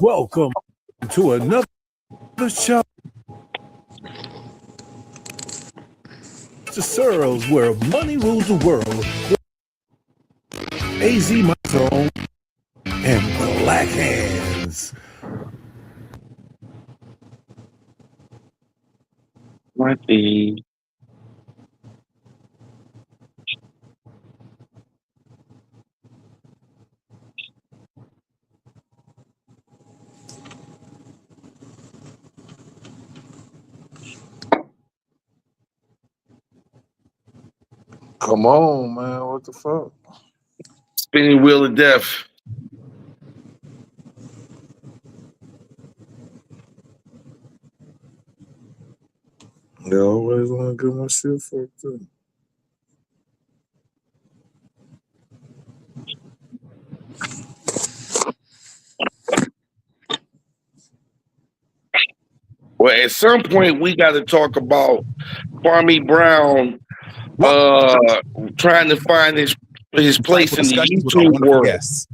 Welcome to another show. The Searles, where money rules the world. AZ My Zone and Black Hands. What the? Come on, man. What the fuck? Spinning wheel of death. They always want to get my shit fucked up. Well, at some point, we got to talk about Kwame Brown trying to find his place in the YouTube world. Guests.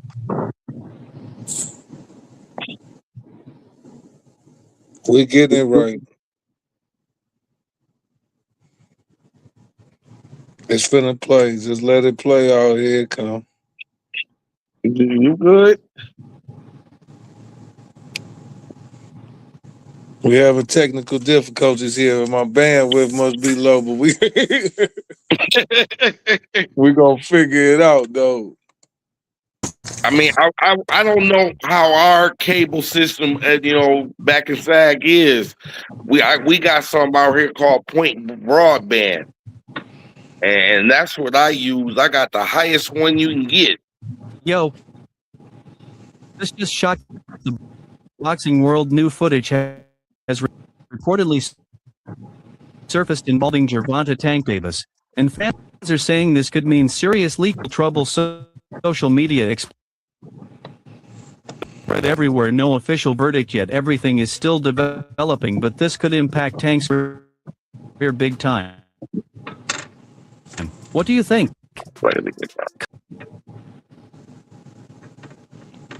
We getting it right. It's finna play. Just let it play out. Here it come. You good? We having technical difficulties here. My bandwidth must be low, but we gonna figure it out though. I mean, I don't know how our cable system, back in SAG is. We got something out here called Point Broadband, and that's what I use. I got the highest one you can get. Yo, this just shocked the boxing world. New footage has reportedly surfaced involving Gervonta Davis, and fans are saying this could mean serious legal trouble. Social media spread everywhere. No official verdict yet. Everything is still developing, but this could impact Tank's career big time. What do you think?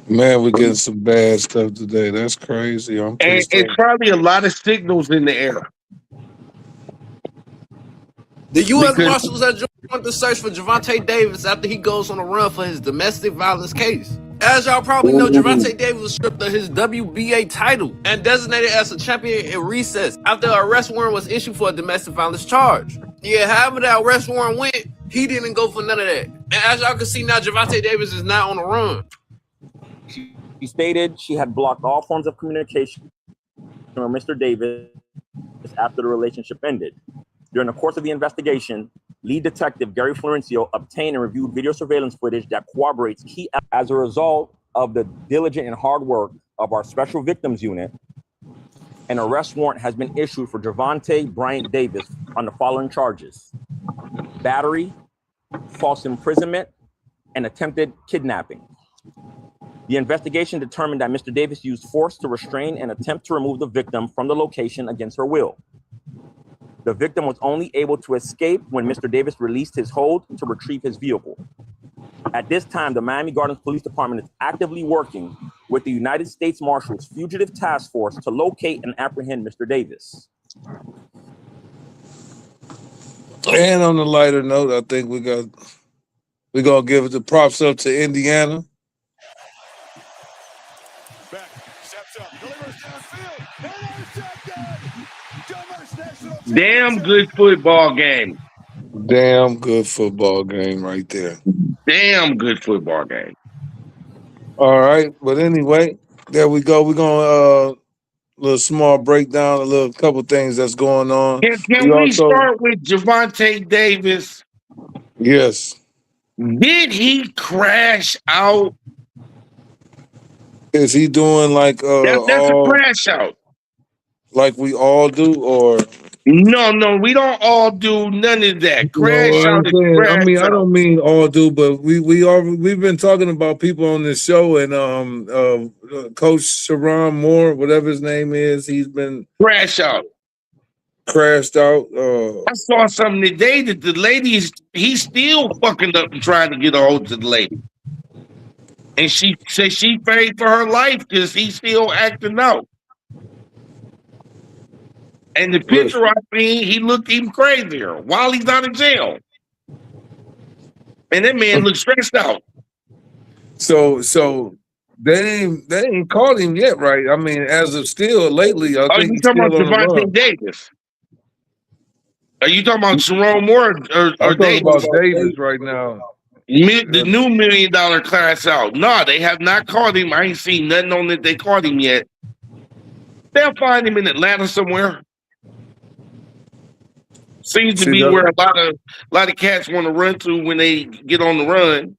Man, we're getting some bad stuff today. That's crazy. And it's probably a lot of signals in the air. The U.S. Marshals are joined the search for Gervonta Davis after he goes on a run for his domestic violence case. As y'all probably know, Gervonta Davis was stripped of his WBA title and designated as a champion in recess after an arrest warrant was issued for a domestic violence charge. Yeah, however that arrest warrant went, he didn't go for none of that. And as y'all can see now, Gervonta Davis is not on the run. She stated she had blocked all forms of communication from Mr. Davis after the relationship ended. During the course of the investigation, lead detective Gary Florencio obtained and reviewed video surveillance footage that corroborates key. As a result of the diligent and hard work of our Special Victims Unit, an arrest warrant has been issued for Gervonta Bryant Davis on the following charges: battery, false imprisonment, and attempted kidnapping. The investigation determined that Mr. Davis used force to restrain and attempt to remove the victim from the location against her will. The victim was only able to escape when Mr. Davis released his hold to retrieve his vehicle. At this time, the Miami Gardens Police Department is actively working with the United States Marshals Fugitive Task Force to locate and apprehend Mr. Davis. And on a lighter note, I think we're gonna give the props up to Indiana. Damn good football game. Damn good football game right there. Damn good football game. All right, but anyway, there we go. We're gonna little small breakdown, a little couple things that's going on. Can we start with Gervonta Davis? Yes. Did he crash out? Is he doing like that's a crash out? Like we all do, or no, we don't all do none of that. Crash out. I mean, I don't mean all do, but we've been talking about people on this show, and Coach Sharon Moore, whatever his name is, he's been crashed out. I saw something today that the ladies, he's still fucking up and trying to get a hold of the lady. And she said she paid for her life because he's still acting out. And the picture I seen, he looked even crazier while he's out of jail. And that man looks stressed out. So they ain't caught him yet, right? I mean, as of still lately, I think You he's talking still about on the run. Gervonta Davis? Are you talking about Sharon Moore or I'm talking Davis? about Davis right now. The new $1 million class out. No, they have not caught him. I ain't seen nothing on that they caught him yet. They'll find him in Atlanta somewhere. Seems to be where a lot of cats want to run to when they get on the run.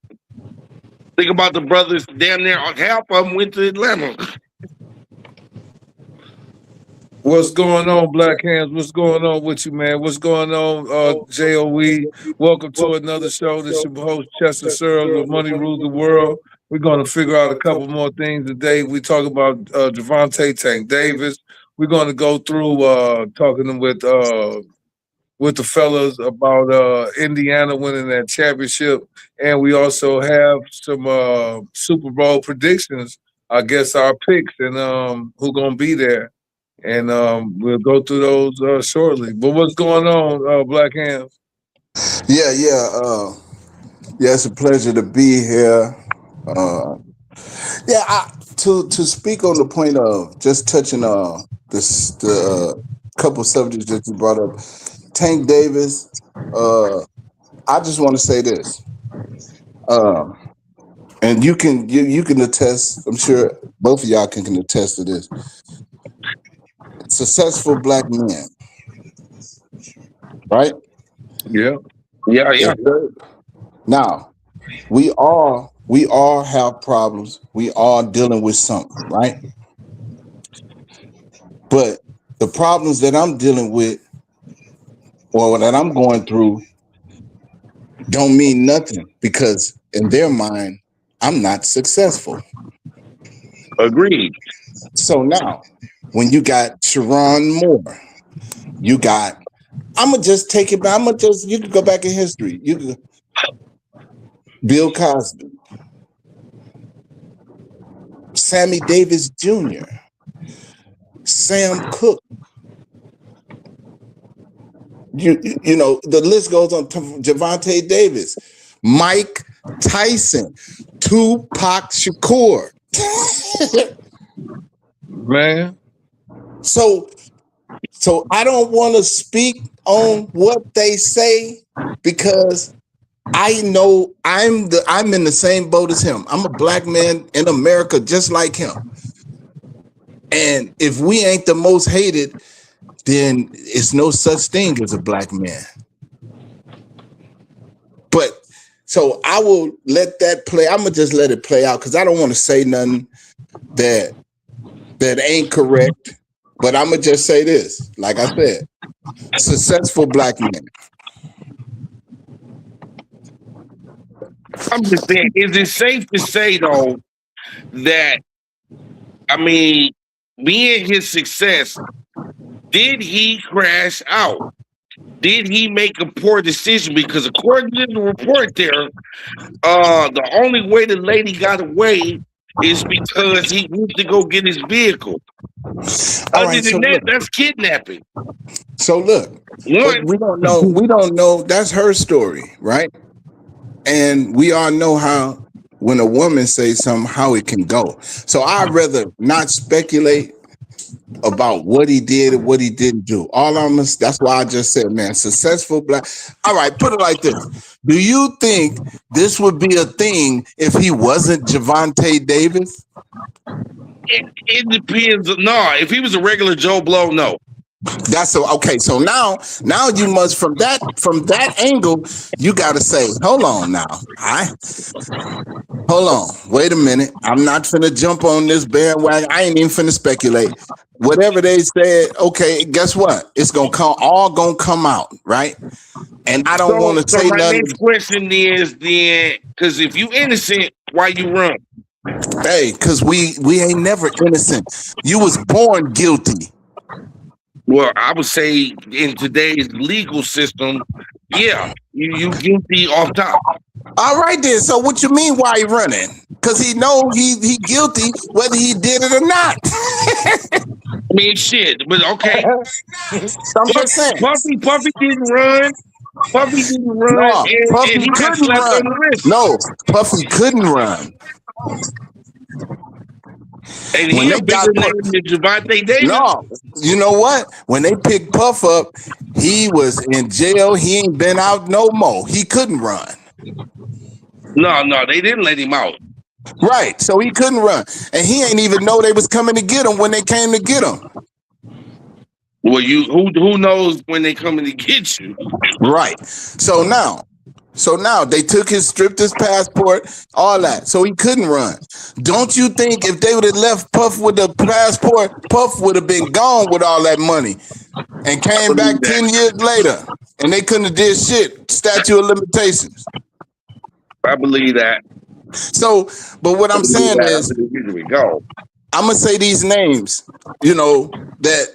Think about the brothers. Damn near half of them went to Atlanta. What's going on, Black Hands? What's going on with you, man? What's going on, JOE? Welcome to another show. This is your host, Chester Searles with Money Rules the World. We're going to figure out a couple more things today. We talk about Gervonta Tank Davis. We're going to go through talking with the fellas about Indiana winning that championship. And we also have some Super Bowl predictions. I guess our picks and who's going to be there. And we'll go through those shortly. But what's going on, Black Hands? Yeah. It's a pleasure to be here. To speak on the point of just touching the couple subjects that you brought up, Tank Davis. I just want to say this, and you can attest. I'm sure both of y'all can attest to this. Successful black men, right? Yeah. Now, we all have problems. We all dealing with something, right? But the problems that I'm dealing with or that I'm going through don't mean nothing because in their mind, I'm not successful. Agreed. So now, when you got Sharon Moore, you got, I'm going to just take it back. You can go back in history. You can, Bill Cosby, Sammy Davis Jr., Sam Cooke. You know, the list goes on. Gervonta Davis, Mike Tyson, Tupac Shakur. Man. So I don't want to speak on what they say because I know I'm in the same boat as him. I'm a black man in America just like him. And if we ain't the most hated, then it's no such thing as a black man. But so I will let that play. I'm gonna just let it play out because I don't want to say nothing that ain't correct. But I'm gonna just say this, like I said, successful black men. I'm just saying, is it safe to say though that being his success, did he crash out? Did he make a poor decision? Because according to the report there, the only way the lady got away is because he went to go get his vehicle. Other than that, that's kidnapping. So look, we don't know. That's her story, right? And we all know how when a woman says something, how it can go. So I'd rather not speculate about what he did and what he didn't do. That's why I just said, man, successful black. All right, put it like this. Do you think this would be a thing if he wasn't Gervonta Davis? It depends. No, if he was a regular Joe Blow, no. That's so okay. So now you must from that angle, you gotta say, hold on now. Hold on. Wait a minute. I'm not finna jump on this bandwagon. I ain't even finna speculate. Whatever they said, okay, guess what? It's gonna come out, right? And I don't want to say my nothing. Next question is then, because if you innocent, why you run? Hey, because we ain't never innocent. You was born guilty. Well, I would say in today's legal system, yeah, you guilty off top. All right then. So what you mean why he running? Because he know he guilty whether he did it or not. I mean, shit. But okay, So I'm just saying. Puffy didn't run. Puffy didn't run, No, and Puffy he got couldn't slapped run. on the wrist. No, Puffy couldn't run. And When he they a got bigger name than Gervonta Davis. No, you know what? When they picked Puff up, he was in jail. He ain't been out no more. He couldn't run. No, they didn't let him out. Right, so he couldn't run, and he ain't even know they was coming to get him when they came to get him. Well, who knows when they coming to get you? Right. So now they stripped his passport, all that, so he couldn't run. Don't you think if they would have left Puff with the passport, Puff would have been gone with all that money and came back 10 years later, and they couldn't have did shit? Statute of limitations. I believe that. So, but what I'm saying is, here we go. I'm gonna say these names, that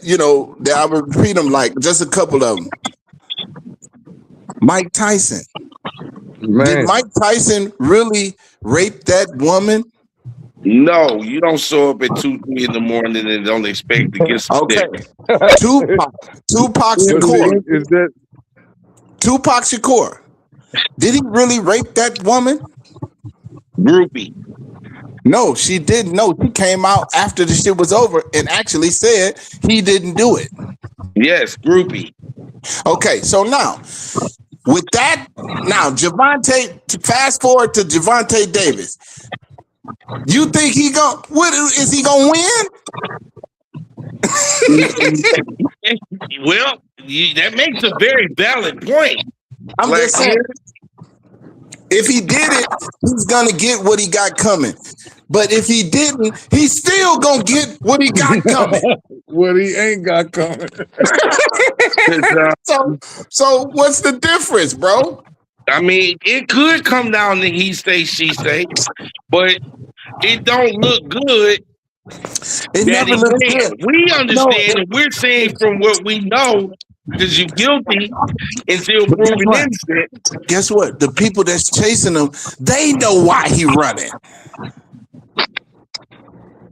I would repeat them, like just a couple of them. Mike Tyson. Man. Did Mike Tyson really rape that woman? No, you don't show up at 2-3 in the morning and don't expect to get some Okay. dick. Tupac Shakur. Is that Tupac Shakur. Did he really rape that woman? Groupie. No, she didn't. No, she came out after the shit was over and actually said he didn't do it. Yes, groupie. Okay, so now with that, fast forward to Gervonta Davis. You think is he gonna win? Well, that makes a very valid point. I'm just saying, if he did it, he's gonna get what he got coming. But if he didn't, he's still gonna get what he got coming. what he ain't got coming? So what's the difference, bro? I mean, it could come down to he say, she say, but it don't look good. It never looks good. We understand and we're saying from what we know, because you're guilty until proven innocent. Guess what? The people that's chasing him, they know why he running.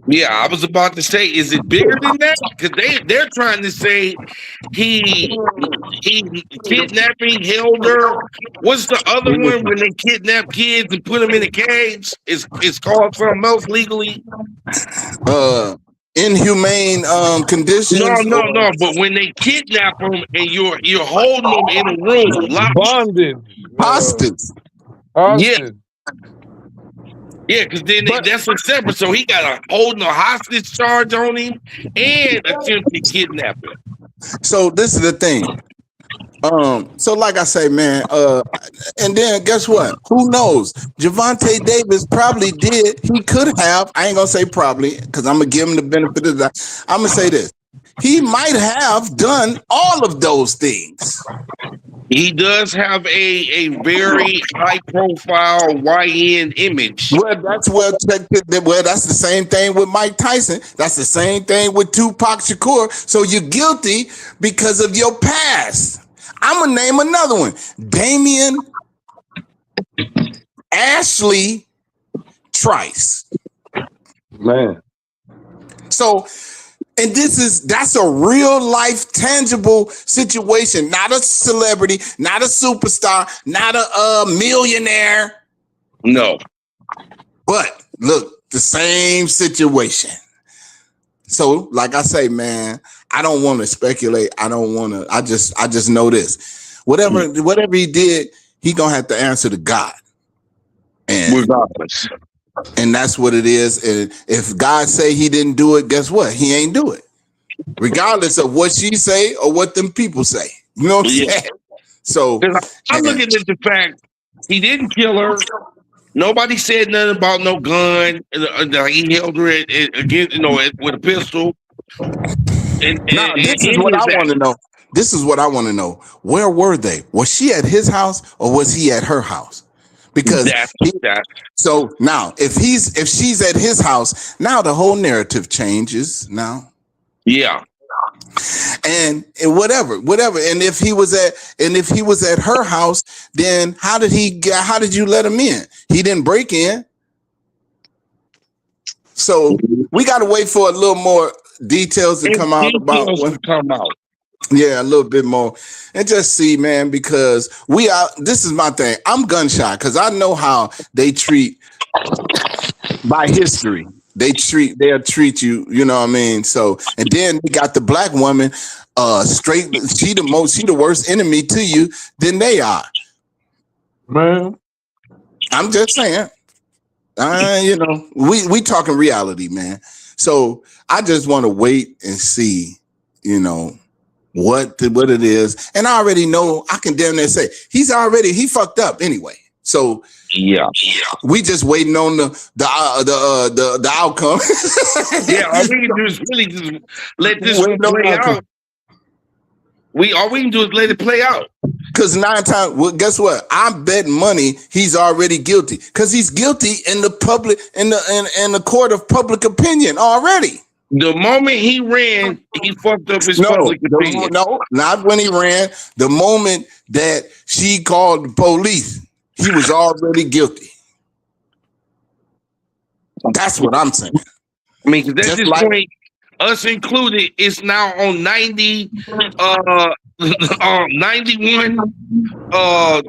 Yeah, I was about to say, is it bigger than that? Because they're trying to say he kidnapping, held her. What's the other one when they kidnap kids and put them in a cage? It's called something else legally. Inhumane conditions. No. But when they kidnap them and you're holding them in a room, Bonded. Hostage. Yeah, because then that's a separate. So he got holding a hostage charge on him and attempted kidnapping. So this is the thing. So like I say, man, and then guess what? Who knows? Gervonta Davis probably did. He could have. I ain't gonna say probably because I'm gonna give him the benefit of that. I'm gonna say this. He might have done all of those things. He does have a very high profile YN image. Well, that's that's the same thing with Mike Tyson. That's the same thing with Tupac Shakur. So you're guilty because of your past. I'm gonna name another one. Damian Ashley Trice. Man. So, and that's a real life tangible situation, not a celebrity, not a superstar, not a millionaire. No. But look, the same situation. So, like I say, man, I don't want to speculate. I just know this. Whatever he did, he gonna have to answer to God. And regardless. And that's what it is. And if God say he didn't do it, guess what? He ain't do it. Regardless of what she say or what them people say. You know what I'm saying? So I'm looking at the fact he didn't kill her. Nobody said nothing about no gun. He held her against, with a pistol. Now, this is what I want to know. This is what I want to know. Where were they? Was she at his house or was he at her house? Because so now if she's at his house, now the whole narrative changes now. Yeah. and whatever. And if he was at her house, then how did you let him in? He didn't break in. So we got to wait for a little more details to come out about what come out. Yeah, a little bit more, and just see, man, because this is my thing. I'm gun shy because I know how they treat by history. They'll treat you, you know what I mean? So, and then we got the black woman, straight. She the worst enemy to you than they are. Man, I'm just saying. You know, we talking reality, man. So I just want to wait and see, you know, what it is. And I already know, I can damn near say he fucked up anyway. So yeah, we just waiting on the outcome. Yeah, all we can do is really just let this one play out. All we can do is let it play out. Because 9 times, well, guess what? I bet money he's already guilty. Because he's guilty in the public, in the court of public opinion already. The moment he ran, he fucked up his public opinion. No, not when he ran. The moment that she called the police, he was already guilty. That's what I'm saying. I mean, because at this point, us included, it's now on 91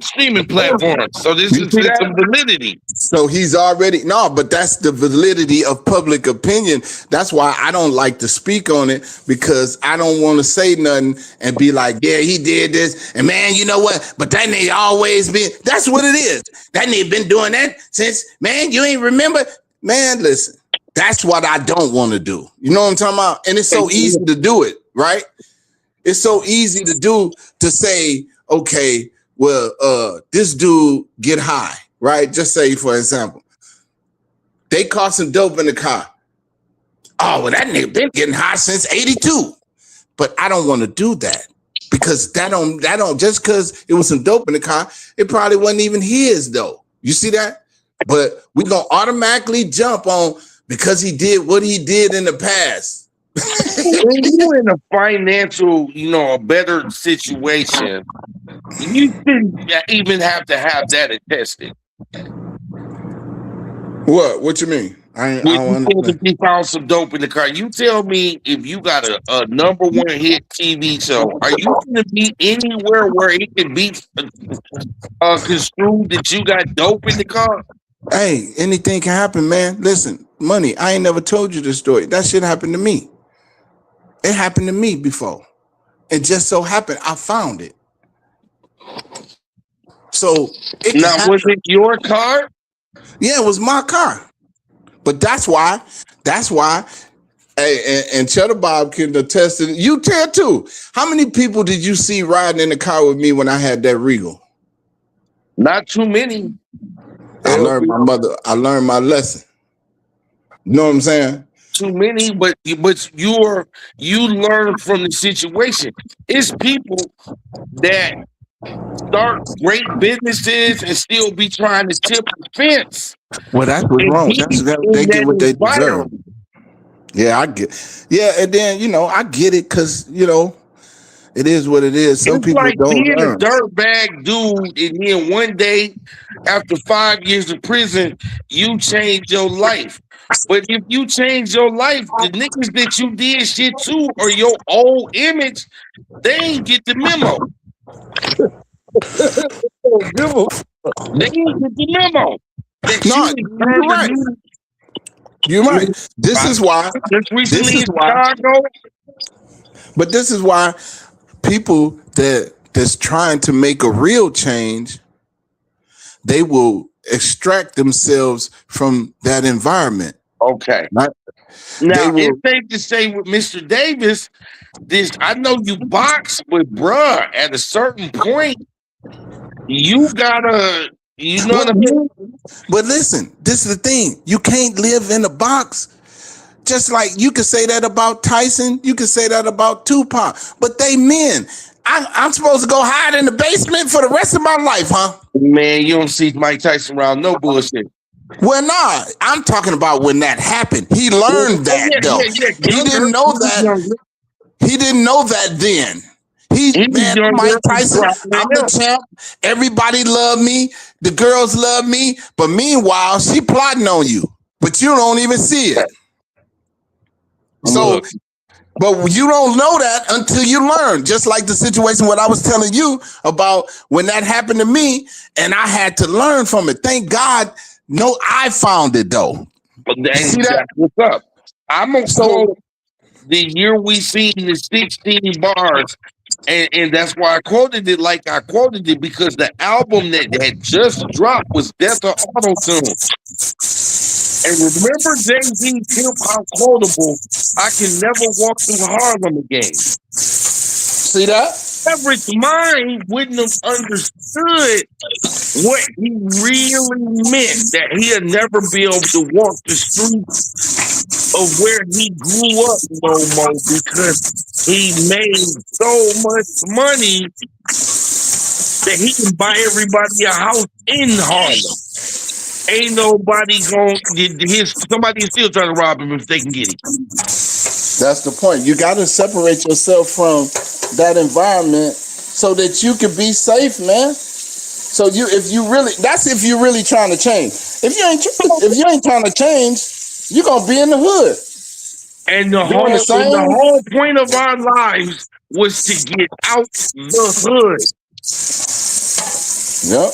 streaming platforms. So this is some validity. So he's already but that's the validity of public opinion. That's why I don't like to speak on it, because I don't want to say nothing and be like, yeah, he did this, and man, you know what? But that nigga always been. That's what it is. That nigga been doing that since. Man, you ain't remember. Man, listen. That's what I don't want to do. You know what I'm talking about? And it's so easy to do it, right? It's so easy to say, okay, well, this dude get high, right? Just say, for example, they caught some dope in the car. Oh, well, that nigga been getting high since 82. But I don't want to do that, because that don't just because it was some dope in the car, it probably wasn't even his though. You see that? But we gonna automatically jump on because he did what he did in the past. When you're in a financial, a better situation, you shouldn't even have to have that attested. What you mean? I don't understand. He found some dope in the car. You tell me, if you got a #1 hit TV show, are you going to be anywhere where it can be construed that you got dope in the car? Hey, anything can happen, man. Listen, money, I ain't never told you this story. That shit happened to me. It happened to me before. It just so happened I found it. So was it your car? Yeah, it was my car. But that's why, hey, and Cheddar Bob can attest to it. You tell too. How many people did you see riding in the car with me when I had that Regal? Not too many. I learned my lesson. You know what I'm saying? Too many, but you learn from the situation. It's people that start great businesses and still be trying to tip the fence. Well, that's what's wrong. They get what they deserve. Yeah, I get. Yeah, and then I get it, because it is what it is. Some people like don't being learn. a dirtbag dude, and then one day, after 5 years of prison, you change your life. But if you change your life, the niggas that you did shit to, or your old image, they ain't get the memo. They ain't get the memo. No, you're right. You're right. This is why. But this is why people that's trying to make a real change, they will extract themselves from that environment. Okay. Right? Now, it's safe to say with Mr. Davis, I know you box, but bruh, at a certain point, you gotta, what I mean? But listen, this is the thing. You can't live in a box. Just like you could say that about Tyson, you could say that about Tupac, but they men. I'm supposed to go hide in the basement for the rest of my life, huh? Man, you don't see Mike Tyson around no bullshit. Well, nah, I'm talking about when that happened. He learned that, though. He didn't know that. He didn't know that then. Man, I'm Mike Tyson. I'm the champ. Everybody love me. The girls love me. But meanwhile, she plotting on you. But you don't even see it. So, but you don't know that until you learn. Just like the situation what I was telling you about when that happened to me, and I had to learn from it. Thank God, no, I found it though. But that's what's up. I'm gonna quote the year we seen the 16 bars. And that's why I quoted it like I quoted it, because the album that had just dropped was Death of Auto-Tune. And remember Jay-Z Pimp How Quotable, I Can Never Walk Through Harlem Again. See that? Average mind wouldn't have understood what he really meant, that he'd never be able to walk the streets of where he grew up no more, because he made so much money that he can buy everybody a house in Harlem. Ain't nobody somebody still trying to rob him if they can get him. That's the point. You got to separate yourself from that environment so that you can be safe, man. So if you're really trying to change. If you ain't trying to change, you're gonna be in the hood. And the whole point of our lives was to get out the hood. Yep.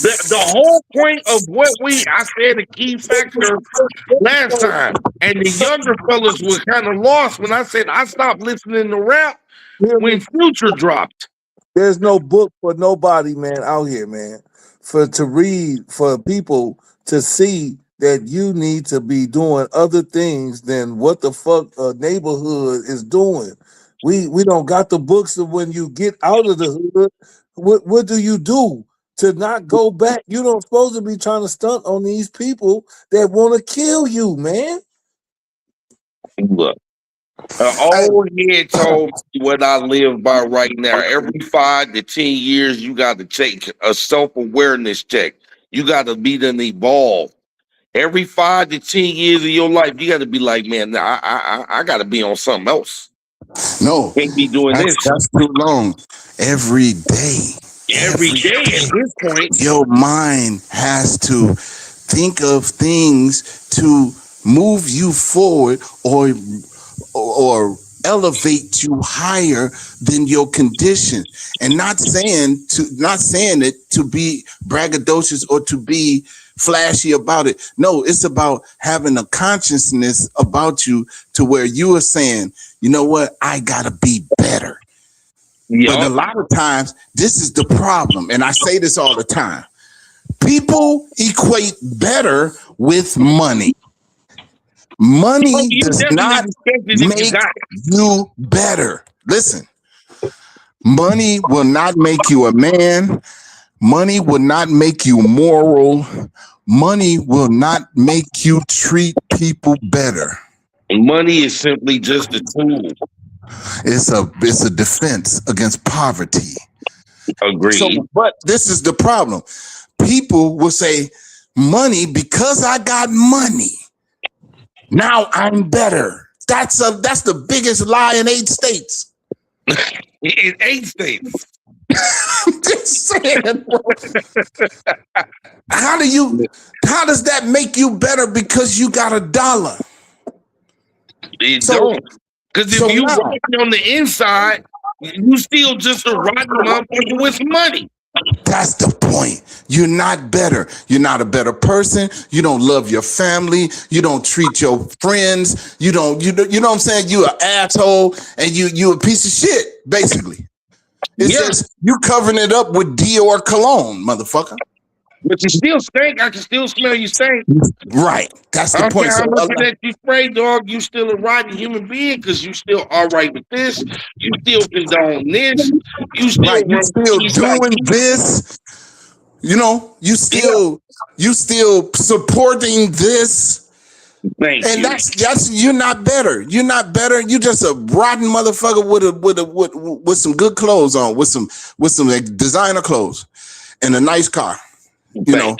The whole point of what I said a key factor last time, and the younger fellas were kind of lost when I said I stopped listening to rap when Future dropped. There's no book for nobody, man, out here, man, to read, for people to see that you need to be doing other things than what the fuck a neighborhood is doing. We don't got the books of when you get out of the hood. What do you do to not go back? You don't supposed to be trying to stunt on these people that want to kill you, man. Look, an old head told me what I live by right now. Every 5 to 10 years, you got to take a self-awareness check. You got to be done evolved. Every 5 to 10 years of your life, you got to be like, man, I got to be on something else. No, can't be doing this. That's too long. Every day. Every day at this point, your mind has to think of things to move you forward or elevate you higher than your condition, and not saying it to be braggadocious or to be flashy about it. No, it's about having a consciousness about you to where you are saying, you know what, I gotta be better. Yep. But a lot of times, this is the problem, and I say this all the time. People equate better with money. Money does not make you better. Listen, money will not make you a man. Money will not make you moral. Money will not make you treat people better. Money is simply just a tool. It's a defense against poverty. Agreed. So, but this is the problem. People will say, money, because I got money, now I'm better. That's the biggest lie in 8 states. In 8 states. I'm just saying. How does that make you better because you got $1? It don't. Because if you work on the inside, you still just a rotten motherfucker with money. That's the point. You're not better. You're not a better person. You don't love your family. You don't treat your friends. You know what I'm saying? You an asshole and you a piece of shit, basically. It's just you covering it up with Dior cologne, motherfucker. But you still stink. I can still smell you stink. Right. That's the point. How much that you spray, dog, you still a rotten human being because you still all right with this. You still condone this. You still, doing this. You know, you still supporting this. And that's you're not better. You're not better. You just a rotten motherfucker with some good clothes on, with some like designer clothes and a nice car. You know,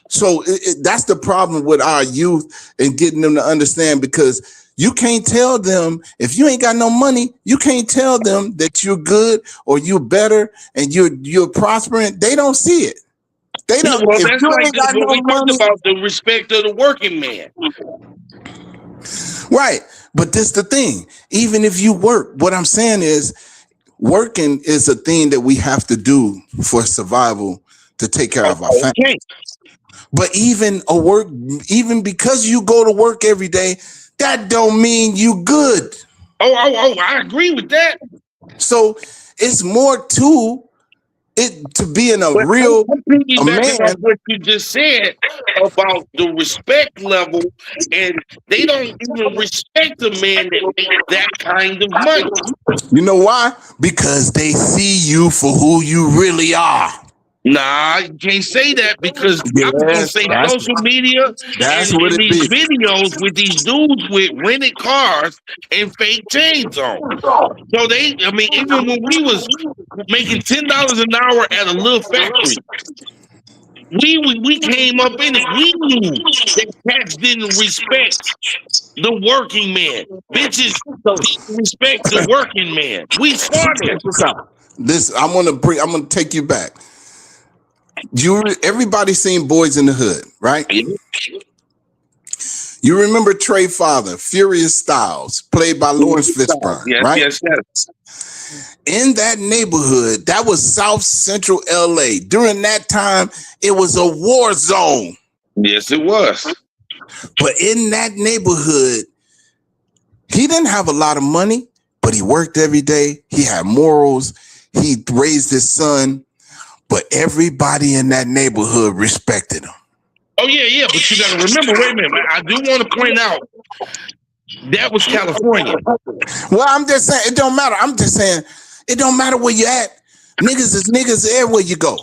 so that's the problem with our youth and getting them to understand, because You can't tell them if you ain't got no money. You can't tell them that you're good or you're better and you're prospering. They don't see it. They don't. Well, If that's you like ain't got what no we talked money, about, the respect of the working man. right? But this the thing. Even if you work, what I'm saying is, working is a thing that we have to do for survival to take care of our family. Okay. But even because you go to work every day, that don't mean you good. Oh, I agree with that. So it's more to it to being a But real I'm piggybacking man. off what you just said about the respect level, and they don't even respect a man that makes that kind of money. You know why? Because they see you for who you really are. Nah, you can't say that because I was gonna Yes, say social media that's what and it these be. videos with these dudes with rented cars and fake chains on. So even when we was making $10 an hour at a little factory, we came up in it. We knew that cats didn't respect the working man. Bitches didn't respect the working man. We saw Check this. this out. I'm gonna take you back. Everybody seen Boys in the Hood, right? You remember Trey Father, Furious Styles, played by Lawrence Fishburne, Yes, right? yes. In that neighborhood, that was South Central LA. During that time, it was a war zone. Yes, it was. But in that neighborhood, he didn't have a lot of money, but he worked every day. He had morals. He raised his son, but everybody in that neighborhood respected him. Oh, yeah. But you got to remember, wait a minute. I do want to point out that was California. Well, I'm just saying, it don't matter. I'm just saying, it don't matter where you at. Niggas is niggas everywhere you go.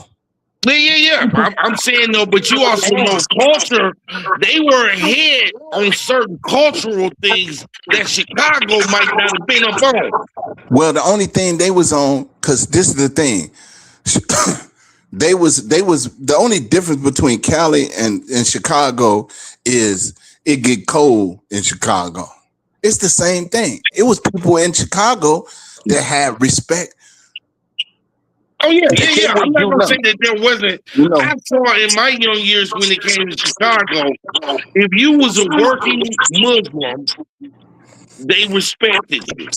Yeah. I'm saying though, but you also know culture. They were ahead on certain cultural things that Chicago might not have been up on. Well, the only thing they was on, because this is the thing, they was the only difference between Cali and Chicago is it get cold in Chicago. It's the same thing. It was people in Chicago that had respect. Oh yeah. I'm not gonna say that there wasn't. I saw in my young years when it came to Chicago, if you was a working Muslim, they respected you.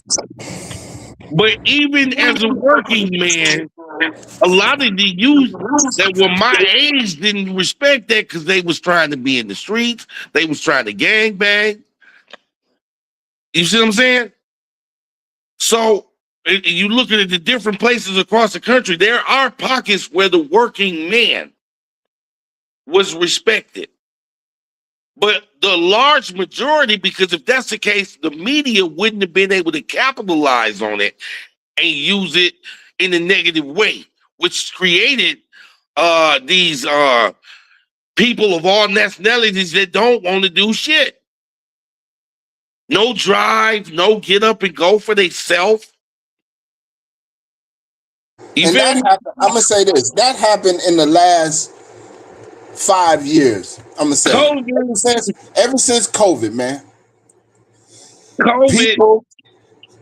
But even as a working man, a lot of the youth that were my age didn't respect that because they was trying to be in the streets. They was trying to gangbang. You see what I'm saying? So you looking at the different places across the country, there are pockets where the working man was respected. But the large majority, because if that's the case, the media wouldn't have been able to capitalize on it and use it in a negative way, which created these people of all nationalities that don't want to do shit. No drive, no get up and go for themselves. And that happened, I'm gonna say this. That happened in the last 5 years. I'm gonna say ever since COVID, man. People,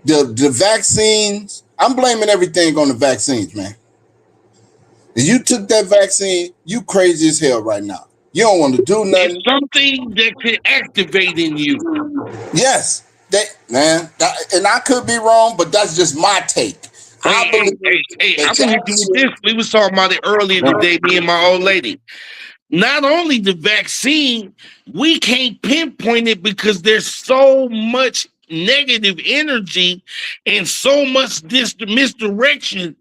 the vaccines. I'm blaming everything on the vaccines, man. If you took that vaccine, you crazy as hell right now. You don't want to do nothing. It's something that could activate in you. Yes, and I could be wrong, but that's just my take. I'm gonna hit you with this. We was talking about it earlier today, me and my old lady. Not only the vaccine, we can't pinpoint it because there's so much negative energy and so much misdirection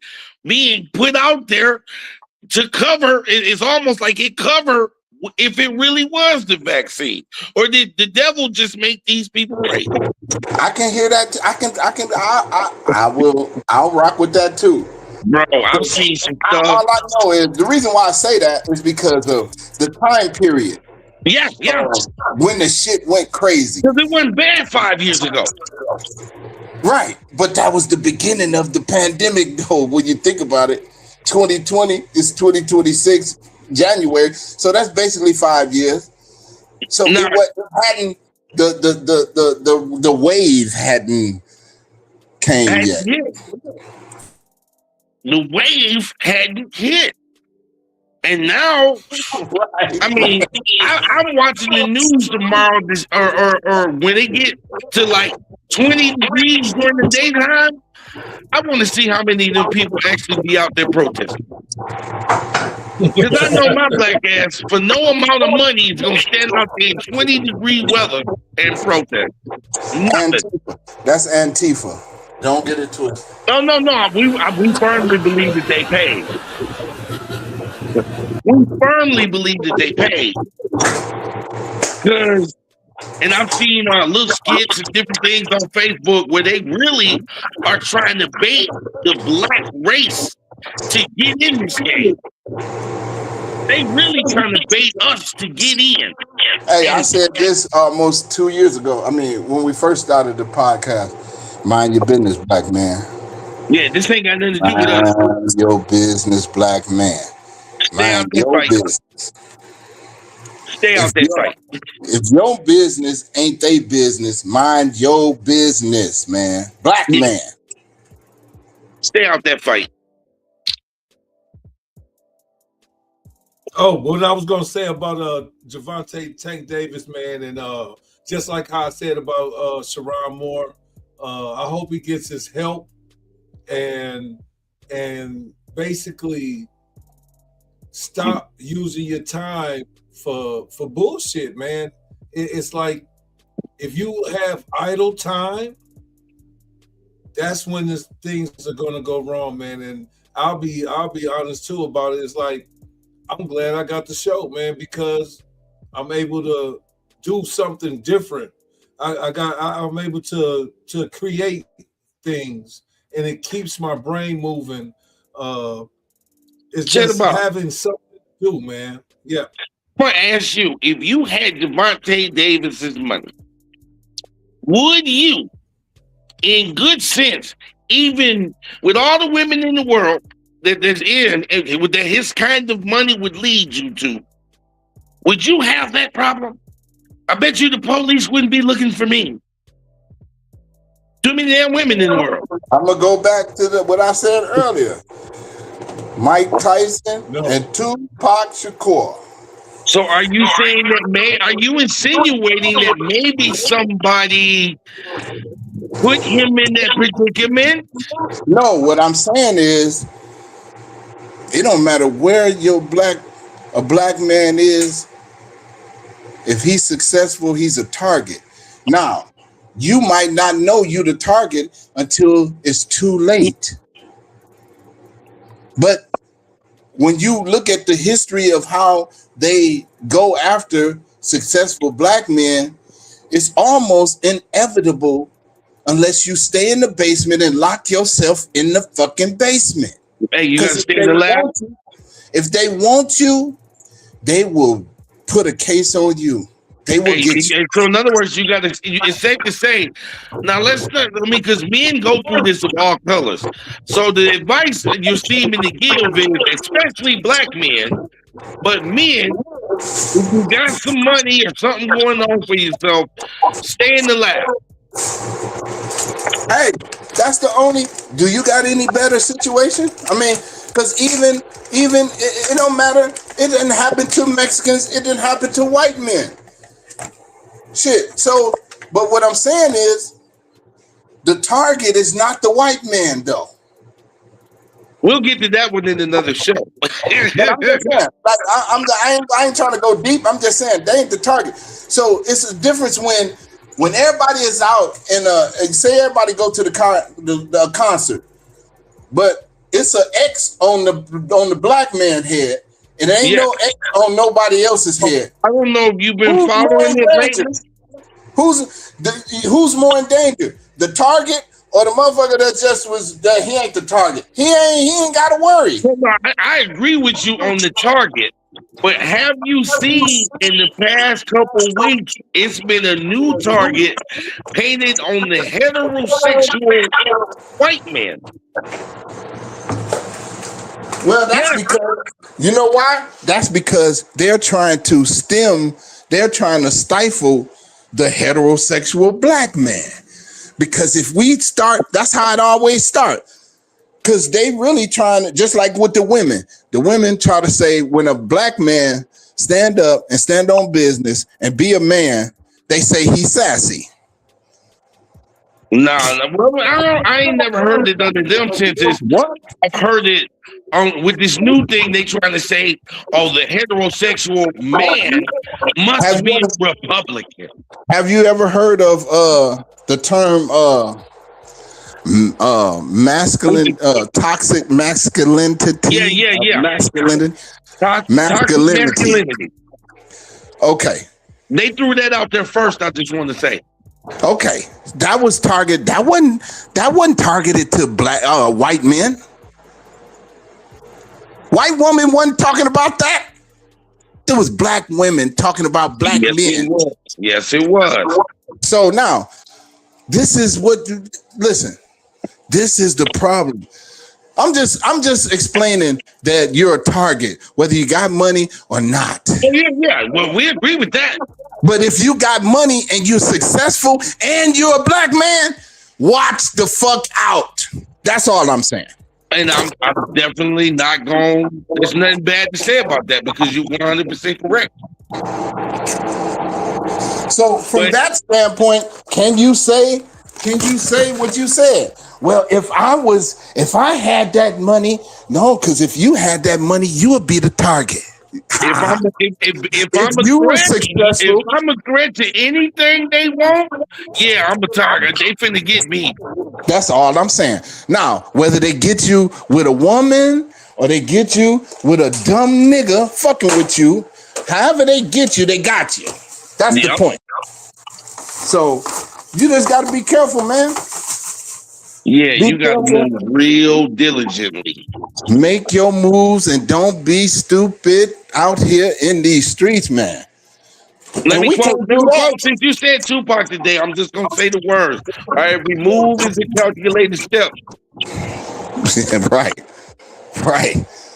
being put out there to cover. It's almost like it covered if it really was the vaccine, or did the devil just make these people crazy? I can hear that. I'll rock with that too. Bro, I've seen some stuff. All I know is the reason why I say that is because of the time period. Yeah. When the shit went crazy. Because it wasn't bad 5 years ago. Right. But that was the beginning of the pandemic, though, when you think about it. 2020 is 2026 January. So that's basically 5 years. So it hadn't the wave hadn't came yet. The wave hadn't hit. And now, I mean, I'm watching the news tomorrow, or when it get to like 20 degrees during the daytime, I want to see how many of them people actually be out there protesting. Because I know my black ass, for no amount of money, is going to stand out there in 20-degree weather and protest. Antifa. That's Antifa. Don't get it twisted. No. We firmly believe that they paid. We firmly believe that they paid. And I've seen little skits and different things on Facebook where they really are trying to bait the black race to get in this game. They really trying to bait us to get in. Hey, I said this almost 2 years ago. I mean, when we first started the podcast, mind your business, black man. Yeah, this ain't got nothing to do with us. Mind your business, black man. Mind your business. Stay out that fight. If your business ain't they business, mind your business, man. Black man. Stay out that fight. Oh, what I was gonna say about Gervonta Tank Davis, man, and just like how I said about Sharon Moore, I hope he gets his help and basically stop using your time for bullshit, man. It's like if you have idle time, that's when things are gonna go wrong, man. And I'll be honest too about it. It's like I'm glad I got the show, man, because I'm able to do something different. I'm able to create things, and it keeps my brain moving. It's just having something to do, man. Yeah. I want to ask you, if you had Gervonta Davis's money, would you, in good sense, even with all the women in the world that his kind of money would lead you to, would you have that problem? I bet you the police wouldn't be looking for me. Too many damn women in the world. I'm gonna go back to what I said earlier. Mike Tyson and Tupac Shakur. So are you saying that are you insinuating that maybe somebody put him in that predicament? No, what I'm saying is it don't matter where a black man is. If he's successful, he's a target. Now, you might not know you the target until it's too late. But when you look at the history of how they go after successful black men, it's almost inevitable unless you stay in the basement and lock yourself in the fucking basement. Hey, you gotta stay in the lab. If they want you, they will put a case on you. They will get you. So in other words, it's safe to say, now because men go through this of all colors. So the advice you see me to give is, especially black men, but men, if you got some money or something going on for yourself, stay in the lab. Hey, that's the only. Do you got any better situation? I mean, because even it don't matter. It didn't happen to Mexicans. It didn't happen to white men. Shit. So, but what I'm saying is, the target is not the white man, though. We'll get to that one in another show. I'm just saying, like, I ain't trying to go deep. I'm just saying they ain't the target. So it's a difference when everybody is out and say everybody go to the concert, but it's an X on the black man head. It ain't no X on nobody else's head. I don't know if you've been following it lately. Who's more in danger? The target or the motherfucker that just was that he ain't the target? He ain't gotta worry. I agree with you on the target. But have you seen in the past couple weeks, it's been a new target painted on the heterosexual white man? Well, that's because, you know why? That's because they're trying to stifle the heterosexual black man. Because if we start, that's how it always starts. Because they really trying to, just like with the women try to say when a black man stand up and stand on business and be a man, they say he's sassy. Nah, I ain't never heard it under them senses. What? I've heard it with this new thing. They trying to say, "Oh, the heterosexual man must be a Republican." Have you ever heard of the term masculine, toxic masculinity? Yeah. Masculinity. Masculinity. Okay. They threw that out there first. I just want to say. Okay, that was targeted. That wasn't targeted to black white men. White woman wasn't talking about that. It was black women talking about black men. Yes, it was. So now, this is what. Listen, this is the problem. I'm just explaining that you're a target, whether you got money or not. Yeah. Well, we agree with that. But if you got money and you're successful and you're a black man, watch the fuck out. That's all I'm saying. And I'm definitely not going. There's nothing bad to say about that because you're 100% correct. So from that standpoint, can you say what you said? Well, if I had that money, no, because if you had that money, you would be the target. If I'm a threat to anything they want, yeah, I'm a target. They finna get me. That's all I'm saying. Now, whether they get you with a woman or they get you with a dumb nigga fucking with you, however they get you, they got you. That's the point. So you just got to be careful, man. Yeah, you got to move real diligently. Make your moves and don't be stupid out here in these streets, man. Let me quote Tupac. Since you said Tupac today, I'm just going to say the words. All right, every move is a calculated step. Right.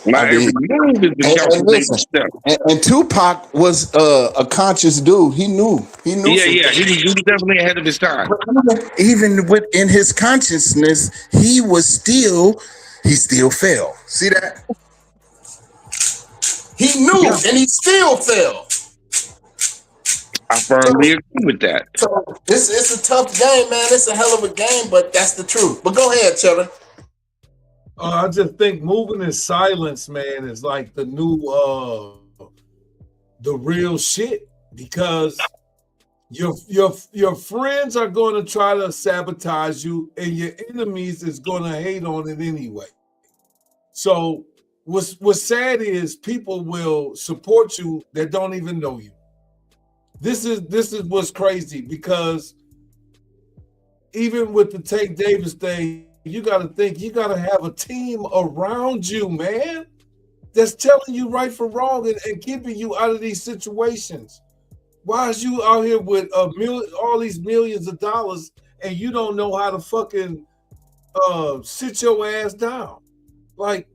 Every move is a calculated step. And Tupac was a conscious dude. He knew. Yeah. He was definitely ahead of his time. Even within his consciousness, he still fell. See that? He knew, and he still fell. I firmly agree with that. So it's a tough game, man. It's a hell of a game, but that's the truth. But go ahead, Cheddar. I just think moving in silence, man, is like the new, the real shit, because your friends are going to try to sabotage you, and your enemies is going to hate on it anyway. So what's sad is people will support you that don't even know you. This is what's crazy, because even with the Tank Davis thing, you got to think you got to have a team around you, man, that's telling you right from wrong and keeping you out of these situations. Why is you out here with all these millions of dollars and you don't know how to fucking sit your ass down? Like,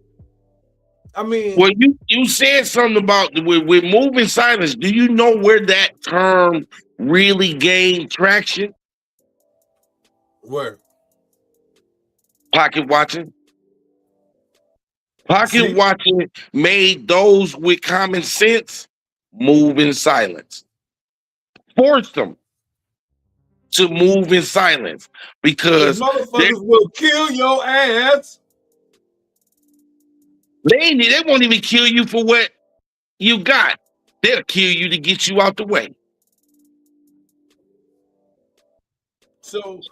I mean, well, you said something about with moving silence. Do you know where that term really gained traction? Where? Pocket watching. Pocket watching made those with common sense move in silence. Forced them to move in silence because motherfuckers will kill your ass. They won't even kill you for what you got. They'll kill you to get you out the way.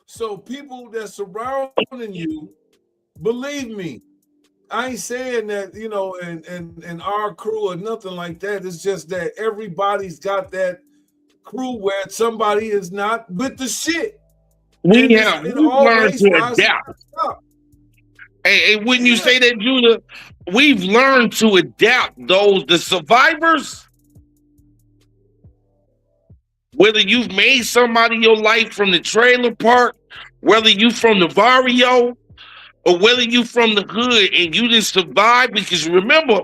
So people that surrounding you, believe me, I ain't saying that, you know, and our crew or nothing like that. It's just that everybody's got that crew where somebody is not with the shit. We've learned to adapt. Hey, wouldn't you say that, Judah? We've learned to adapt the survivors. Whether you've made somebody your life from the trailer park, whether you from the barrio, or whether you from the hood and you didn't survive, because remember,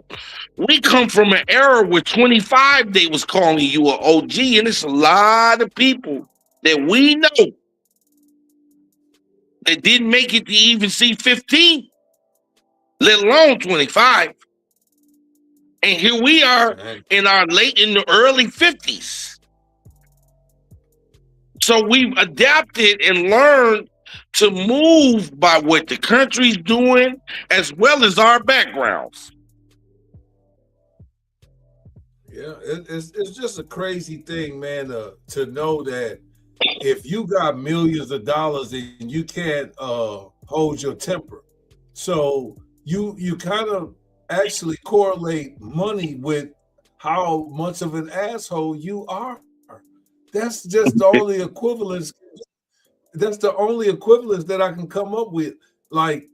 we come from an era where 25 they was calling you an OG, and it's a lot of people that we know that didn't make it to even see 15, let alone 25. And here we are in the early 50s. So we've adapted and learned to move by what the country's doing as well as our backgrounds. Yeah, it's just a crazy thing, man, to know that if you got millions of dollars and you can't hold your temper. So you kind of actually correlate money with how much of an asshole you are. That's just the only equivalence. That's the only equivalence that I can come up with. Like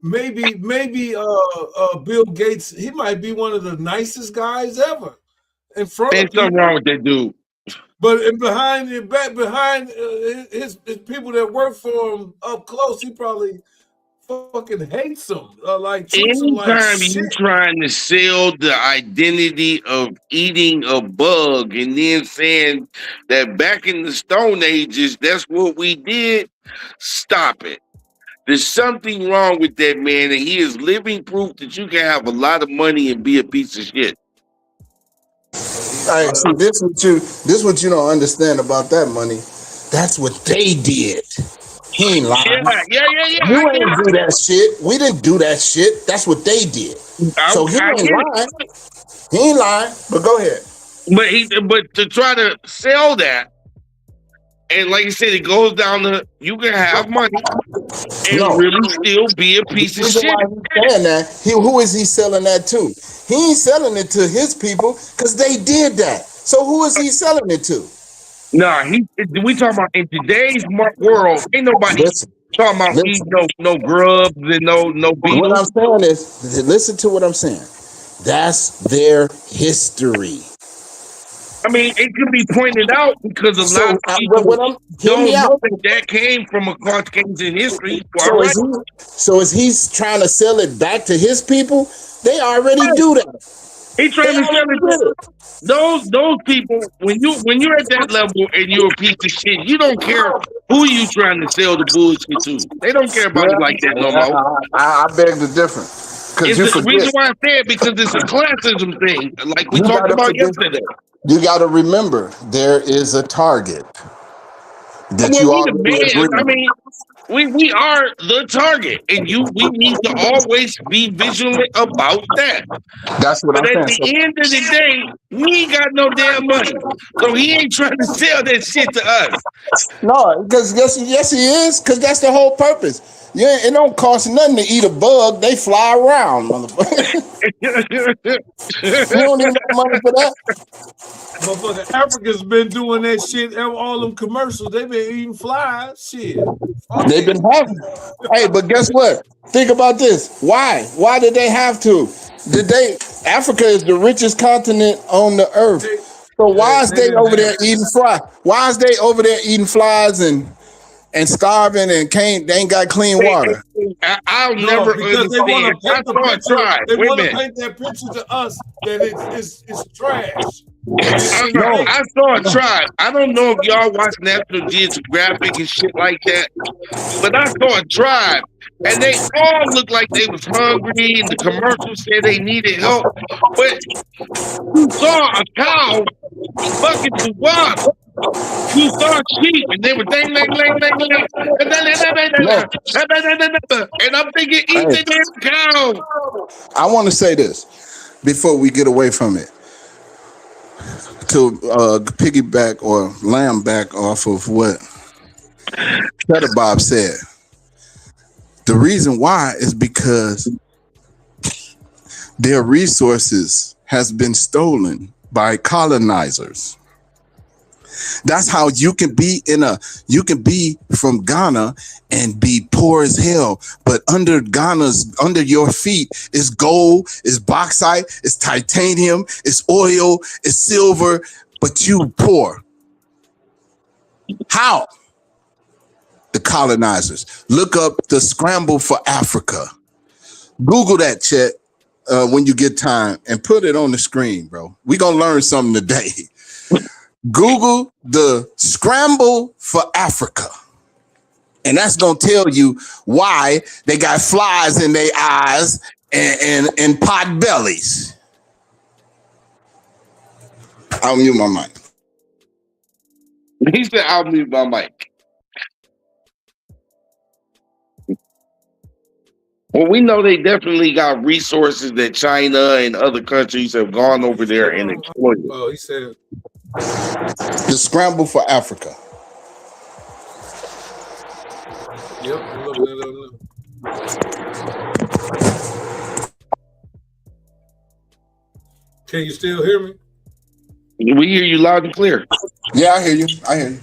maybe Bill Gates, he might be one of the nicest guys ever in front Ain't of people. something wrong with that dude. But behind his people that work for him up close, he probably fucking hates them. Like treats them like Anytime shit. you trying to sell the identity of eating a bug and then saying that back in the Stone Ages, that's what we did, stop it. There's something wrong with that man, and he is living proof that you can have a lot of money and be a piece of shit. All right, see, this what you don't understand about that money. That's what they did. He ain't lying. Yeah. You ain't do that shit. We didn't do that shit. That's what they did. So he ain't lying. He ain't lying. But go ahead. But to try to sell that, and like you said, it goes down to you can have money and really still be a piece of shit. Saying that, who is he selling that to? He ain't selling it to his people because they did that. So who is he selling it to? Nah, we talking about in today's world, ain't nobody talking about eating no grubs and no beetles. What I'm saying is, listen to what I'm saying. That's their history. I mean, it could be pointed out because a lot of people don't know that came from a Caucasian history. So is he trying to sell it back to his people? They already do that. He's trying to sell it. Those people, when you're at that level and you're a piece of shit, you don't care who you trying to sell the bullshit to. They don't care about you like that no more. I beg the difference. It's the reason why I say it, because it's a classism thing, like we talked about yesterday. You got to remember, there is a target that you are. I mean, we are the target, and we need to always be vigilant about that. That's what I'm saying. But at the end of the day, we ain't got no damn money, so he ain't trying to sell that shit to us. No, because yes, he is, because that's the whole purpose. Yeah, it don't cost nothing to eat a bug. They fly around, motherfucker. You don't need no money for that. Motherfucker, Africa's been doing that shit. All them commercials, they been eating flies. Shit. They've been having. Hey, but guess what? Think about this. Why? Why did they have to? Africa is the richest continent on the earth. So why is they over there eating flies? Why is they over there eating flies and starving and they ain't got clean water? I'll never understand. They want to paint that picture to us that it's trash. I saw a tribe. I don't know if y'all watch National Geographic and shit like that, but I saw a tribe, and they all looked like they was hungry, and the commercials said they needed help. But you saw a cow buckets of water. You saw sheep, and they were dang, and I'm thinking, eat the damn cow. I want to say this before we get away from it. To piggyback or lamb back off of what Cheddar Bob said. The reason why is because their resources has been stolen by colonizers. That's how you can be from Ghana and be poor as hell, but under your feet is gold, is bauxite, is titanium, is oil, is silver, but you poor. How? The colonizers. Look up the scramble for Africa. Google that, Chet, when you get time, and put it on the screen, bro. We're gonna learn something today. Google the scramble for Africa. And that's going to tell you why they got flies in their eyes and pot bellies. I'll mute my mic. He said, I'll mute my mic. Well, we know they definitely got resources that China and other countries have gone over there and exploited. Oh, he said the scramble for Africa. Yep, I'm looking at it now. Can you still hear me? We hear you loud and clear. Yeah, I hear you. I hear you.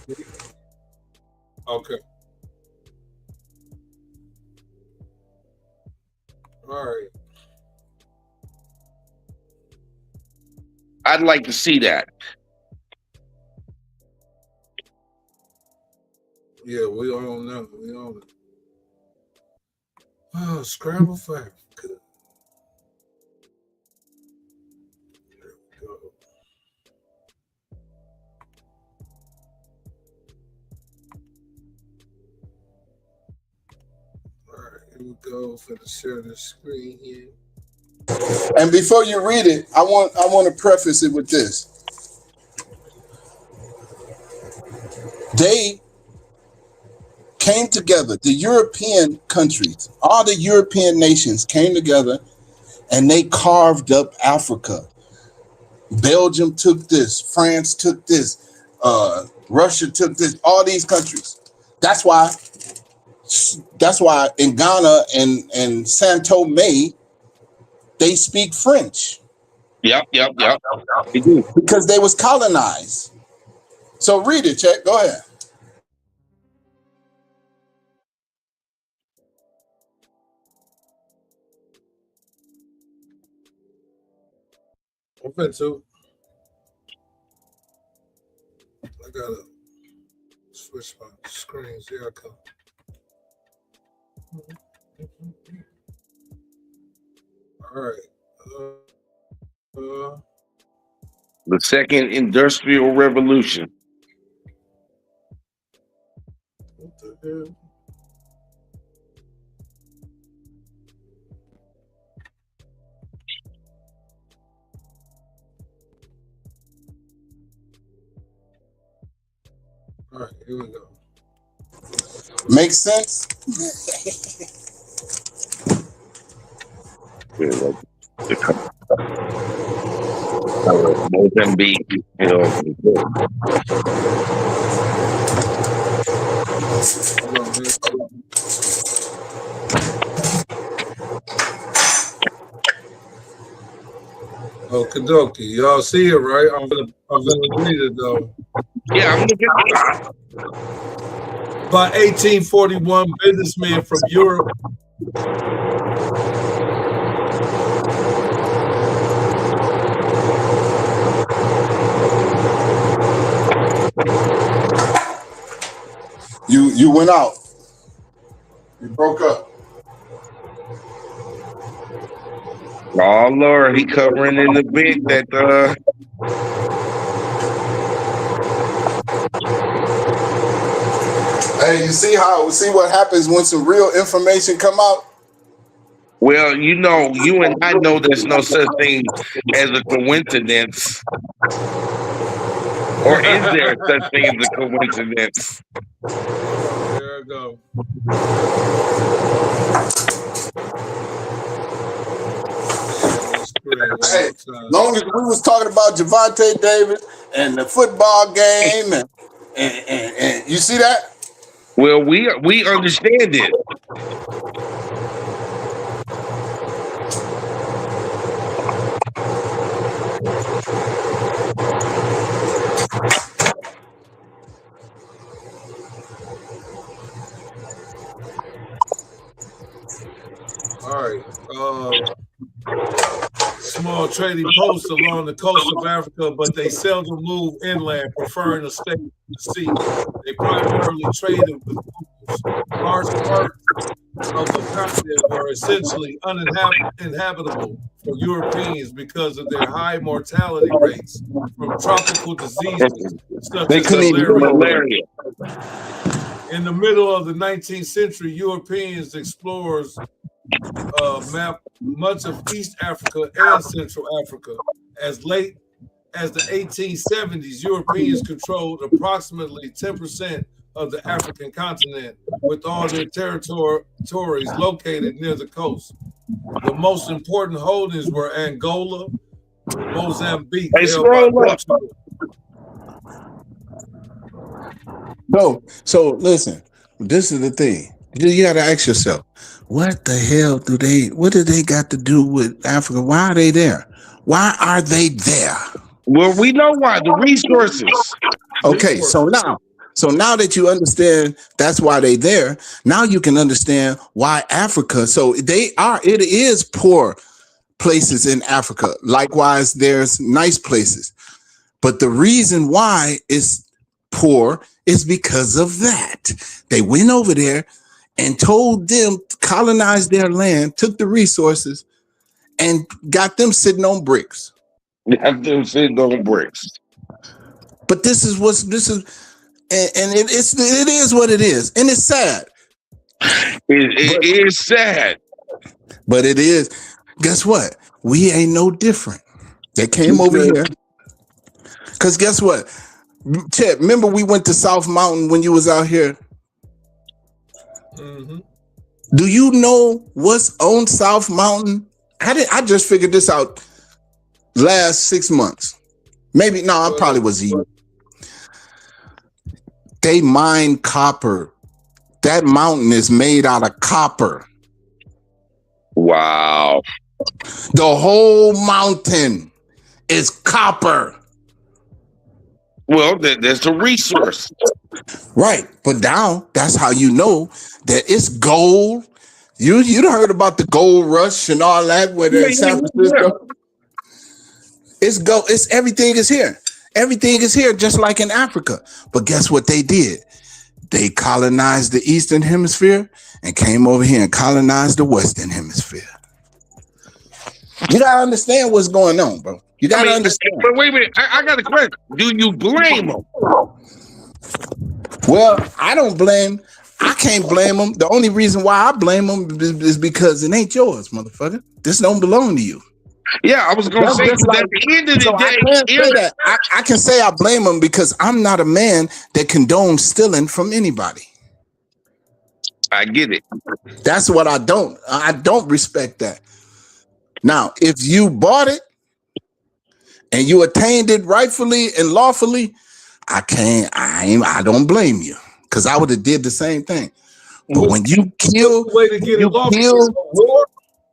Okay. All right. I'd like to see that. Yeah, we all know. We all know. Oh, scramble for Africa. There we go. All right, here we go for the share the screen here. And before you read it, I want to preface it with this. They came together, the European countries, all the European nations came together and they carved up Africa. Belgium took this, France took this, Russia took this, all these countries. That's why in Ghana and Santo Tomé, they speak French. Yep. They do. Because they was colonized. So read it, Chet. Go ahead. I'm finna to. I gotta switch my screens. Here I come. All right. The second industrial revolution. What the hell? All right, here we go. Makes sense? Mozambique, you know. Okie dokie. Y'all see it, right? I'm gonna read it though. Yeah, I'm gonna get By 1841, businessmen from Europe You went out. You broke up. Oh Lord, he covering in the bit that Hey, you see what happens when some real information come out? well, you know, you and I know there's no such thing as a coincidence. Or is there such thing as a coincidence? There I go. Hey, long as we was talking about Gervonta Davis and the football game and you see that? Well, we understand it. All right. Small trading posts along the coast of Africa, but they seldom move inland, preferring to stay in the sea. They primarily traded with locals. Large parts of the continent are essentially uninhabitable for Europeans because of their high mortality rates from tropical diseases such They as couldn't even malaria. In the middle of the 19th century, Europeans explorers mapped much of East Africa and Central Africa. As late as the 1870s, Europeans controlled approximately 10% of the African continent, with all their territories located near the coast. The most important holdings were Angola, Mozambique, held by Portugal. No, so listen, this is the thing. You got to ask yourself, what the hell what do they got to do with Africa? Why are they there? Why are they there? Well, we know why, the resources. Okay, so now that you understand that's why they there, now you can understand why Africa. So it is poor places in Africa. Likewise, there's nice places. But the reason why it's poor is because of that. They went over there and told them to colonize their land, took the resources, and got them sitting on bricks. Got them sitting on bricks. But this is it is what it is, and it's sad. It is sad, but it is. Guess what? We ain't no different. They came over here because guess what? Chet, remember we went to South Mountain when you was out here? Mm-hmm. Do you know what's on South Mountain? I just figured this out last 6 months. Maybe no, I probably was a year. They mine copper. That mountain is made out of copper. Wow. The whole mountain is copper. Well, that's a resource. Right. But now that's how you know that it's gold. You heard about the gold rush and all that where they're in San Francisco. It's gold. It's everything is here. Everything is here, just like in Africa. But guess what they did? They colonized the Eastern Hemisphere and came over here and colonized the Western Hemisphere. You gotta understand what's going on, bro. You gotta understand. But wait a minute, I got a question. Do you blame them? Well, I don't blame. I can't blame them. The only reason why I blame them is because it ain't yours, motherfucker. This don't belong to you. Yeah, I was going to say, at the end of the day, I can say I blame them because I'm not a man that condones stealing from anybody. I get it. That's what I don't respect that. Now, if you bought it and you attained it rightfully and lawfully, I don't blame you because I would have did the same thing. But when you kill, way to get it lawfully.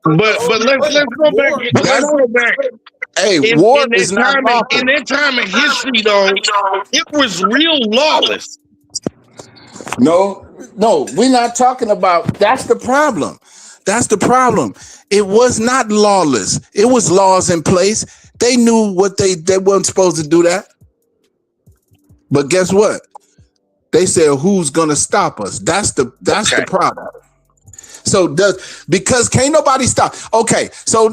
But let's go back. Let's go back. Hey, war is not lawful. In that time in history, though, it was real lawless. No, we're not talking about. That's the problem. That's the problem. It was not lawless. It was laws in place. They knew what they weren't supposed to do that. But guess what? They said, "Who's gonna stop us?" That's the problem. So because can't nobody stop. Okay, so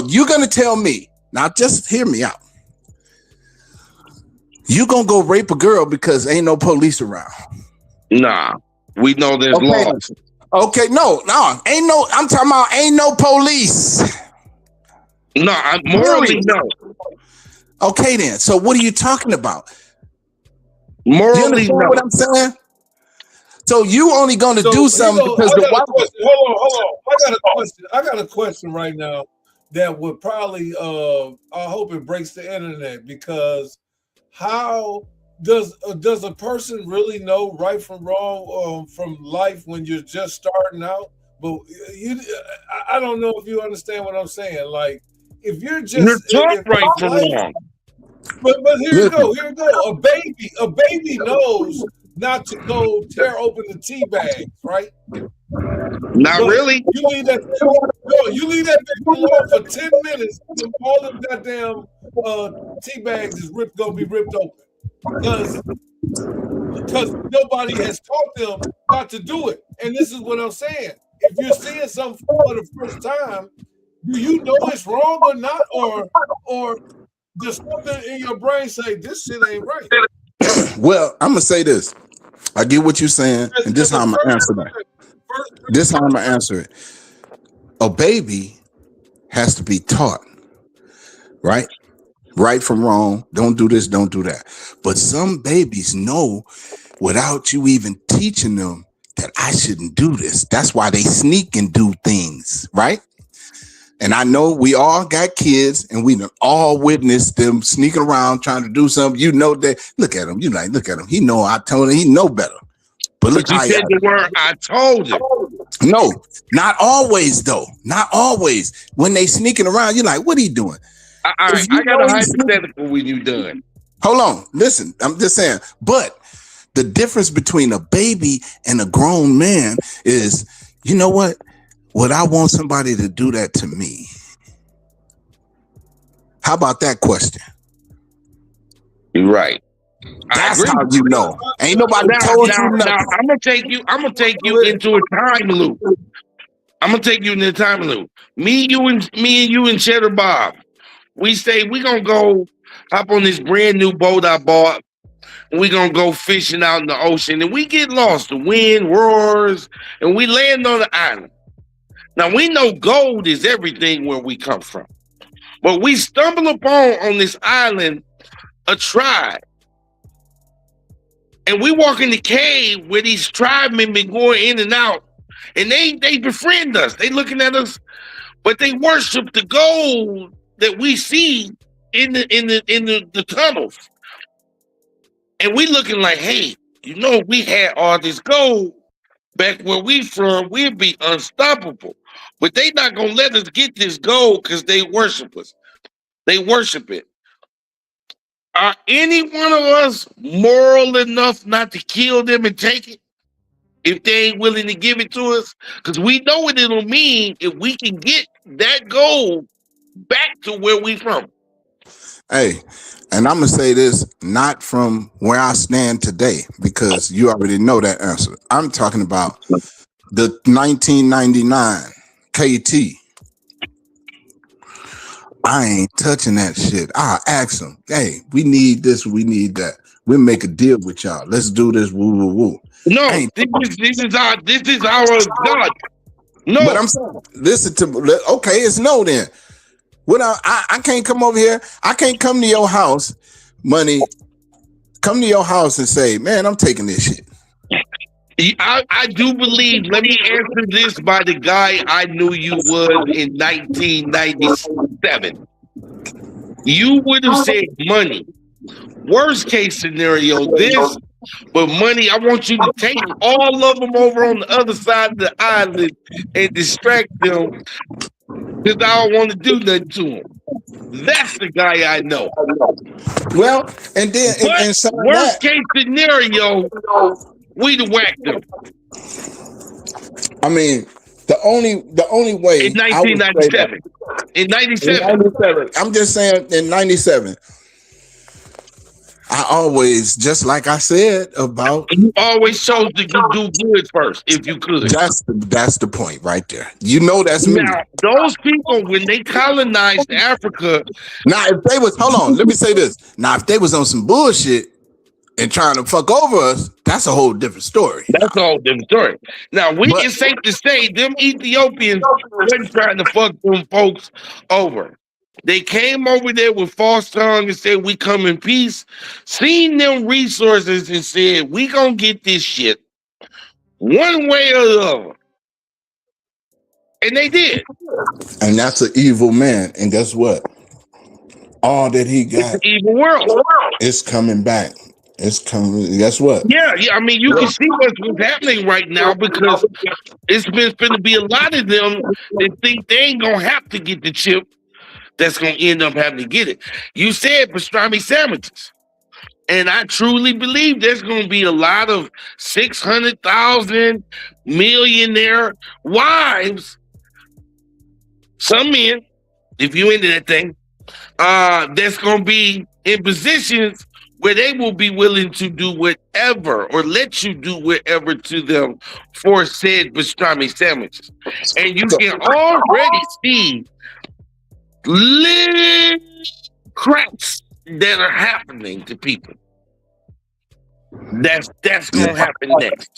you're gonna tell me now. Just hear me out. You gonna go rape a girl because ain't no police around? Nah, we know there's laws. Okay, no, ain't no. I'm talking about ain't no police. No, I'm morally no. Okay, then. So what are you talking about? Morally you no. What I'm saying? So you only going to do something because the white. Hold on. I got a question right now that would probably. I hope it breaks the internet because how does a person really know right from wrong from life when you're just starting out? But I don't know if you understand what I'm saying. Like if you're taught right from wrong. But here you go. A baby knows not to go tear open the tea bags, right? Not really. You leave that baby alone for 10 minutes, and all the goddamn tea bags is gonna be ripped open because nobody has taught them not to do it. And this is what I'm saying: if you're seeing something for the first time, do you know it's wrong or not, or does something in your brain say this shit ain't right? Well, I'm gonna say this. I get what you're saying, and this is how I'm gonna answer that. This is how I'm gonna answer it. A baby has to be taught, right? Right from wrong. Don't do this, don't do that. But some babies know without you even teaching them that I shouldn't do this. That's why they sneak and do things, right? And I know we all got kids and we all witnessed them sneaking around trying to do something. You know that. Look at him. You like, look at him. He know I told him. He know better. But look, you said the word I told him. No, not always though. Not always. When they sneaking around, you're like, what are you doing? I got a hypothetical when you done. Hold on. Listen, I'm just saying. But the difference between a baby and a grown man is, you know what? Would I want somebody to do that to me? How about that question? You're right. That's how you know. Ain't nobody told you nothing. Now, I'm gonna take you into a time loop. I'm gonna take you into a time loop. Me and you and Cheddar Bob. We say we gonna go hop on this brand new boat I bought. And we gonna go fishing out in the ocean, and we get lost. The wind roars, and we land on the island. Now we know gold is everything where we come from, but we stumble upon on this island a tribe. And we walk in the cave where these tribesmen been going in and out, and they befriend us. They looking at us, but they worship the gold that we see in the tunnels. And we looking like, hey, you know, we had all this gold back where we from, we'd be unstoppable. But they not gonna let us get this gold because they worship us. They worship it. Are any one of us moral enough not to kill them and take it if they ain't willing to give it to us? Because we know what it'll mean if we can get that gold back to where we from. Hey, and I'm going to say this, not from where I stand today, because you already know that answer. I'm talking about the 1999 KT. I ain't touching that shit. I'll ask them, hey, we need this, we need that. We'll make a deal with y'all. Let's do this, woo, woo, woo. No, this is our God. No. But I'm saying, listen to, okay, it's no then. What I can't come over here. I can't come to your house, money, come to your house and say, man, I'm taking this shit. I do believe, let me answer this by the guy I knew you was in 1997. You would have said money. Worst case scenario, this, but money, I want you to take all of them over on the other side of the island and distract them because I don't want to do nothing to them. That's the guy I know. Well, and then and worst case scenario, we'd have whacked them. I mean, the only way in 1997. In 97. I'm just saying in 97. I always, just like I said about, you always chose to do good first, if you could. That's the point right there. You know that's me. Now, those people, when they colonized Africa. Now, if they was, hold on, let me say this. Now, if they was on some bullshit and trying to fuck over us, that's a whole different story. That's a whole different story. Now, it's safe to say them Ethiopians weren't trying to fuck them folks over. They came over there with false tongue and said, we come in peace, seen them resources and said, we gonna get this shit one way or the other. And they did. And that's an evil man. And guess what? All that he got, it's an evil world. It's coming back. It's coming. Guess what? Yeah. I mean, you can see what's happening right now because it's going to be a lot of them that think they ain't gonna have to get the chip. That's going to end up having to get it. You said pastrami sandwiches. And I truly believe there's going to be a lot of 600,000 millionaire wives, some men, if you into that thing, that's going to be in positions where they will be willing to do whatever or let you do whatever to them for said pastrami sandwiches. And you can already see little cracks that are happening to people. That's gonna happen next.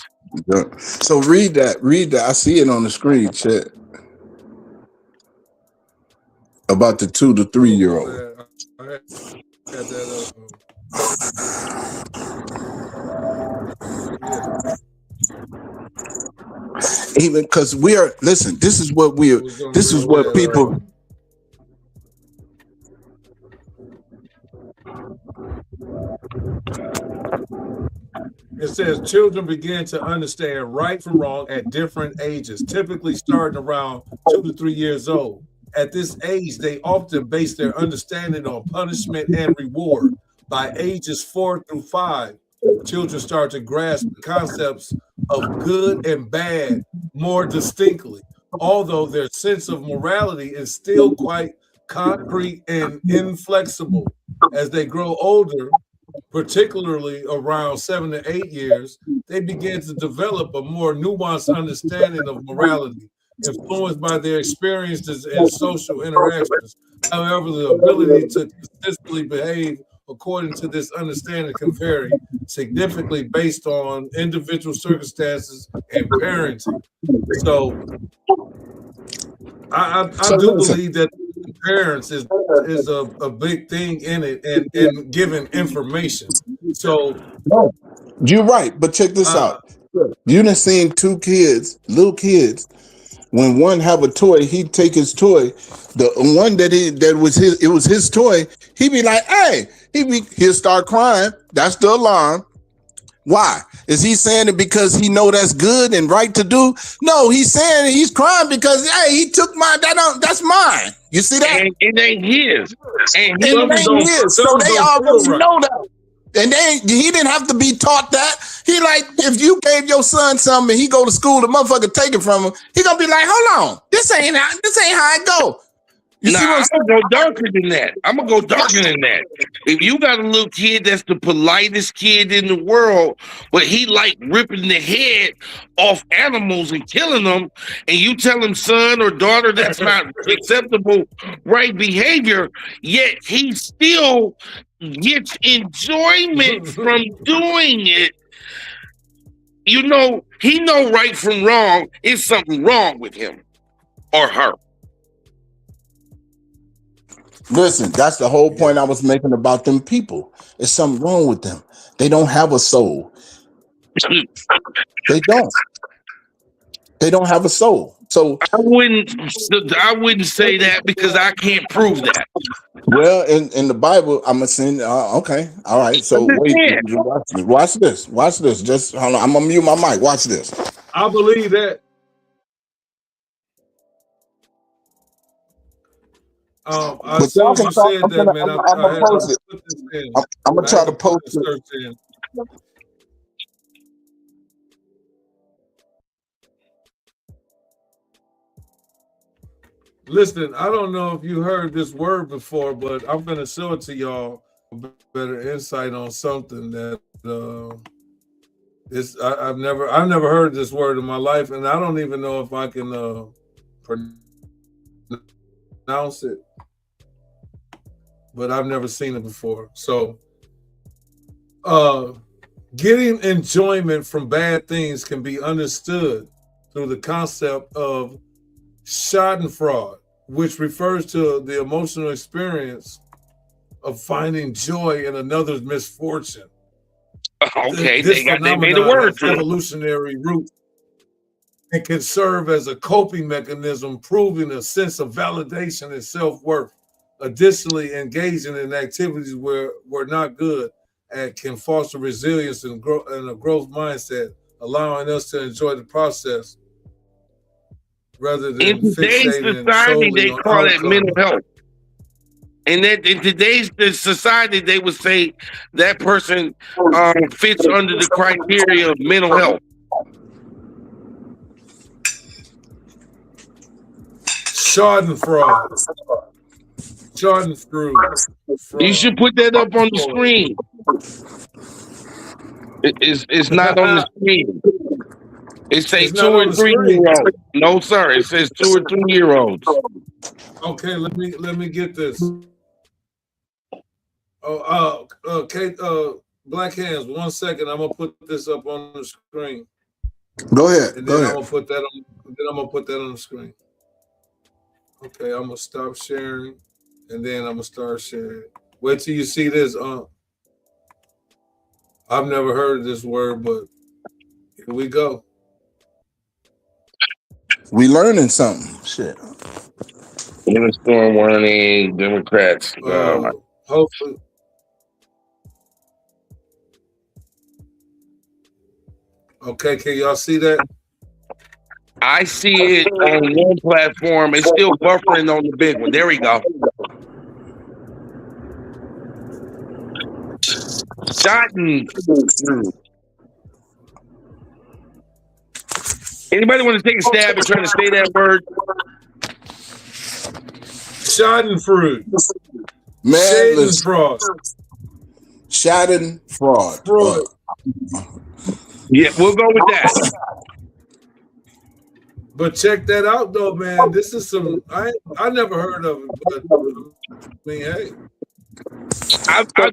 So read that. I see it on the screen, Chet. About the 2 to 3 year old. I had that Even because we are, listen, this is what people. It says children begin to understand right from wrong at different ages, typically starting around 2 to 3 years old. At this age, they often base their understanding on punishment and reward. By ages 4 through 5, children start to grasp the concepts of good and bad more distinctly, although their sense of morality is still quite concrete and inflexible. As they grow older, particularly around 7 to 8 years, they begin to develop a more nuanced understanding of morality, influenced by their experiences and social interactions. However, the ability to consistently behave according to this understanding can vary significantly based on individual circumstances and parenting. So I do believe that parents is a big thing in it and giving information. So You're right, but check this out. You done seen 2 kids, little kids. When one have a toy, he'd take his toy. The one that was his toy. He'd be like, "Hey," he'll start crying. That's the alarm. Why? Is he saying it because he know that's good and right to do? No, he's saying he's crying because he took that's mine. You see that? And it ain't his. And it ain't his. So they already know that. And he didn't have to be taught that. He like, if you gave your son something and he go to school, the motherfucker take it from him, he gonna be like, hold on, this ain't how it go. I'm gonna go darker than that. If you got a little kid that's the politest kid in the world, but he like ripping the head off animals and killing them, and you tell him, son or daughter, that's not acceptable right behavior, yet he still gets enjoyment from doing it. You know, he know right from wrong. It's something wrong with him or her. Listen, that's the whole point I was making about them people. There's something wrong with them. They don't have a soul. They don't. They don't have a soul. So I wouldn't say that because I can't prove that. Well, in the Bible, I'm saying, okay, all right. So wait, watch this. Just hold on. I'm gonna mute my mic. Watch this. I believe that. As soon as you said that, man, I'm gonna try to post it. Listen, I don't know if you heard this word before, but I'm gonna show it to y'all. Better insight on something that I've never heard this word in my life, and I don't even know if I can pronounce it. But I've never seen it before. So, getting enjoyment from bad things can be understood through the concept of Schadenfreude, which refers to the emotional experience of finding joy in another's misfortune. Okay, they made a word to evolutionary roots. It can serve as a coping mechanism, proving a sense of validation and self-worth. Additionally, engaging in activities where we're not good and can foster resilience and a growth mindset, allowing us to enjoy the process rather than in today's society they call it mental health. And that in today's society they would say that person fits under the criteria of mental health. Schadenfreude. You should put that up on the screen. It's not on the screen. It says 2 and 3 year olds. No, sir. It says 2 or 3 year olds. Okay, let me get this. Kate, Black Hands. 1 second. I'm gonna put this up on the screen. Go ahead. And Go then ahead. I'm gonna put that on. Then I'm gonna put that on the screen. Okay, I'm gonna stop sharing, and then I'm gonna start sharing. Wait till you see this. I've never heard of this word, but here we go. We learning something. Shit. In the storm warning, Democrats. Hopefully. Okay, can y'all see that? I see it on one platform. It's still buffering on the big one. There we go. Schadenfreude. Anybody want to take a stab at trying to say that word? Schadenfreude. Man, Schadenfreude. Schadenfreude. Yeah, we'll go with that. But check that out, though, man. This is some I never heard of it, but I mean, hey.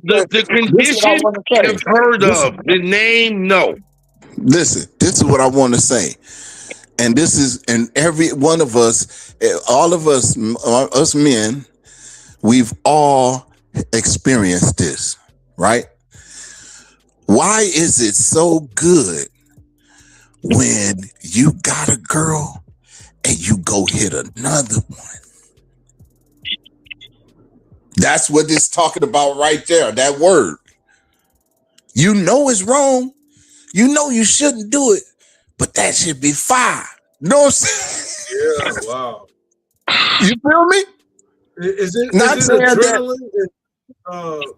The condition I've heard of. The name, no. Listen, this is what I want to say. And this is, and every one of us, all of us, us men, we've all experienced this, right? Why is it so good when you got a girl and you go hit another one? That's what it's talking about right there, that word. You know it's wrong. You know you shouldn't do it, but that should be fire. You know what I'm saying? Yeah, wow. You feel me? Is it adrenaline?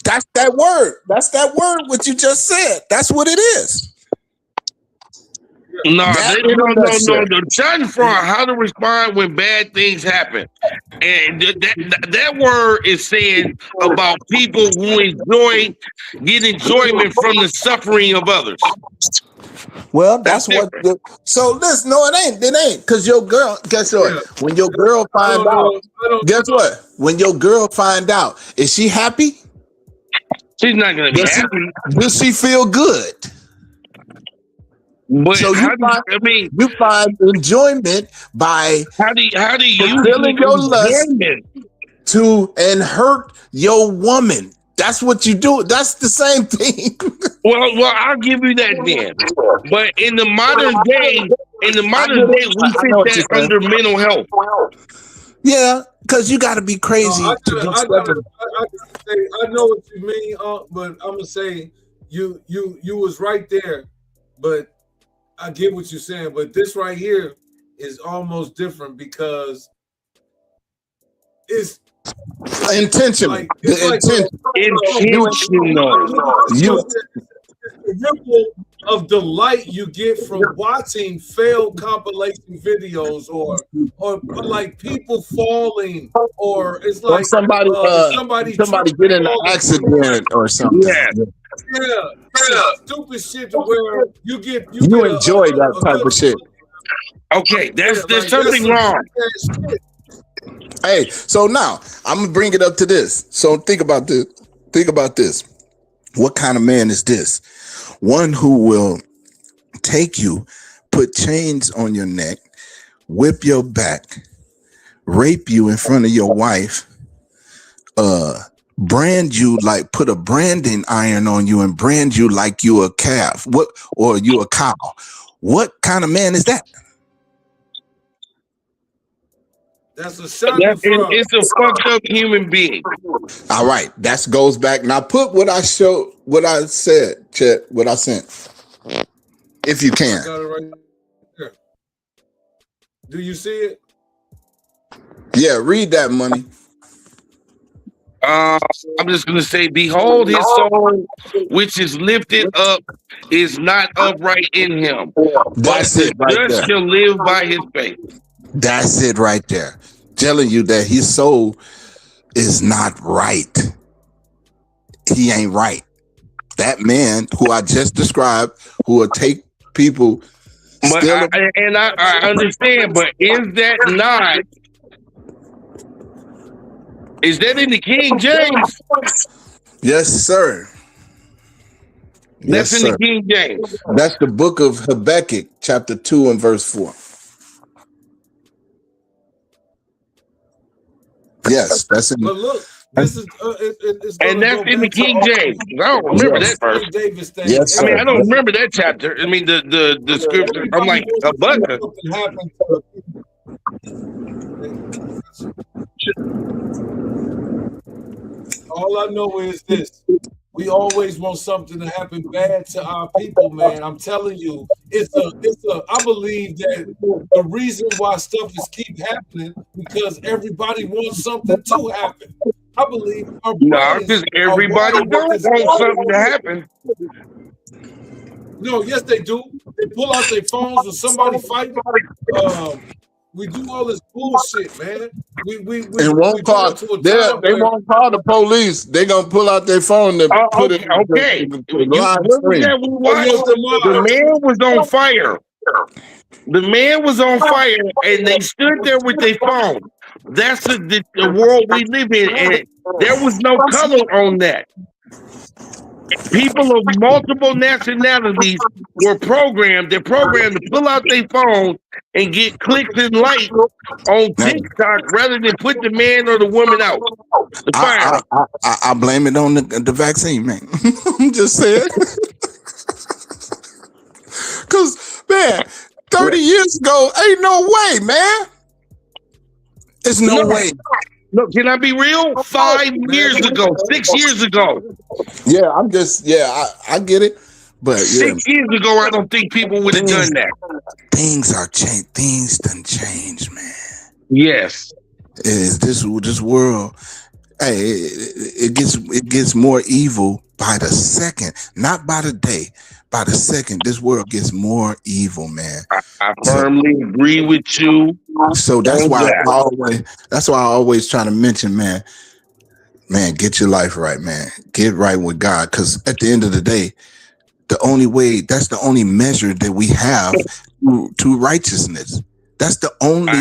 That's that word. That's that word, what you just said. That's what it is. No. The Schadenfreude, how to respond when bad things happen. And that word is saying about people who get enjoyment from the suffering of others. Well, that's what. So listen, no, it ain't. It ain't because your girl. Guess what? Yeah. When your girl find out, guess what? When your girl find out, is she happy? She's not gonna be happy. Does she feel good? But so you find enjoyment by how do you fulfilling your lust to and hurt your woman. That's what you do. That's the same thing. Well, I'll give you that then. But in the modern day, we fit that under mental health. Yeah, because you got to be crazy. I know what you mean, but I'm gonna say you was right there. But I get what you're saying. But this right here is almost different because it's intentional. Like, intentional. The ripple of delight you get from watching failed compilation videos, or like people falling, or it's like somebody get in an accident or something. Yeah, stupid shit to where you enjoy that type of shit. Okay, there's something wrong. Hey, so now I'm gonna bring it up to this. So think about this. What kind of man is this? One who will take you, put chains on your neck, whip your back, rape you in front of your wife, brand you, like put a branding iron on you and brand you like you a calf, or you a cow. What kind of man is that? That's a Schadenfreude. It's a fucked up human being. All right, that goes back. Now put what I showed, what I said, Chet, what I sent, if you can. I got it right here. Do you see it? Yeah, read that, Money. I'm just gonna say, behold, his soul, which is lifted up, is not upright in him. That's it right there. Just shall live by his faith. That's it right there. Telling you that his soul is not right. He ain't right. That man who I just described, who will take people. But I understand, but is that not Is that in the King James? Yes, sir. Yes, That's in the sir. King James. That's the book of Habakkuk, chapter 2 and verse 4. Yes, that's in. But look, this is it's And gonna that's go in the back to King all James. I don't remember Yes. that verse. Davis thing. Yes, I mean, sir. I don't remember that chapter. I mean, the scripture. I'm like a bucker. Something happened to all I know is this. We always want something to happen bad to our people, man. I'm telling you, I believe that the reason why stuff is keep happening because everybody wants something to happen. I believe our No, brains because are everybody wired don't with this. want something to happen. No, yes, they do. They pull out their phones when somebody fighting. We do all this bullshit, man. We And won't go call. into a They time where won't call the police. They gonna pull out their phone and put it Okay. in the What live was stream. that we watched? the The man was on fire. The man was on fire, and they stood there with their phone. That's the world we live in, and there was no color on that. People of multiple nationalities were programmed. They're programmed to pull out their phone and get clicks and likes on TikTok rather than put the man or the woman out. The fire. I blame it on the vaccine, man. I'm just saying. Cause man, 30 years ago, ain't no way, man. There's no way. Look, can I be real? 5 years ago, 6 years ago. Yeah, I get it. But 6 years ago, I don't think people would have done that. Things are changed. Things done changed, man. Yes. Is this world? Hey, it gets more evil by the second, not by the day. By the second, this world gets more evil, man. I firmly agree with you. So that's why I always try to mention, man, get your life right, man. Get right with God. Because at the end of the day, that's the only measure that we have to righteousness. That's the only.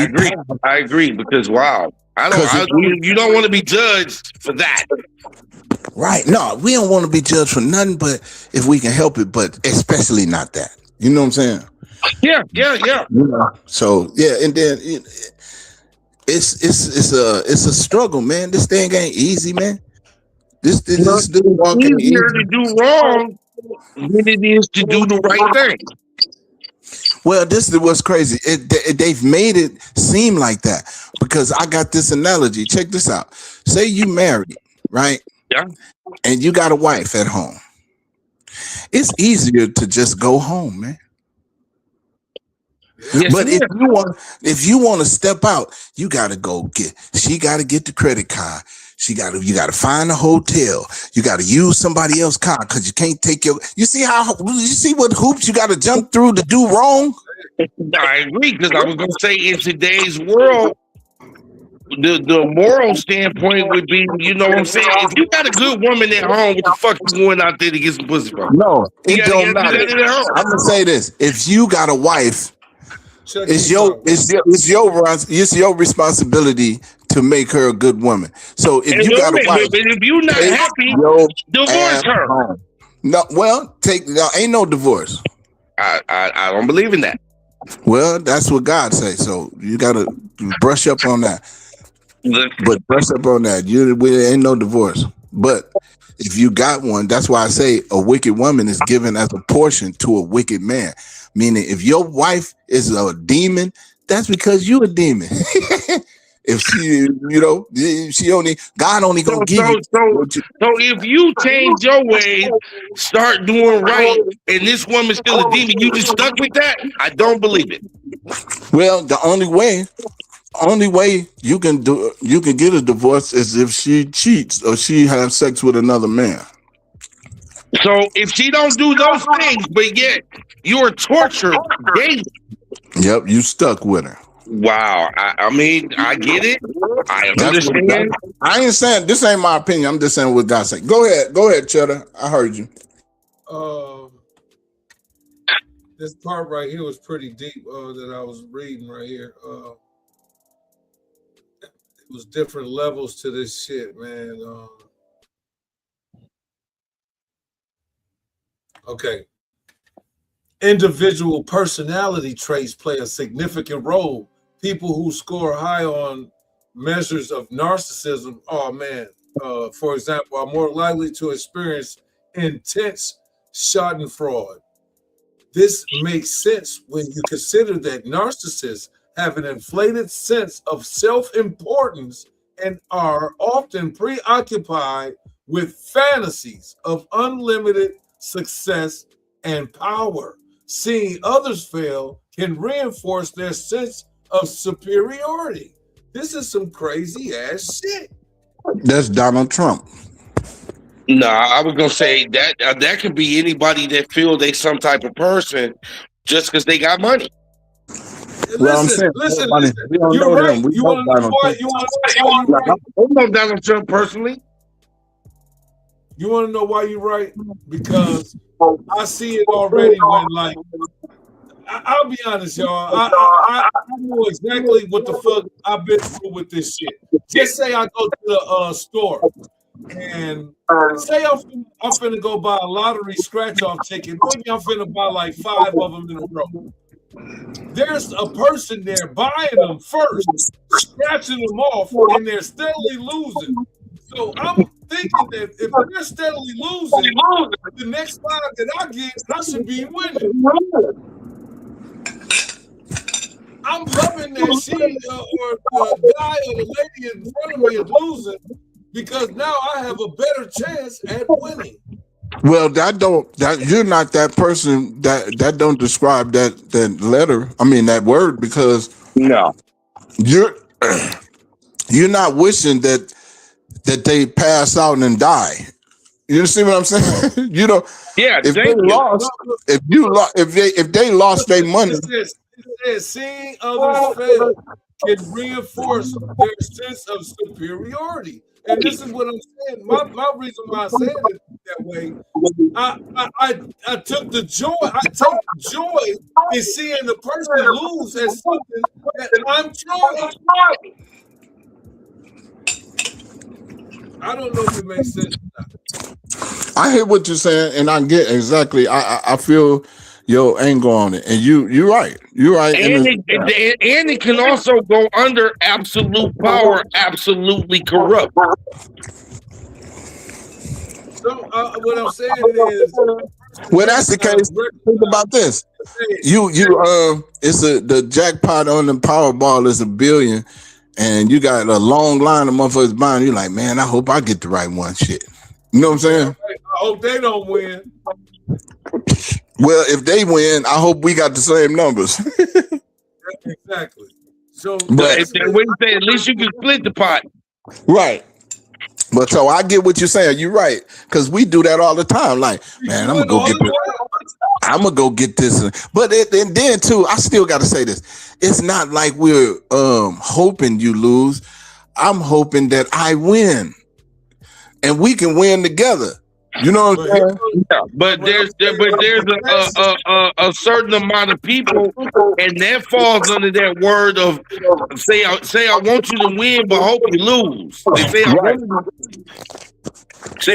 I agree because wow. You don't want to be judged for that. Right. No, we don't want to be judged for nothing, but if we can help it, but especially not that. You know what I'm saying? Yeah. You know? So yeah, and then it's a struggle, man. This thing ain't easy, man. This walk ain't easy. Easier to do wrong than it is to do the right thing. Well, this is what's crazy. They've made it seem like that because I got this analogy. Check this out. Say you married, right? Yeah. And you got a wife at home. It's easier to just go home, man. Yes, but if you want to step out, you got to she got to get the credit card. You got to find a hotel. You got to use somebody else's car because you can't take you see what hoops you got to jump through to do wrong? I agree because I was going to say in today's world, the moral standpoint would be, you know what I'm saying? If you got a good woman at home, what the fuck you going out there to get some pussy from? No, it don't matter. I'm gonna say this: if you got a wife, it's your responsibility to make her a good woman. So if you got a wife, if you're not happy, divorce her. No, well, ain't no divorce. I don't believe in that. Well, that's what God says. So you got to brush up on that. But brush up on that. Ain't no divorce. But if you got one, that's why I say a wicked woman is given as a portion to a wicked man. Meaning, if your wife is a demon, that's because you a demon. If God only gonna give you. So if you change your ways, start doing right, and this woman's still a demon, you just stuck with that? I don't believe it. Well, the only way you can get a divorce is if she cheats or she has sex with another man. So if she don't do those things, but yet you're tortured daily. Yep, you stuck with her. Wow. I mean, I get it. I understand. I ain't saying this ain't my opinion. I'm just saying what God said. Go ahead, Cheddar. I heard you. This part right here was pretty deep that I was reading right here. It was different levels to this shit, man. Okay. Individual personality traits play a significant role. People who score high on measures of narcissism, for example, are more likely to experience intense schadenfreude. This makes sense when you consider that narcissists have an inflated sense of self-importance and are often preoccupied with fantasies of unlimited success and power. Seeing others fail can reinforce their sense of superiority. This is some crazy ass shit. That's Donald Trump. Nah, I was gonna say that could be anybody that feel they some type of person just because they got money. Well, I'm saying, Listen. we don't You're know right. them. We You know want to know Donald why? Trump. You want to know why you're right? I don't know Donald Trump personally. You want to know why you're right? Because I see it already when, like, I'll be honest, y'all. I know exactly what the fuck I've been through with this shit. Just say I go to the store and say I'm finna go buy a lottery scratch-off ticket. Maybe I'm finna buy like 5 of them in a row. There's a person there buying them first, scratching them off, and they're steadily losing. So I'm thinking that if they're steadily losing, the next 5 that I get, I should be winning. I'm loving that she or the guy or the lady in front of me is losing because now I have a better chance at winning. Well, you're not that person that don't describe that letter. I mean that word, because No. you're not wishing that they pass out and die. You see what I'm saying? You know, Yeah, if they lost, if they lost their money. It says seeing others fail can reinforce their sense of superiority. And this is what I'm saying. My reason why I said it that way, I took the joy. I take joy in seeing the person lose at something that I'm trying. I don't know if it makes sense. I hear what you're saying, and I get exactly. I feel your angle on it, and you're right. You're right. And it can also go under absolute power, absolutely corrupt. So what I'm saying is, well, that's the case. Think about this. It's the jackpot on the Powerball is $1 billion, and you got a long line of motherfuckers buying. You're like, man, I hope I get the right one. Shit, you know what I'm saying? I hope they don't win. Well, if they win, I hope we got the same numbers. Exactly. So, but at least you can split the pot. Right. But so I get what you're saying. You're right, because we do that all the time. Like, man, I'm gonna go get this. I'm gonna go get this. But and then too, I still got to say this. It's not like we're hoping you lose. I'm hoping that I win, and we can win together. You know what I'm saying? Yeah, but there's a certain amount of people, and that falls under that word of say I want you to win, but hope you lose. They say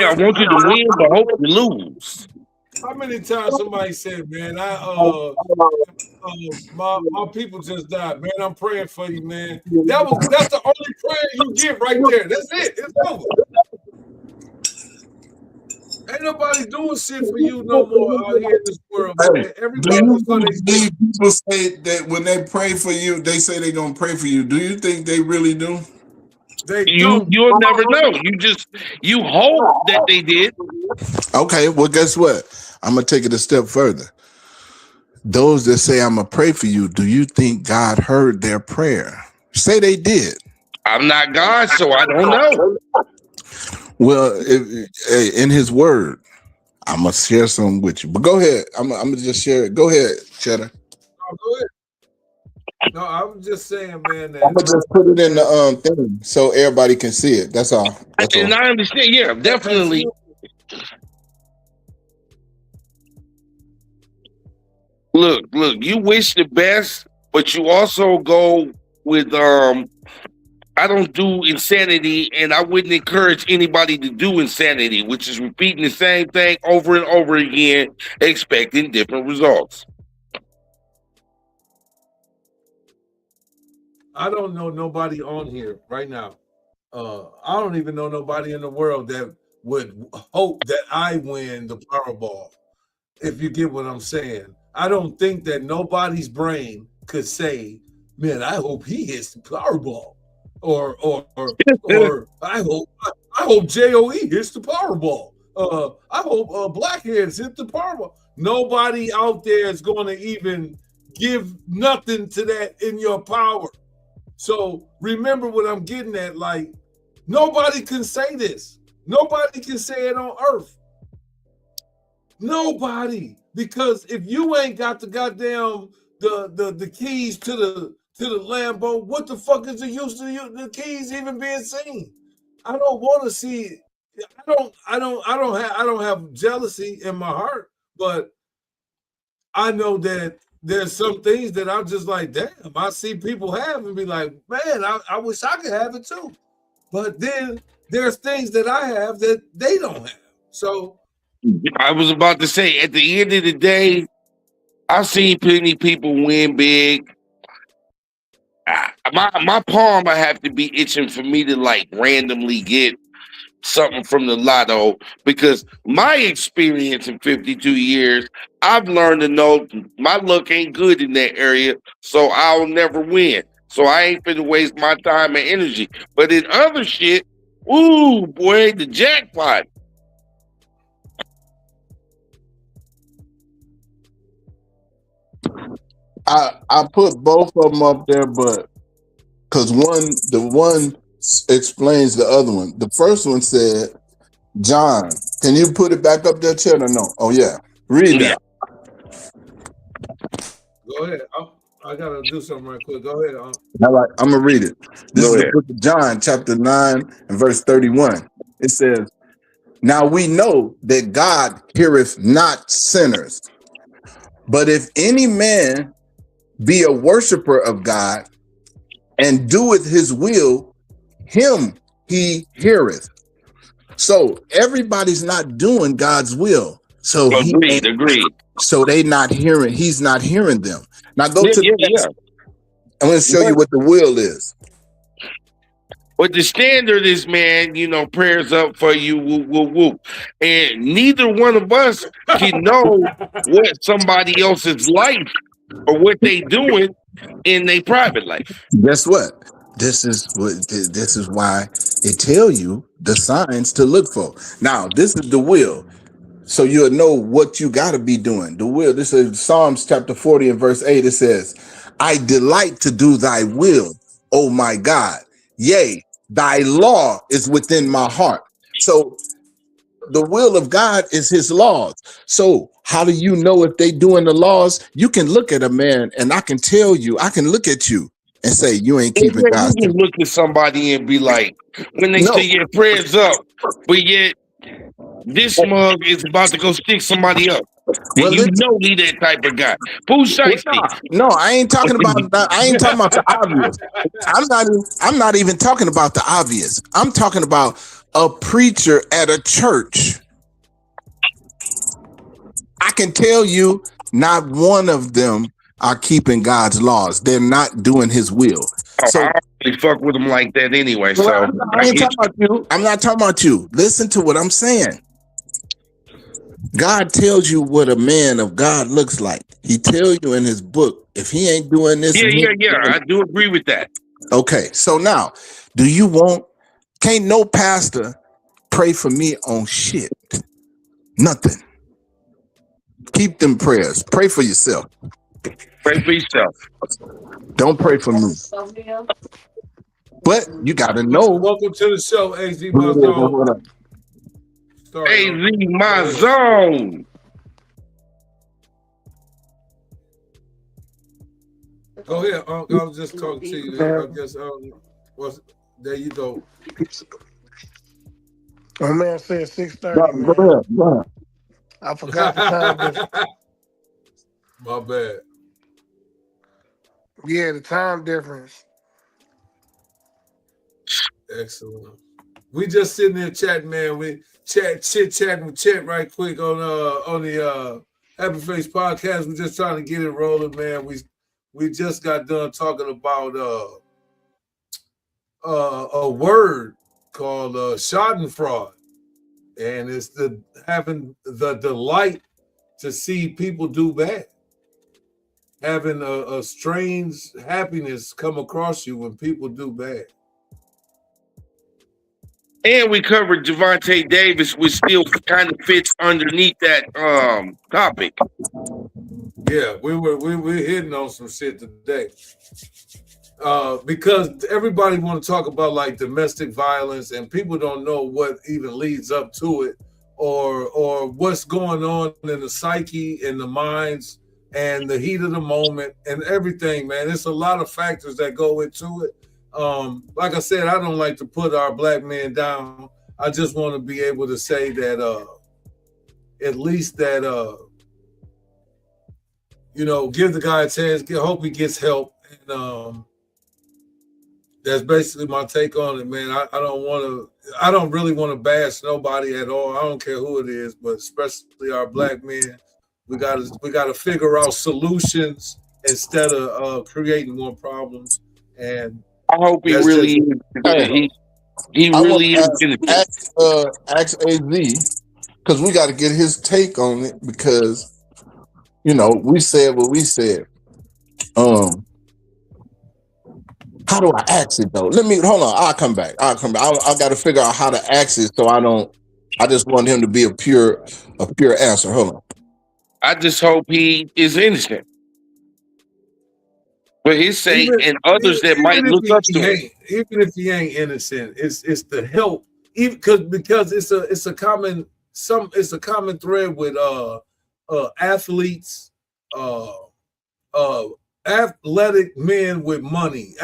I want you to win, but hope you lose. How many times somebody said, "Man, my people just died, man. I'm praying for you, man." That's the only prayer you get right there. That's it. It's over. Ain't nobody doing shit for you no more out here in this world, man. Everybody's gonna people say that when they pray for you, they say they're gonna pray for you. Do you think they really do? You'll never know. You hope that they did. Okay, well, guess what? I'm gonna take it a step further. Those that say I'm gonna pray for you, do you think God heard their prayer? Say they did. I'm not God, so I don't know. Well, in His Word, I'm gonna share some with you. But go ahead. I'm gonna just share it. Go ahead, Cheddar. No, go ahead. No, I was just saying, man. That I'm gonna just put it in the thing so everybody can see it. That's all. And I understand. Yeah, definitely. Look. You wish the best, but you also go with I don't do insanity, and I wouldn't encourage anybody to do insanity, which is repeating the same thing over and over again, expecting different results. I don't know nobody on here right now. I don't even know nobody in the world that would hope that I win the Powerball. If you get what I'm saying, I don't think that nobody's brain could say, "Man, I hope he hits the Powerball," or I hope JOE hits the Powerball. I hope Blackheads hit the Powerball. Nobody out there is going to even give nothing to that in your power. So remember what I'm getting at. Like, nobody can say this. Nobody can say it on earth. Nobody. Because if you ain't got the goddamn the keys to the Lambo, what the fuck is the use of the keys even being seen? I don't want to see. I don't have jealousy in my heart, but I know that there's some things that I'm just like, damn, I see people have and be like, man, I wish I could have it too. But then there's things that I have that they don't have. So I was about to say, at the end of the day, I've seen plenty people win big. My palm I have to be itching for me to like randomly get something from the lotto, because my experience in 52 years, I've learned to know my luck ain't good in that area, so I'll never win. So I ain't finna waste my time and energy. But in other shit, ooh boy, the jackpot. I put both of them up there, but because the one explains the other one. The first one said, John, can you put it back up there, Cheddar? No. Oh yeah, read Yeah. that. go ahead. I gotta do something right quick. Go ahead. All right, I'm gonna read it. This Go is the ahead. book of John, chapter 9 and verse 31. It says, now we know that God heareth not sinners, but if any man be a worshiper of God and doeth his will, him he heareth. So everybody's not doing God's will. So Agreed. so they not hearing, he's not hearing them. Now go to the next. Yeah. I'm going to show you what the will is. But the standard is, man, prayers up for you, whoop, whoop, whoop. And neither one of us can know what somebody else's life or what they doing in their private life. Guess what? This is why it tell you the signs to look for. Now, this is the will. So you'll know what you got to be doing. The will. This is Psalms chapter 40 and verse 8. It says, I delight to do thy will, oh my God. Yea, thy law is within my heart. So the will of God is his laws. So how do you know if they doing the laws? You can look at a man and I can tell you, I can look at you and say, you ain't keeping God's. You can look at somebody and be like, when they say your prayers up, but yet this mug is about to go stick somebody up. And Well, you know he that type of guy. Pooh Shiesty. No, I ain't talking about that. I ain't talking about the obvious. I'm not even talking about the obvious. I'm talking about a preacher at a church. I can tell you not one of them are keeping God's laws. They're not doing his will. So I don't really fuck with them like that anyway. Well, So I ain't talking about you. I'm not talking about you. Listen to what I'm saying. God tells you what a man of God looks like. He tells you in his book, if he ain't doing this. Yeah. I do agree with that. Okay. So now, can't no pastor pray for me on shit? Nothing. Keep them prayers. Pray for yourself. Pray for yourself. Don't pray for me. But you got to know. Welcome to the show, AZ Mazone. AZ Mazone. Go ahead. I was just talking to you. I guess there you go. My man said 6:30, man. Go ahead. I forgot the time difference. My bad. Yeah, the time difference. Excellent. We just sitting there chatting, man. We chit-chatting with Chet right quick on the Happy Face podcast. We're just trying to get it rolling, man. We just got done talking about a word called schadenfreude, and it's having the delight to see people do bad, having a strange happiness come across you when people do bad. And we covered Gervonta Davis, which still kind of fits underneath that topic. Yeah, we're hitting on some shit today. Because everybody want to talk about like domestic violence, and people don't know what even leads up to it, or what's going on in the psyche, in the minds, and the heat of the moment, and everything. Man, it's a lot of factors that go into it. Like I said, I don't like to put our black men down. I just want to be able to say that at least that give the guy a chance. Hope he gets help, and that's basically my take on it, man. I don't really want to bash nobody at all. I don't care who it is, but especially our black men, we gotta figure out solutions instead of creating more problems. And I hope he really is. Hey, He really is innocent. ask AZ, because we got to get his take on it, because we said what we said. How do I ask it though? Hold on. I'll come back. I got to figure out how to ask it, so I just want him to be a pure answer. Hold on. I just hope he is innocent. For his sake and others that might look up to him. Even if he ain't innocent, it's the help. Even because it's a common thread with athletes, athletic men with money,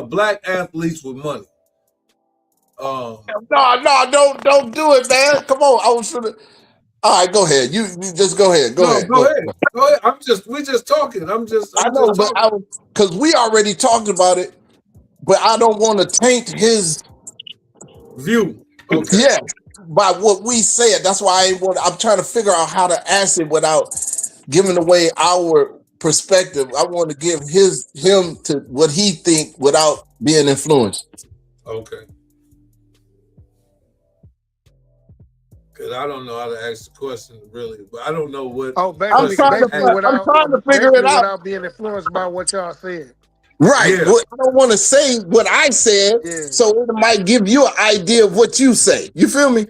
black athletes with money. No, don't do it, man. Come on. All right, go ahead. You just go ahead. Go ahead. We're just talking. I know, but because we already talked about it, but I don't want to taint his view. Okay. Yeah, by what we said. That's why I'm trying to figure out how to ask it without giving away our perspective. I want to give him to what he think without being influenced. Okay. Because I don't know how to ask the question really, but I don't know what. I'm trying to figure it out without being influenced by what y'all said. Right. Yeah. Well, I don't want to say what I said, so it might give you an idea of what you say. You feel me?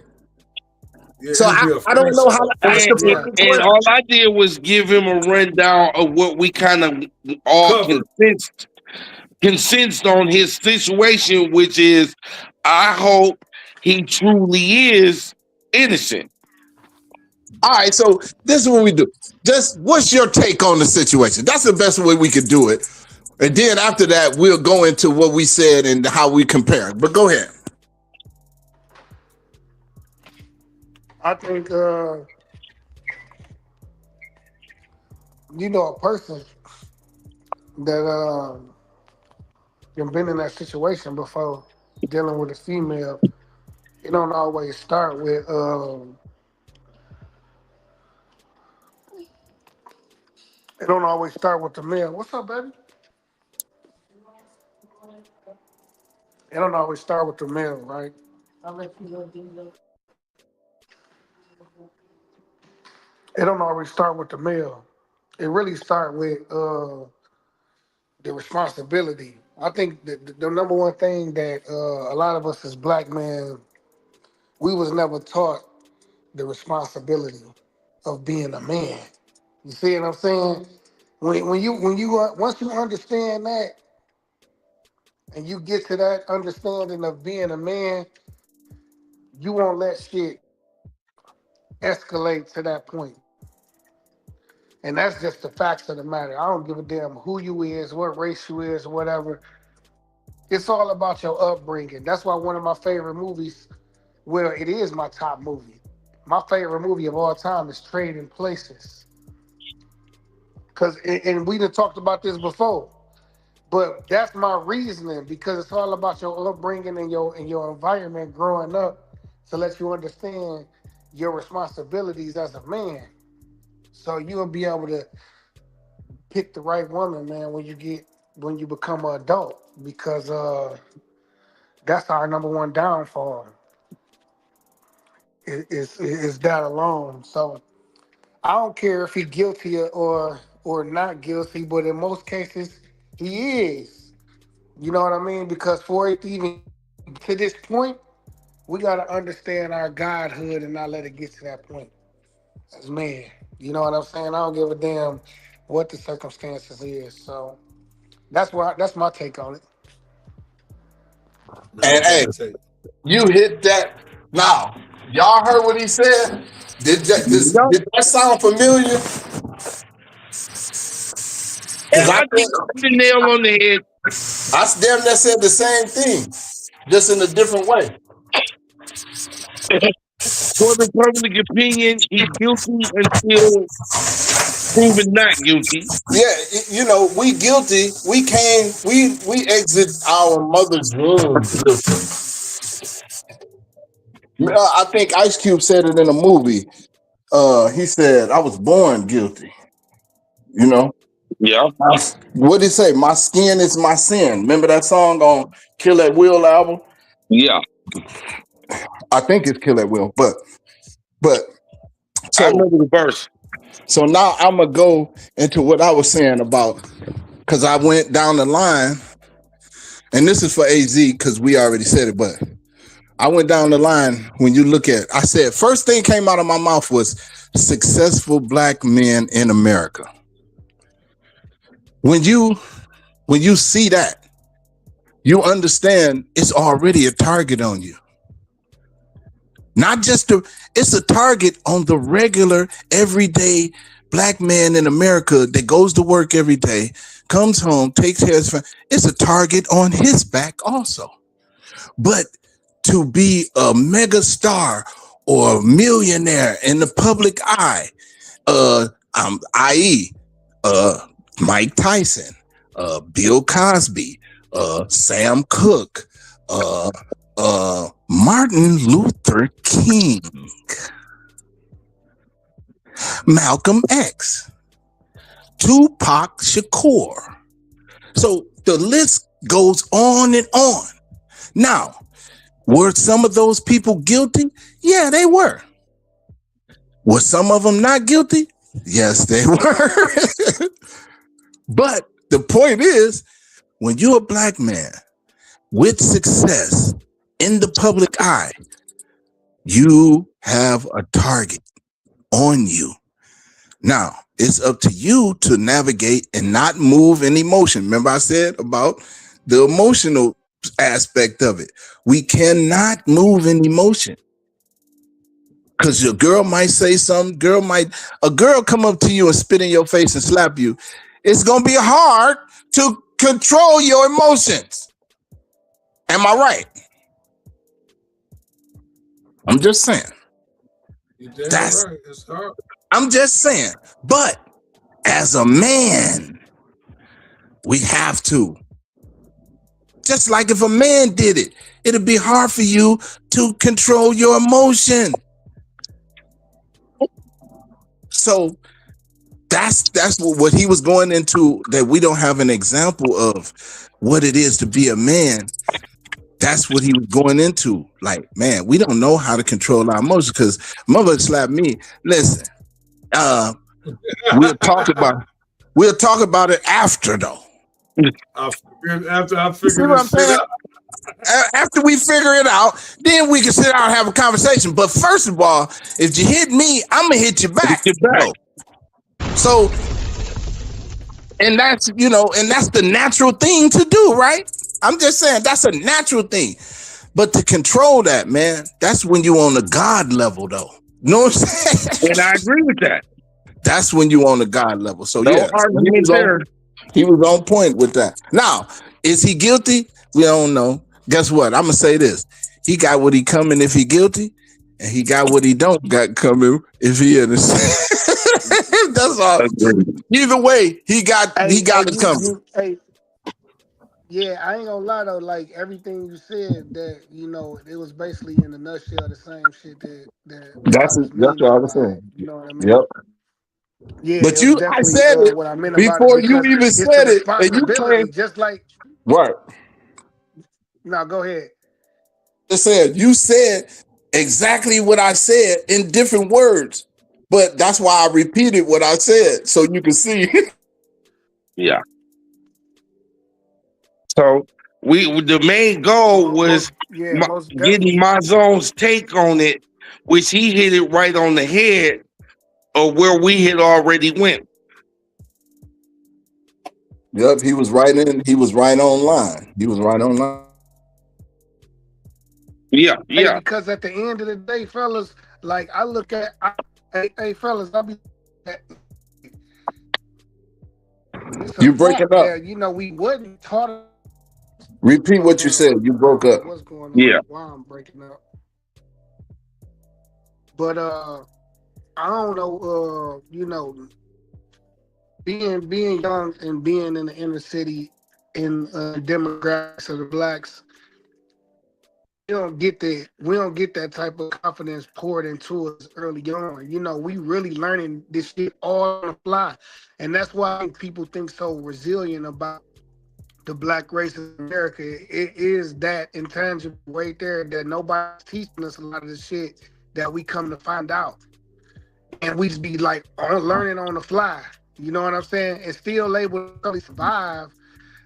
Yeah, so I don't know how to ask the question. And all I did was give him a rundown of what we kind of all consensed on his situation, which is, I hope he truly is innocent. All right, so this is what we do. Just what's your take on the situation? That's the best way we could do it. And then after that, we'll go into what we said and how we compare. But go ahead. I think, a person that been in that situation before, dealing with a female, it don't always start with the male. What's up, baby? It don't always start with the male, right? It don't always start with the male. It really start with the responsibility. I think the number one thing that a lot of us as black men, we was never taught the responsibility of being a man. You see what I'm saying? When you once you understand that, and you get to that understanding of being a man, you won't let shit escalate to that point. And that's just the facts of the matter. I don't give a damn who you is, what race you is, whatever. It's all about your upbringing. That's why one of my favorite movies, well, it is my top movie. My favorite movie of all time is Trading Places. And we done talked about this before. But that's my reasoning because it's all about your upbringing and your environment growing up to let you understand your responsibilities as a man. So you'll be able to pick the right woman, man, when you become an adult because that's our number one downfall. Is that alone. So I don't care if he's guilty or not guilty, but in most cases he is. You know what I mean? Because for it to even to this point, we gotta understand our godhood and not let it get to that point as man. You know what I'm saying? I don't give a damn what the circumstances is. So that's my take on it. And hey, you hit that. Now, y'all heard what he said? Did that sound familiar? Because I think the nail on the head. I damn near said the same thing, just in a different way. For the public opinion, he's guilty until proven not guilty. Yeah, you know, we guilty. We exit our mother's womb guilty. I think Ice Cube said it in a movie. He said, "I was born guilty." You know. Yeah. What did he say? My skin is my sin. Remember that song on Kill That Will album? Yeah. I think it's Kill That Will, but I remember the verse. So now I'm gonna go into what I was saying about, because I went down the line, and this is for AZ because we already said it, but I went down the line. When you look at, I said first thing came out of my mouth was successful black men in America. When you see that, you understand it's already a target on you. Not just it's a target on the regular, everyday black man in America that goes to work every day, comes home, takes care of his family. It's a target on his back also. But to be a mega star or a millionaire in the public eye, i.e., Mike Tyson, Bill Cosby, Sam Cooke, Martin Luther King, Malcolm X, Tupac Shakur. So the list goes on and on. Now, were some of those people guilty? Yeah, they were. Were some of them not guilty? Yes, they were. But the point is, when you're a black man with success in the public eye, you have a target on you. Now, it's up to you to navigate and not move in emotion. Remember I said about the emotional aspect of it. We cannot move in emotion. Because your girl might say something, a girl come up to you and spit in your face and slap you. It's going to be hard to control your emotions. Am I right? I'm just saying. That's right. It's hard. I'm just saying. But as a man, we have to. Just like if a man did it, it'd be hard for you to control your emotion. So that's what he was going into, that we don't have an example of what it is to be a man. That's what he was going into. Like, man, we don't know how to control our emotions because mother slapped me. Listen, we'll talk about it after though. After I figure See what I'm saying? After we figure it out, then we can sit down and have a conversation. But first of all, if you hit me, I'm gonna hit you back. So, and that's the natural thing to do, right? I'm just saying that's a natural thing. But to control that, man, that's when you on the God level, though. You know what I'm saying? And I agree with that. That's when you on the God level. So no yeah, argument there. He was on point with that. Now, is he guilty? We don't know. Guess what? I'm gonna say this: he got what he coming if he guilty, and he got what he don't got coming if he innocent. That's all. Either way, he got it coming. Yeah, I ain't gonna lie though. Like everything you said, that it was basically in a nutshell the same shit that what I was That's what I meaning was by it. saying. You know what I Yep. mean? Yeah, But it was I definitely said it what I meant about it before you because even it's the said it, and you came responsibility. Just like Right. no, go ahead. said you said exactly what I said in different words. But that's why I repeated what I said so you can see. Yeah. So the main goal was Most getting definitely. my zone's take on it, which he hit it right on the head of where we had already went. Yep, he was right on line. He was right on line. Yeah, Hey, yeah. because at the end of the day, fellas, like I look at, hey, fellas, I be. It's a You breaking fact up. that we wasn't taught. Repeat Oh what you said. damn! You I broke don't know up. what's going Yeah. on. Why I'm breaking up? But I don't know. Being young and being in the inner city in demographics of the blacks, we don't get that type of confidence poured into us early on. We really learning this shit all on the fly, and that's why people think so resilient about the black race in America. It is that intangible right there that nobody's teaching us a lot of the shit that we come to find out. And we just be like learning on the fly. You know what I'm saying? And still able to really survive,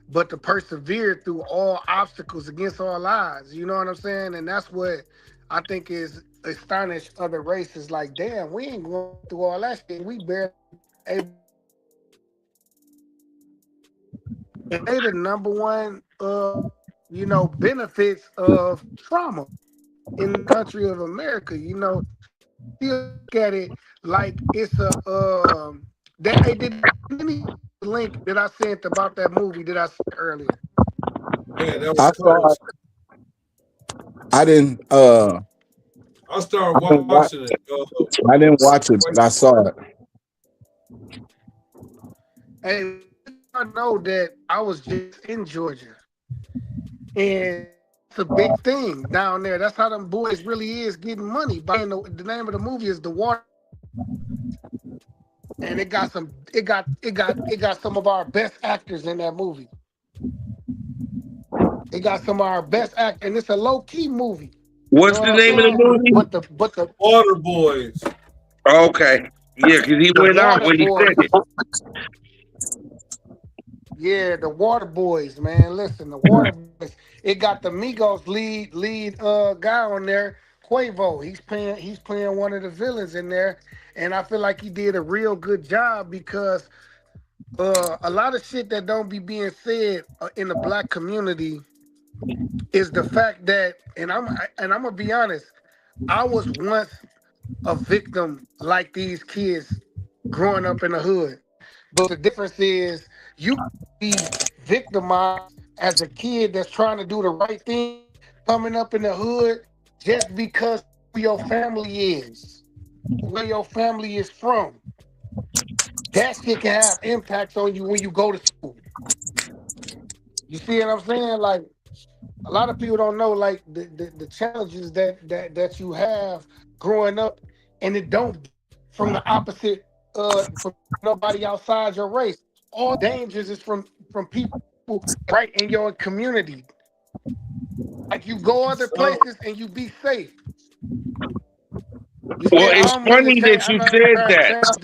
but to persevere through all obstacles against all odds. You know what I'm saying? And that's what I think is astonished other races. Like, damn, we ain't going through all that shit. We barely able. And they the number one benefits of trauma in the country of America. You look at it like it's a that hey, did any link that I sent about that movie that I said earlier. Man, that I was saw close. I didn't I started watching it. I didn't watch it, but I saw it. Hey, I know that I was just in Georgia, and it's a big thing down there. That's how them boys really is getting money. The name of the movie is The Water, and it got some of our best actors in that movie. It got some of our best act, and it's a low key movie. You know What's what the I'm name of the saying? movie? But the Water Boys. Okay. Yeah, because he the went out Water when he said Boys, it. yeah, the Water Boys, man. Listen, the Water Boys. It got the Migos lead guy on there, Quavo. He's playing one of the villains in there, and I feel like he did a real good job because a lot of shit that don't be being said in the black community is the fact that, and I'm gonna be honest, I was once a victim like these kids growing up in the hood. But the difference is you be victimized as a kid that's trying to do the right thing, coming up in the hood just because who your family is, where your family is from. That shit can have impacts on you when you go to school. You see what I'm saying? Like a lot of people don't know like the challenges that you have growing up, and it don't from the opposite from nobody outside your race. All dangers is from people right in your community. Like you go other So, places and you be safe. You Well, see, I it's don't mean to funny change. that I'm you not said trying to that. change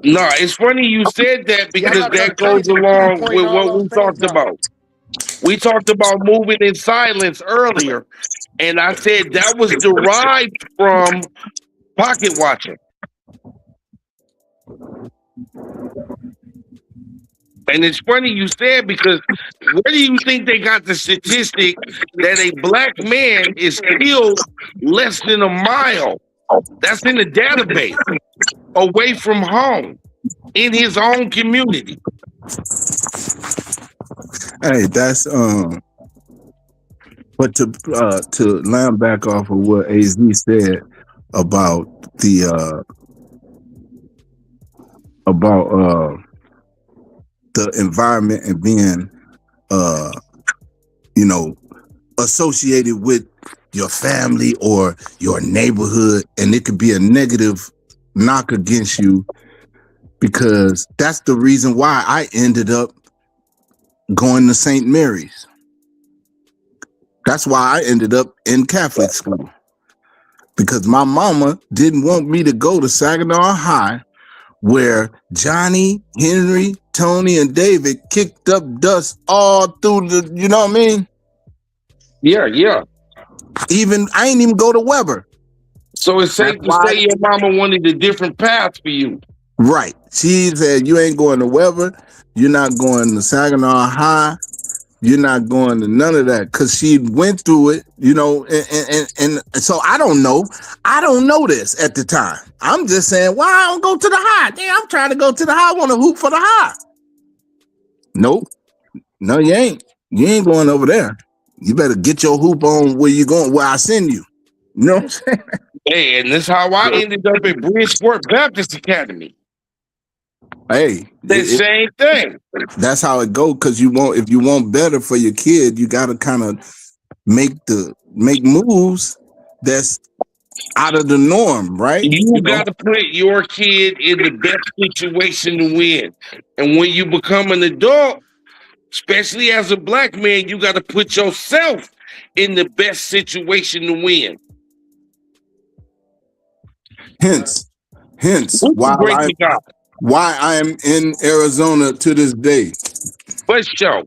No, it's funny you said that yeah, I'm because not trying that to goes change the along viewpoint. with All what I'm we saying, talked John. about. We talked about moving in silence earlier, and I said that was derived from pocket watching. And it's funny you said because where do you think they got the statistic that a black man is killed less than a mile? That's in the database, away from home, in his own community. Hey, that's but to line back off of what AZ said about the about the environment and being uh, you know, associated with your family or your neighborhood, and it could be a negative knock against you, because that's the reason why I ended up going to St. Mary's. That's why I ended up in Catholic school, because my mama didn't want me to go to Saginaw High, where Johnny, Henry, Tony, and David kicked up dust all through the, you know what I mean? Yeah, yeah. Even I ain't even go to Weber. So it's safe to say your mama wanted a different path for you. Right. She said, you ain't going to Weber. You're not going to Saginaw High. You're not going to none of that, because she went through it, you know, and so I don't know. I don't know this at the time. I'm just saying, why I don't go to the high? Damn, I'm trying to go to the high. I want to hoop for the high. Nope. No, you ain't. You ain't going over there. You better get your hoop on where you going, where I send you. You know what I'm saying? Hey, and this is how I ended up at Bridgeport Baptist Academy. Hey, The same thing. That's how it go. Because if you want better for your kid, you got to kind of make moves that's out of the norm, right? You got to put your kid in the best situation to win. And when you become an adult, especially as a black man, you got to put yourself in the best situation to win. Hence why I am in Arizona to this day. For sure.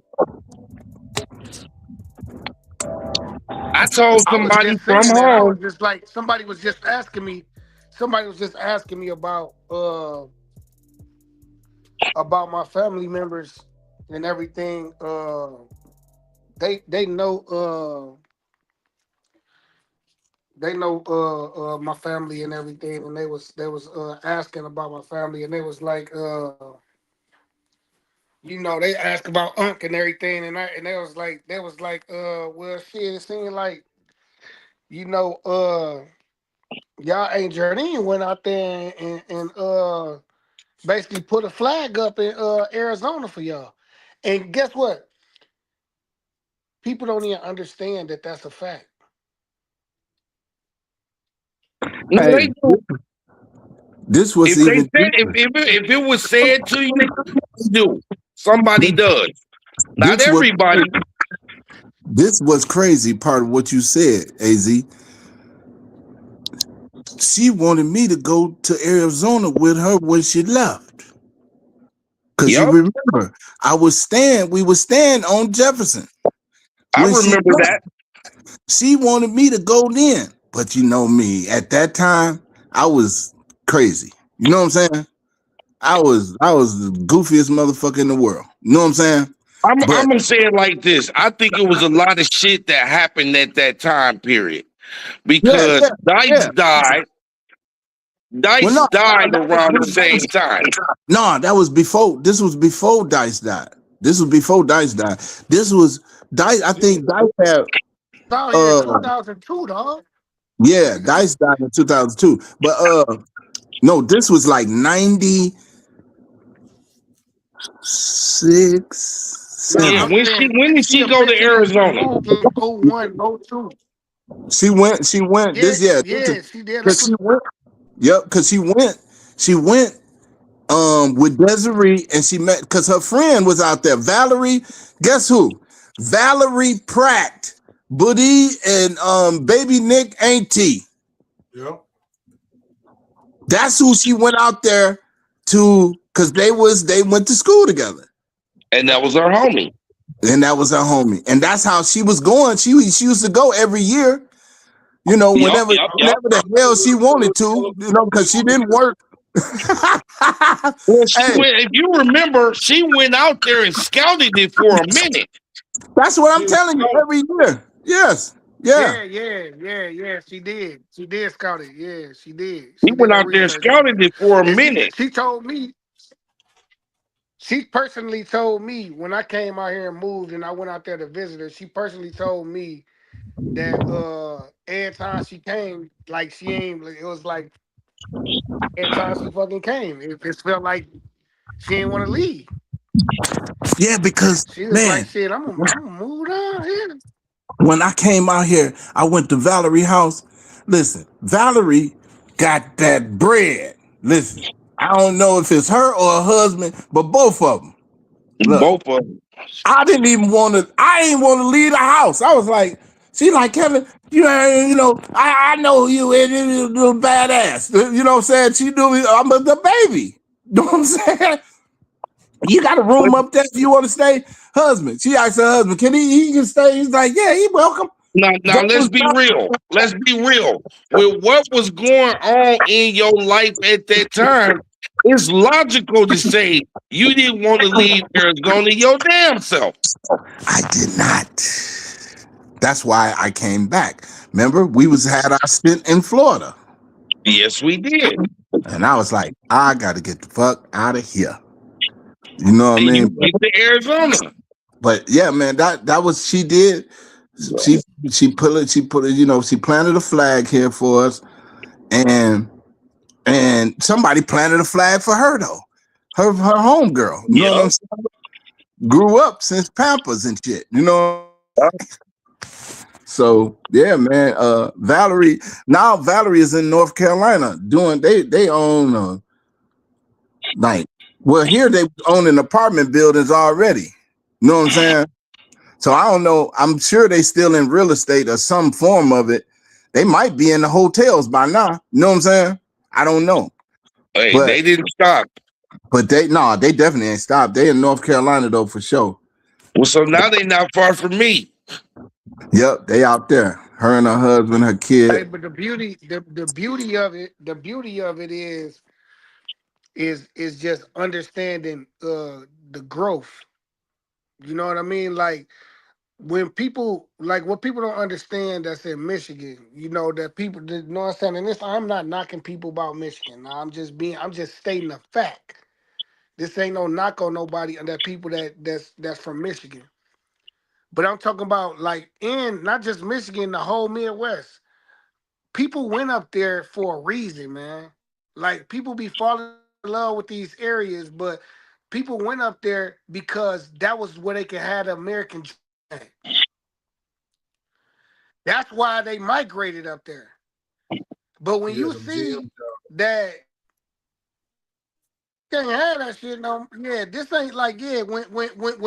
I told somebody from home. I was just like, somebody was just asking me about my family members and everything. They know my family and everything, and they was asking about my family, and they was like, you know, they asked about Unc and everything, and they was like, well, shit, it seemed like, you know, y'all ain't Jardine went out there and basically put a flag up in Arizona for y'all. And guess what? People don't even understand that that's a fact. No, hey, this was if it was said to you, somebody does. Not everybody. This was crazy part of what you said, AZ. She wanted me to go to Arizona with her when she left. Because you remember, we were staying on Jefferson. I remember that. She wanted me to go then. But you know me, at that time, I was crazy. You know what I'm saying? I was the goofiest motherfucker in the world. You know what I'm saying? I'm gonna say it like this. I think it was a lot of shit that happened at that time period. Because Dice died. Dice died around the same time. No, that was before. This was before Dice died. This was Dice. I think Dice had 2002, dog. Yeah, Dice died in 2002. But no, this was like 96. Yeah, when did she go to Arizona? 01, 02. She went. She did. Because she went. Yep, because she went with Desiree, and she met, because her friend was out there. Valerie, guess who? Valerie Pratt, Buddy, and baby Nick Auntie. Yep. That's who she went out there to, because they went to school together. And that was her homie. And that's how she was going. She used to go every year, you know, whenever the hell she wanted to, you know, because she didn't work. Well, if you remember, she went out there and scouted it for a minute. That's what I'm telling you, every year. Yes. Yeah. She did. She did scout it. Yeah, she did. She went out there and scouted it for a minute. She told me. She personally told me when I came out here and moved and I went out there to visit her, she personally told me that every time she came, like it was like every time she fucking came, it felt like she didn't want to leave. Yeah, because She was like, man, shit, I'm gonna move down here. when I came out here, I went to Valerie house. Listen, Valerie got that bread. Listen, I don't know if it's her or her husband, but both of them. Look, Both of them. I didn't even want to. I didn't want to leave the house. I was like, she like Kevin. I know you and you little badass. You know what I'm saying? She knew me. I'm the baby. You know what I'm saying? You got a room up there if you want to stay. Husband. She asked her husband, can he can stay? He's like, yeah, he welcome. Now let's be real. Let's be real. With what was going on in your life at that time, it's logical to say you didn't want to leave Arizona your damn self. I did not. That's why I came back. Remember, we had our stint in Florida. Yes, we did. And I was like, I got to get the fuck out of here. You know what I And you mean? get to Arizona. But yeah, man, that was she did. She put it, she planted a flag here for us, and somebody planted a flag for her though. Her homegirl. You know what I'm saying? Grew up since Pampers and shit, you know. So yeah, man. Valerie is in North Carolina doing they own here they own apartment buildings already. You know what I'm saying? So I don't know. I'm sure they still in real estate or some form of it. They might be in the hotels by now. You know what I'm saying? I don't know. Hey, But they didn't stop. But they definitely ain't stopped. They in North Carolina though for sure. Well, so now they not far from me. Yep, they out there. Her and her husband, her kid. Hey, but the beauty of it is just understanding the growth. You know what I mean? Like what people don't understand that's in Michigan, that people, you know what I'm saying? And this, I'm not knocking people about Michigan. I'm just stating a fact. This ain't no knock on nobody and that people that's from Michigan. But I'm talking about like in not just Michigan, the whole Midwest. People went up there for a reason, man. Like people be falling in love with these areas, but people went up there because that was where they could have the American dream. That's why they migrated up there. But when you see that can't have that shit, no, yeah, this ain't like, yeah, when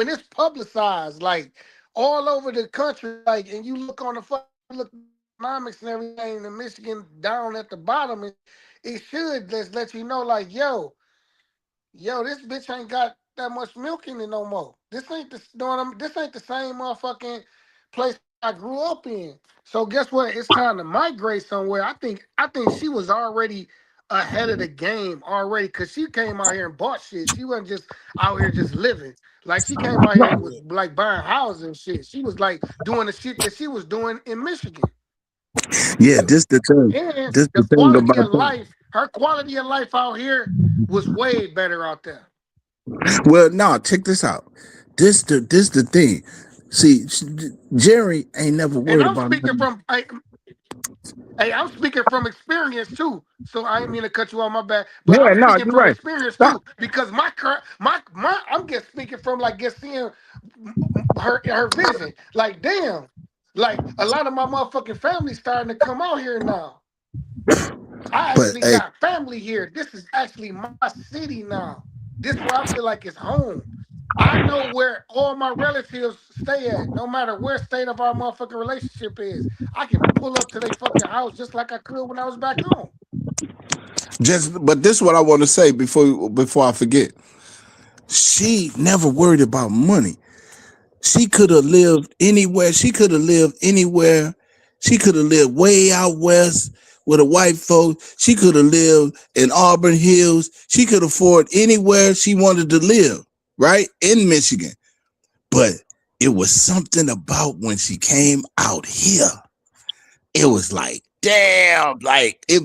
it's publicized, like all over the country, like, and you look on the look economics and everything, in Michigan down at the bottom, it should just let you know, like, yo, this bitch ain't got that much milk in it no more. This ain't this ain't the same motherfucking place I grew up in. So guess what? It's time to migrate somewhere. I think she was already ahead of the game already because she came out here and bought shit. She wasn't just out here just living. Like she came out here and was like buying houses and shit. She was like doing the shit that she was doing in Michigan. Yeah, this the thing. And This the the thing quality about of life, her quality of life out here was way better out there. Well, no, check this out. This the thing. See, Jerry ain't never And worried I'm about speaking nothing. from I'm speaking from experience too. So I ain't mean to cut you off, my bad. But Yeah, I'm no, speaking you're from right. experience Stop. too. Because I'm just speaking from like just seeing her vision. Like damn. Like a lot of my motherfucking family starting to come out here now. I But actually hey, got family here. This is actually my city now. This where I feel like it's home. I know where all my relatives stay at, no matter where state of our motherfucking relationship is. I can pull up to their fucking house just like I could when I was back home. but this is what I want to say before I forget. She never worried about money. She could have lived anywhere. She could have lived anywhere. She could have lived way out west with a white folk. She could have lived in Auburn Hills. She could afford anywhere she wanted to live, right? In Michigan. But it was something about when she came out here. It was like, damn, like it,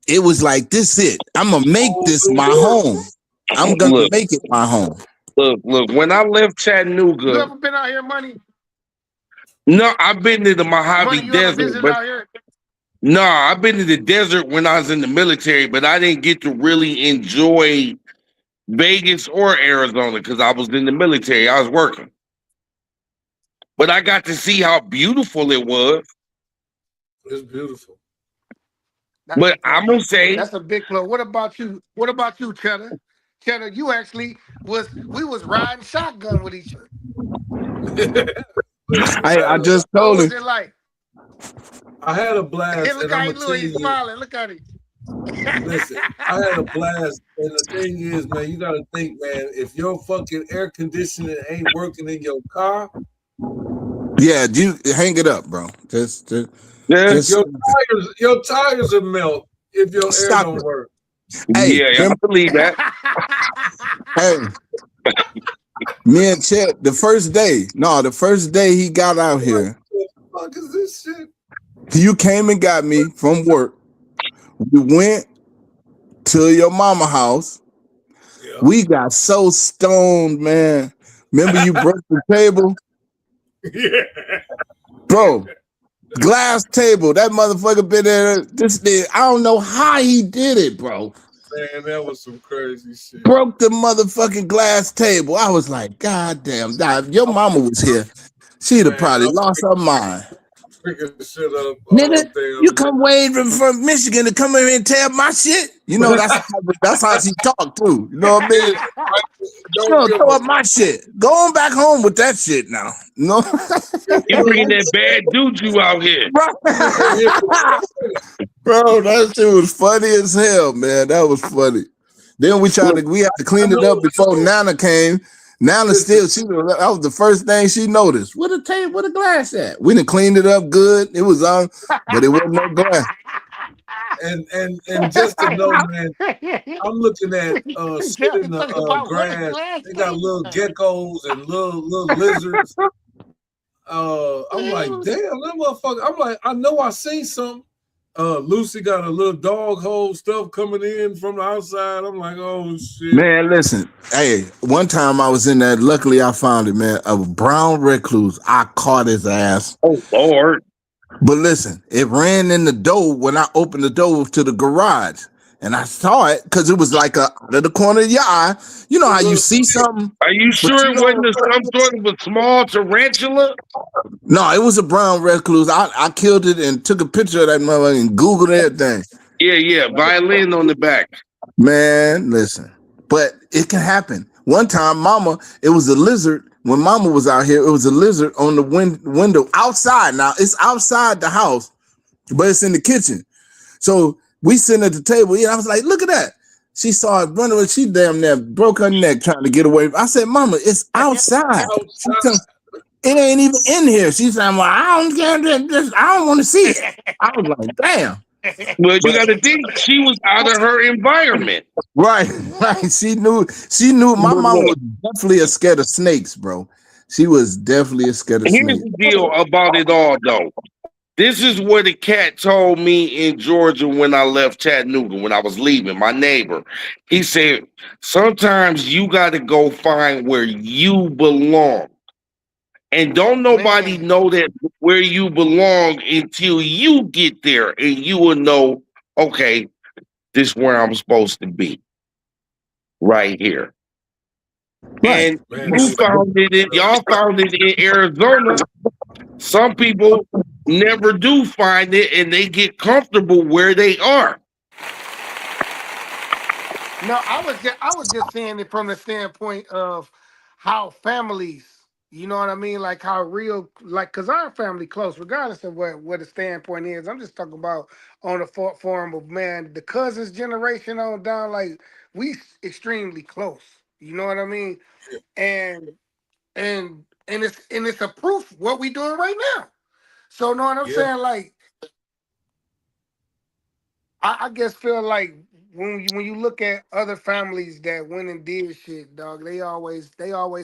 it was like, this it. I'm gonna make this my home. I'm gonna make it my home. Look. When I left You Chattanooga, ever been out here, Money? no, I've been to the Mojave Money, you ever Desert, visited but out here? no, I've been to the desert when I was in the military, but I didn't get to really enjoy Vegas or Arizona because I was in the military. I was working. But I got to see how beautiful it was. It's beautiful. But I'm gonna say That's a big club. What about you? What about you, Cheddar? Cheddar, you actually we was riding shotgun with each other. I just What told was him. it like? I had a blast, Look and how I'm he gonna look, tell he's you. smiling. Look at him. Listen, I had a blast, and the thing is, man, you gotta think, man, if your fucking air conditioning ain't working in your car, Yeah, you hang it up, bro. Just yeah, your tires will melt if your air stop don't it. work. Hey, yeah, I believe that. hey, me and Chet, the first day he got out here, What the fuck is this shit? you came and got me from work. We went to your mama house. Yeah. We got so stoned, man. Remember you broke the table? Yeah. Bro, glass table. That motherfucker been there. I don't know how he did it, bro. Man, that was some crazy shit. Broke the motherfucking glass table. I was like, God damn, if your mama was here, she'd have probably lost her mind. Picking shit up Nigga, you come way from Michigan to come here and tear my shit. You know, that's how she talked too. You know what I mean? Don't give Throw up my shit. Go on back home with that shit now. No. You bringing that bad juju out here. Bro, that shit was funny as hell, man. That was funny. Then we had to clean it up before Nana came. Nana that was the first thing she noticed. Where the glass at? We done cleaned it up good. It was on, but it wasn't no glass. And just to know, man, I'm looking at shit in the grass. They got little geckos and little lizards. I'm like, damn, that motherfucker. I'm like, I know I seen something. Lucy got a little dog hole stuff coming in from the outside. I'm like, oh shit. Man, listen. Hey, one time I was in there. Luckily, I found it, man. A brown recluse. I caught his ass. Oh Lord. But listen, it ran in the door when I opened the door to the garage. And I saw it because it was like out of the corner of your eye. You know how you see something? Are you sure it wasn't some sort of a small tarantula? No, it was a brown recluse. I killed it and took a picture of that mother and Googled everything. Yeah, violin on the back. Man, listen. But it can happen. One time, it was a lizard. When mama was out here, it was a lizard on the window outside. Now, it's outside the house, but it's in the kitchen. So we sitting at the table. I was like, look at that. She saw it running. She damn near broke her neck trying to get away. I said, Mama, it's outside. It ain't even in here. She said, well, I don't care. I don't want to see it. I was like, damn. Well, you got to think she was out of her environment. Right. She knew. My mama was definitely scared of snakes, bro. She was definitely scared of snakes. Here's the deal about it all, though. This is what the cat told me in Georgia when I left Chattanooga, when I was leaving, my neighbor. He said, sometimes you got to go find where you belong. And don't nobody know that where you belong until you get there and you will know, okay, this is where I'm supposed to be. Right here. Right. And y'all found it in Arizona. Some people never do find it and they get comfortable where they are. No, I was just saying it from the standpoint of how families, you know what I mean? Like how real, like, cause our family close, regardless of what the standpoint is. I'm just talking about on the form of, man, the cousins generation on down, like we extremely close. You know what I mean? And it's a proof what we doing right now. So know what I'm saying? Like, I guess feel like when you look at other families that went and did shit, dog, they always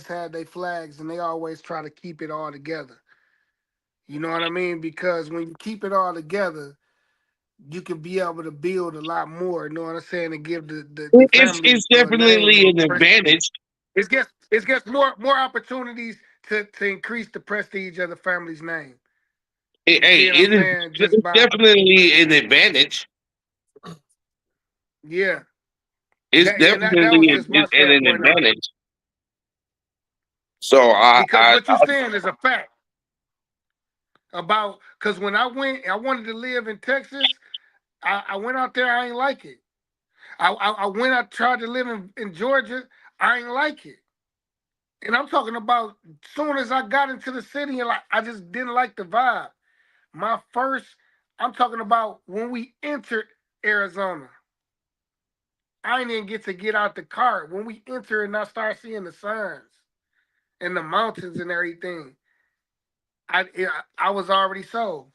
had their flags and they always try to keep it all together. You know what I mean? Because when you keep it all together, you can be able to build a lot more. You know what I'm saying? And give the family it's definitely an advantage. It gets more opportunities to increase the prestige of the family's name. It's definitely an advantage. Yeah. It's That was definitely just my an standpoint of it. advantage. So Because what you're saying is a fact about. Because when I wanted to live in Texas. I went out there. I ain't like it. I went. I tried to live in Georgia. I ain't like it. And I'm talking about soon as I got into the city, and like I just didn't like the vibe. My first, I'm talking about when we entered Arizona. I didn't get out the car. When we entered and I started seeing the signs and the mountains and everything, I was already sold.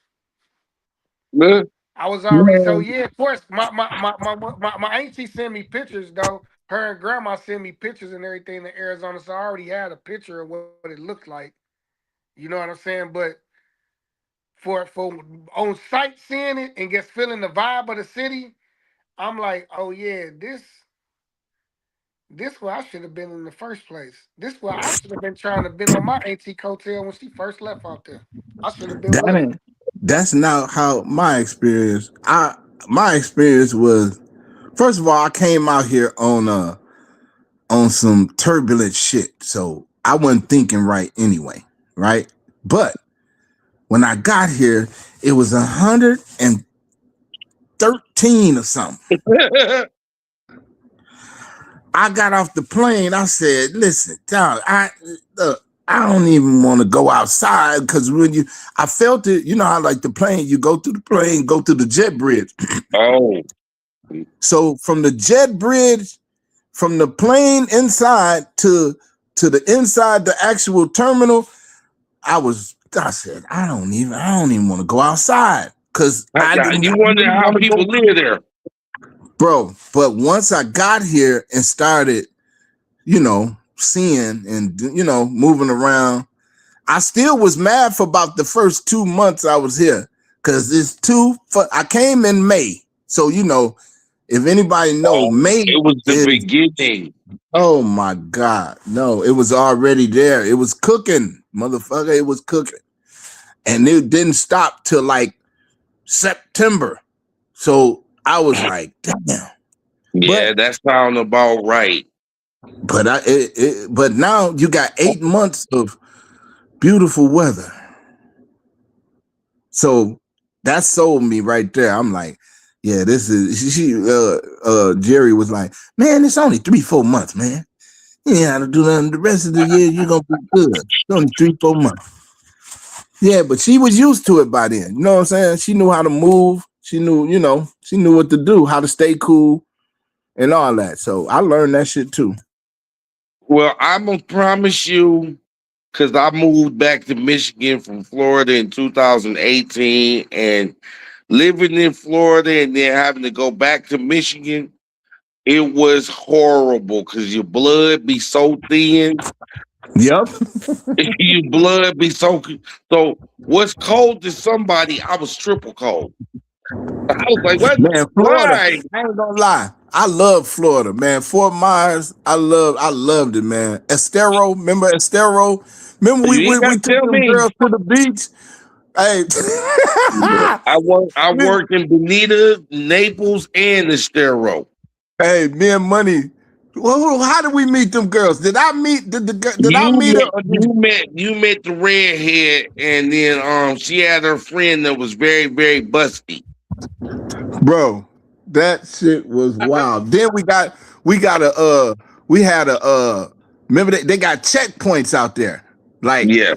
yeah. I was already so yeah. Of course, my auntie sent me pictures though. Her and grandma sent me pictures and everything in Arizona, so I already had a picture of what it looked like. You know what I'm saying? But for on site seeing it and just feeling the vibe of the city, I'm like, oh yeah, this where I should have been in the first place. This where I should have been trying to been on my auntie coattail when she first left out there. I should have been with her. That's not how my experience. My experience was, first of all, I came out here on some turbulent shit, so I wasn't thinking right anyway, right? But when I got here, it was 113 or something. I got off the plane. I said, "Listen, dog, I don't even want to go outside because I felt it. You know how like the plane, you go through the plane, go through the jet bridge. Oh, So from the jet bridge, from the plane inside to the inside, the actual terminal, I said, I don't even want to go outside because I didn't. You wonder how people live there, bro. But once I got here and started, seeing and moving around, I still was mad for about the first 2 months I was here because I came in May, so if anybody know, May it was the beginning. Oh my God, no! It was already there. It was cooking, motherfucker. It was cooking, and it didn't stop till like September. So I was like, damn. Yeah, that sounds about right. But but now you got 8 months of beautiful weather. So that sold me right there. I'm like, yeah, this is Jerry was like, man, it's only 3-4 months, man. You ain't how to do nothing the rest of the year, you're gonna be good. It's only 3-4 months. Yeah, but she was used to it by then. You know what I'm saying? She knew how to move, she knew what to do, how to stay cool and all that. So I learned that shit too. Well, I'm gonna promise you, because I moved back to Michigan from Florida in 2018, and living in Florida and then having to go back to Michigan, it was horrible because your blood be so thin. Yep. Your blood be so what's cold to somebody, I was triple cold. I was like, what? Man, Florida. Why? I ain't gonna lie. I love Florida, man. Fort Myers, I loved it, man. Estero, remember Estero? Remember we took them girls to the beach? Hey. I worked in Bonita, Naples, and Estero. Hey, me and Money. Well, how did we meet them girls? Did I meet I meet her? You met the redhead, and then she had her friend that was very, very busty. Bro, that shit was wild. Then we had remember they got checkpoints out there. Like, yeah.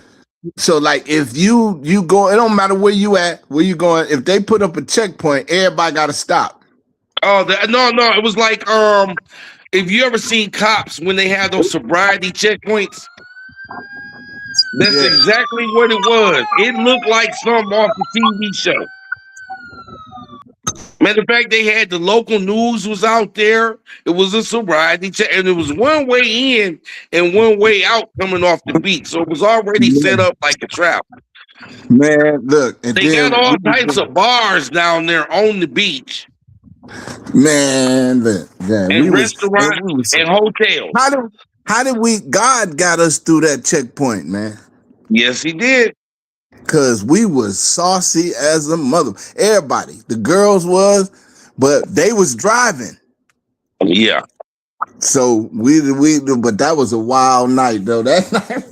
So like if you go, it don't matter where you at, where you going, if they put up a checkpoint, everybody gotta stop. Oh, no, it was like if you ever seen cops when they have those sobriety checkpoints, that's exactly what it was. It looked like something off the TV show. Matter of fact, they had the local news was out there. It was a sobriety check, and it was one way in and one way out coming off the beach. So it was already set up like a trap. Man, look, and they got all types of bars down there on the beach. Man, look, and restaurants and hotels. How did God got us through that checkpoint, man? Yes, he did. Cause we was saucy as a mother. Everybody, the girls was, but they was driving. Yeah. So but that was a wild night though. That night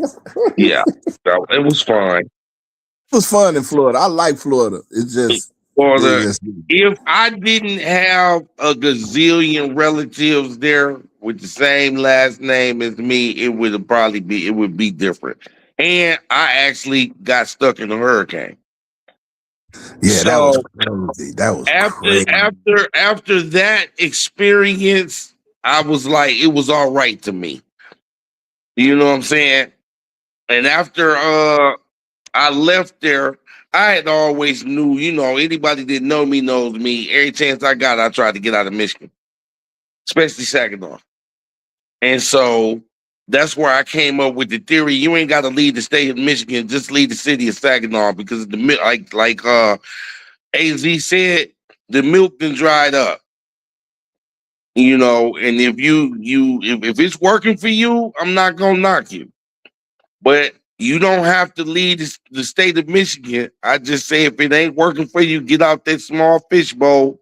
Yeah, so it was fun. was fun in Florida. I like Florida. It's Florida. just If I didn't have a gazillion relatives there with the same last name as me, it would be different. And I actually got stuck in a hurricane. yeah, that was So crazy. That was crazy. after that experience, I was like, it was all right to me. You know what I'm saying? And after I left there, I had always knew, anybody that know me knows me. Every chance I got, I tried to get out of Michigan, especially Saginaw. And so that's where I came up with the theory: you ain't got to leave the state of Michigan, just leave the city of Saginaw, because AZ said, the milk done dried up. And if it's working for you, I'm not gonna knock you. But you don't have to leave the state of Michigan. I just say, if it ain't working for you, get out that small fishbowl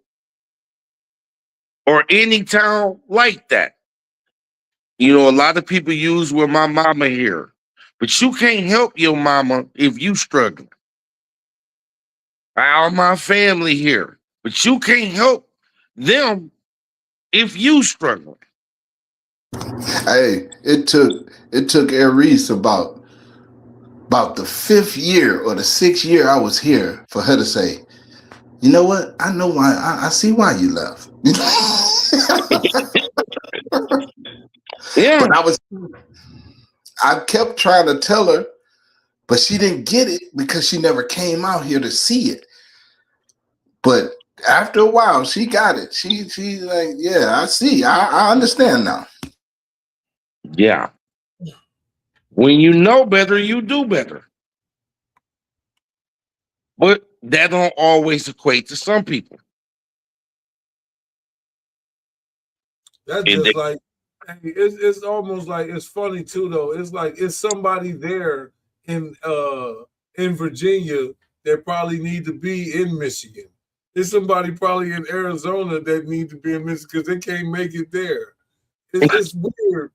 or any town like that. A lot of people use where my mama here, but you can't help your mama if you struggling. All my family here, but you can't help them if you struggling. Hey, it took Aries about the 5th year or the 6th year I was here for her to say, you know what? I know why. I see why you left. Yeah. But I kept trying to tell her, but she didn't get it because she never came out here to see it. But after a while, she got it. She's like, yeah, I see. I understand now. Yeah. When you know better, you do better. But that don't always equate to some people. That's just like, it's almost like, it's funny too though. It's like it's somebody there in Virginia that probably need to be in Michigan. There's somebody probably in Arizona that need to be in Michigan because they can't make it there. It's weird.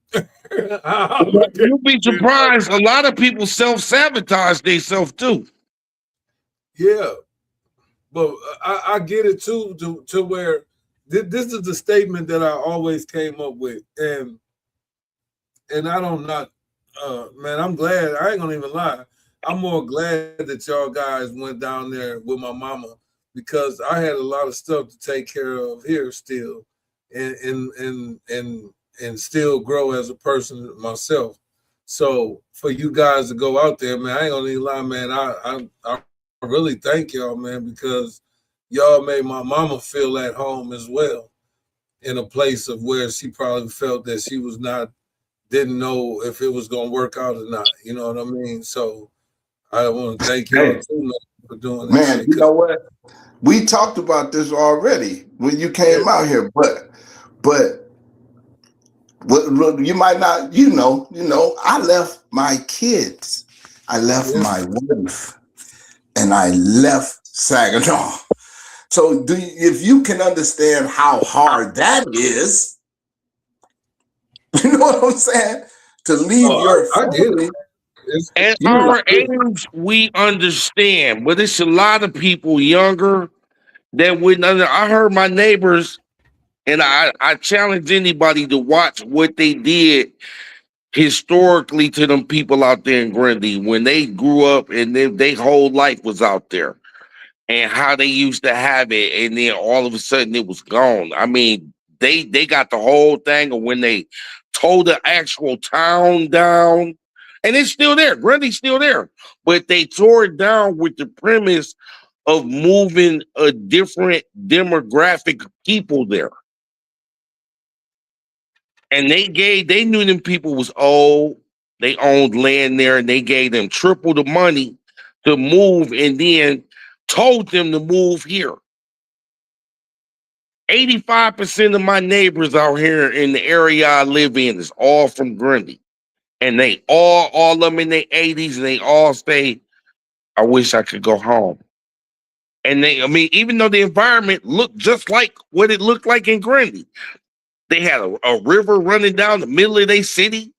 You'll be surprised. A lot of people self-sabotage themselves too. Yeah, but I get it too, to where this is the statement that I always came up with, and I don't not, man, I'm glad. I ain't gonna even lie. I'm more glad that y'all guys went down there with my mama, because I had a lot of stuff to take care of here still, and still grow as a person myself. So for you guys to go out there, man, I ain't gonna even lie, man. I really thank y'all, man, because y'all made my mama feel at home as well, in a place of where she probably felt that she was not, didn't know if it was gonna work out or not. You know what I mean? So I want to thank y'all too for doing that. Man, you know what? We talked about this already when you came out here, but you might not, I left my kids, I left my wife, and I left Saginaw. So if you can understand how hard that is, you know what I'm saying? To leave your family. At our age, we understand, but it's a lot of people younger that wouldn't. I heard my neighbors, and I challenge anybody to watch what they did historically to them people out there in Grundy when they grew up and their whole life was out there, and how they used to have it, and then all of a sudden it was gone. I mean, they got the whole thing of when they tore the actual town down, and it's still there. Grundy's still there, but they tore it down with the premise of moving a different demographic of people there. And they knew them people was old. They owned land there, and they gave them triple the money to move, and then told them to move here. 85% of my neighbors out here in the area I live in is all from Grundy. And they all of them in their 80s, and they all say, I wish I could go home. And even though the environment looked just like what it looked like in Grundy, They had a river running down the middle of their city.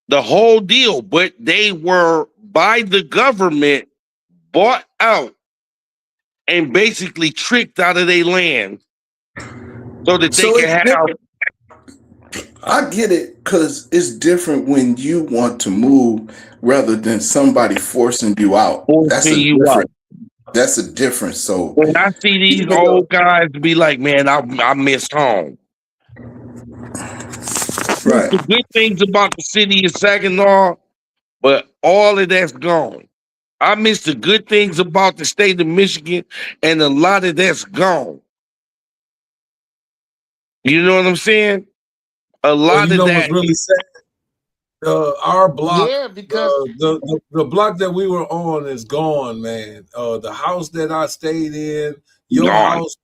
The whole deal, but they were by the government bought out and basically tricked out of their land so that they So can it's have. different. I get it because it's different when you want to move rather than somebody forcing you out. That's Forcing a you out. different. That's a difference. So When I see these even old though, guys be like, man, I miss home. There's right? the good things about the city of Saginaw, but all of that's gone. I miss the good things about the state of Michigan, and a lot of that's gone. You know what I'm saying? A Well, lot you of know what's that. really sad? Our block, Yeah, because the block that we were on is gone, man. The house that I stayed in, your Gone. house,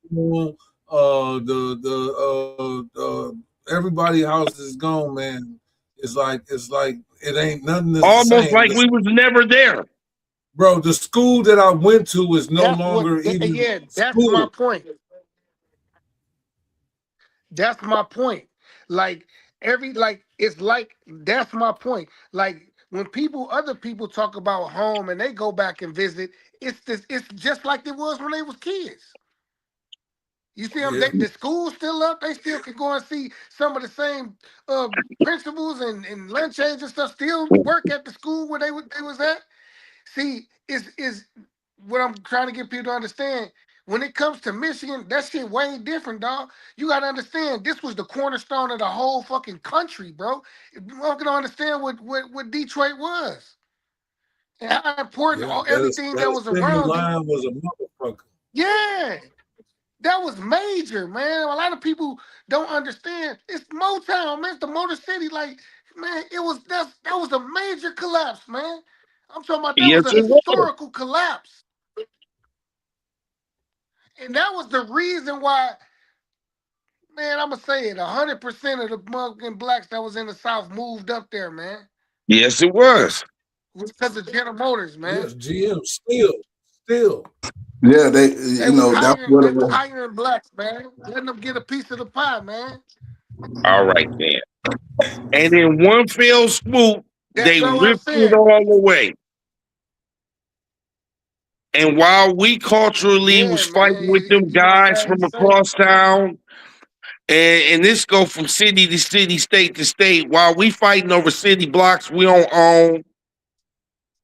everybody house is gone, man. It's like it ain't nothing that's the Almost same. like we was never there. Bro, the school that I went to is no that's what. longer even Yeah, that's my school. point. That's my point. Like it's like that's my point. Like when other people talk about home and they go back and visit, it's just like it was when they was kids. You see them, Yeah, the school's still up. They still can go and see some of the same principals and lunch aides and stuff still work at the school where they was at. See, is what I'm trying to get people to understand. When it comes to Michigan, that shit way different, dog. You gotta understand, this was the cornerstone of the whole fucking country, bro. You don't understand what Detroit was and how important yeah. everything That that was assembly around it. line was a motherfucker. Yeah, that was major, man. A lot of people don't understand. It's Motown, man. It's the Motor City. Like, man, that was a major collapse, man. I'm talking about that Yes, was a it was. historical collapse. And that was the reason why, man, I'm gonna say it, 100% of the motherfucking blacks that was in the South moved up there, man. Yes, it was. It was because of General Motors, man. Yes, GM still. Yeah, They was that's hiring, what they it was was. hiring blacks, man. Letting them get a piece of the pie, man. All right, then. And in one fell swoop, That's they what I'm ripped it saying. all away. And while we culturally Yeah, was fighting man. with them You know, guys sad from to say. across town, and this go from city to city, state to state, while we fighting over city blocks we don't own,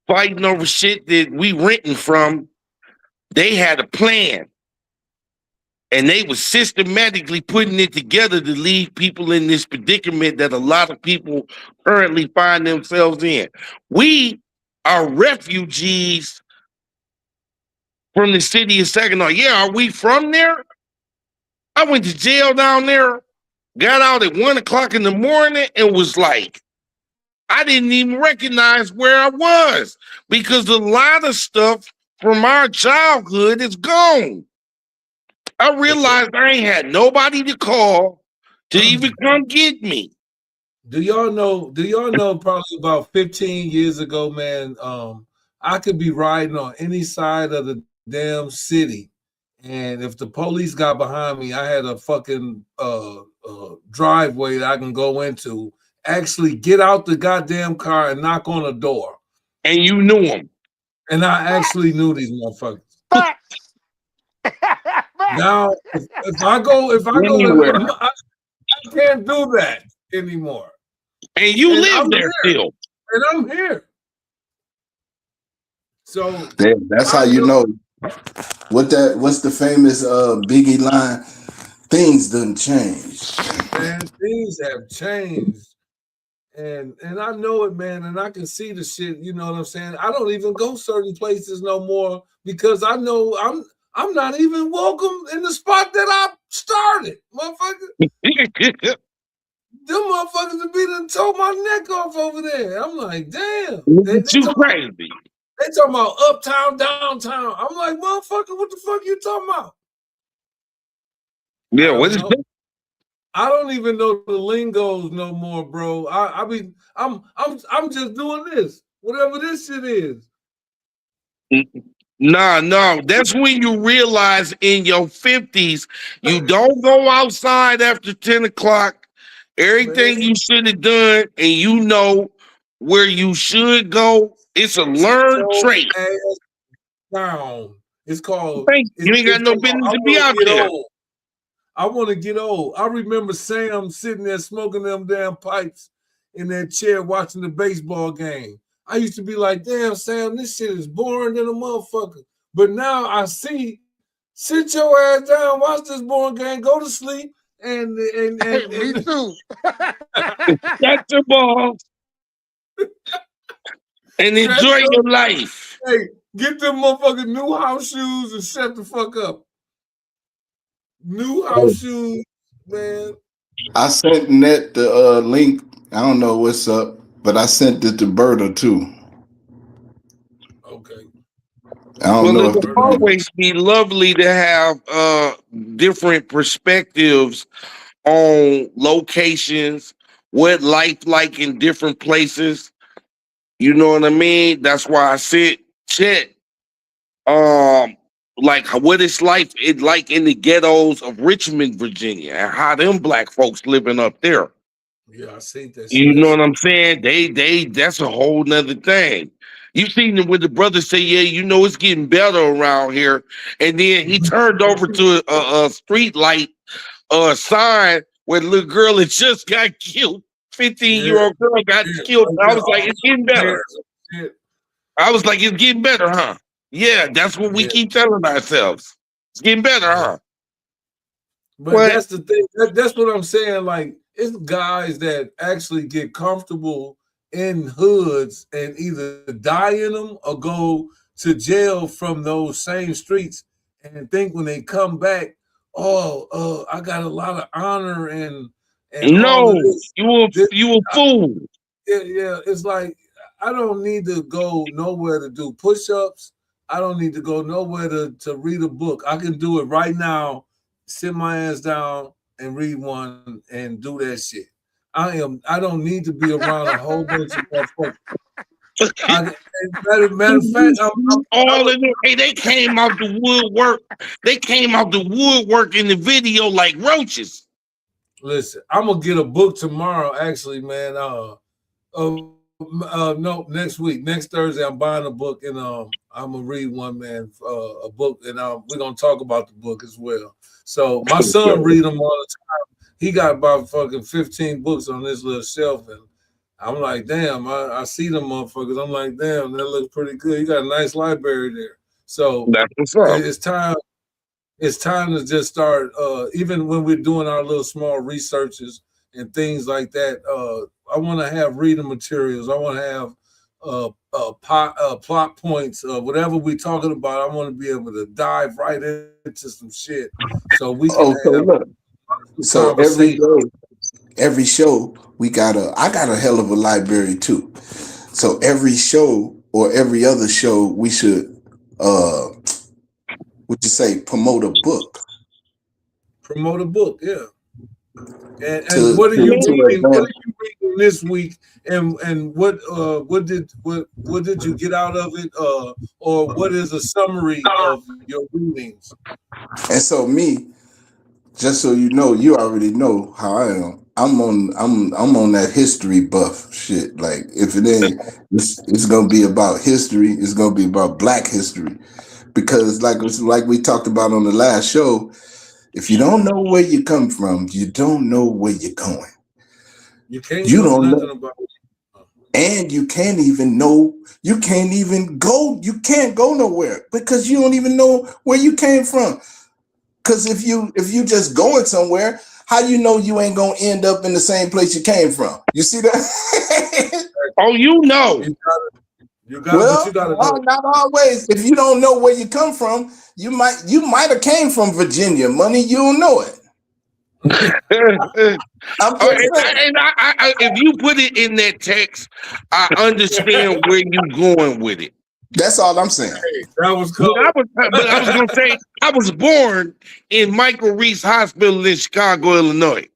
fighting over shit that we renting from, they had a plan. And they was systematically putting it together to leave people in this predicament that a lot of people currently find themselves in. We are refugees from the city of Saginaw. Yeah, are we from there? I went to jail down there, got out at 1 o'clock in the morning, and was like, I didn't even recognize where I was because a lot of stuff from our childhood is gone. I realized I ain't had nobody to call to even come get me. Do y'all know probably about 15 years ago, man, I could be riding on any side of the damn city. And if the police got behind me, I had a fucking driveway that I can go into, actually get out the goddamn car and knock on a door. And you knew them. And I actually knew these motherfuckers. Facts. Now, if I go, Anywhere. I can't do that anymore. And you And live I'm there here. still. And I'm here. So That's how you know what's the famous Biggie line? Things done changed. man, things have changed. And I know it, man, and I can see the shit, you know what I'm saying? I don't even go certain places no more because I know I'm not even welcome in the spot that I started, motherfucker. Them motherfuckers have been tore my neck off over there. I'm like, damn. They Too crazy. talking about uptown, downtown. I'm like, motherfucker, what the fuck you talking about? Yeah, I what don't is know. I don't even know the lingos no more, bro. I mean, I'm just doing this, whatever this shit is. No. That's when you realize in your 50s, you don't go outside after 10 o'clock. Man, Everything you should have done, and you know where you should go. It's a sit learned your trait. ass down. It's called. You ain't got It's no called. business I to be want out to get there. old. I want to get old. I remember Sam sitting there smoking them damn pipes in that chair watching the baseball game. I used to be like, damn, Sam, this shit is boring than a motherfucker. But now I see, sit your ass down, watch this boring game, go to sleep, and Me too. Catch your ball and enjoy your life. Hey, get them motherfucking new house shoes and shut the fuck up. New house shoes, man. I sent Net the link. I don't know what's up, but I sent it to Berta too. Okay. I don't Well, know it'll if always be lovely to have different perspectives on locations, what life like in different places. You know what I mean? That's why I said, Chet, like what it's like in the ghettos of Richmond, Virginia, and how them black folks living up there. Yeah, I seen that shit. You know what I'm saying? They that's a whole nother thing. You seen them when the brother say, yeah, you know, it's getting better around here. And then he turned over to a street light sign where the little girl that just got killed. 15-year-old girl got killed. I was like, it's getting better. I was like, it's getting better, huh? Yeah, that's what we keep telling ourselves. It's getting better, huh? But that's the thing. That's what I'm saying. Like, it's guys that actually get comfortable in hoods and either die in them or go to jail from those same streets and think when they come back, I got a lot of honor and all of No, this. you a fool. Yeah, it's like I don't need to go nowhere to do push-ups. I don't need to go nowhere to read a book. I can do it right now, sit my ass down and read one and do that shit. I don't need to be around a whole bunch of motherfuckers. Matter of fact, hey, they came out the woodwork. They came out the woodwork in the video like roaches. Listen, I'm gonna get a book tomorrow. Actually, man. No, next week, next Thursday, I'm buying a book and I'm gonna read one, man. A book, and we're gonna talk about the book as well. So my son read them all the time. He got about fucking 15 books on this little shelf, and I'm like, damn, I see them motherfuckers. I'm like, damn, that looks pretty good. You got a nice library there. So that's what's up. It's time. It's time to just start. Even when we're doing our little small researches and things like that, I want to have reading materials. I want to have plot points. Whatever we're talking about, I want to be able to dive right into some shit, so we can have. Look. So every show I got a hell of a library too. So every show or every other show we should promote a book. Promote a book, yeah. And what are you reading? What are you reading this week? And what did you get out of it? Or what is a summary of your readings? And so me, just so you know, you already know how I am. I'm on that history buff shit. Like if it ain't, it's gonna be about history. It's gonna be about Black history, because like we talked about on the last show, if you don't know where you come from, you don't know where you're going. You can't know nothing about it. And you can't even go. You can't go nowhere because you don't even know where you came from. Because if you just going somewhere, how you know you ain't gonna end up in the same place you came from? You see that? Oh, you know. You gotta know. Not always. If you don't know where you come from, you might have came from Virginia. Money, you don't know it. If you put it in that text, I understand where you're going with it. That's all I'm saying. That was cool. But I was gonna say I was born in Michael Reese Hospital in Chicago, Illinois,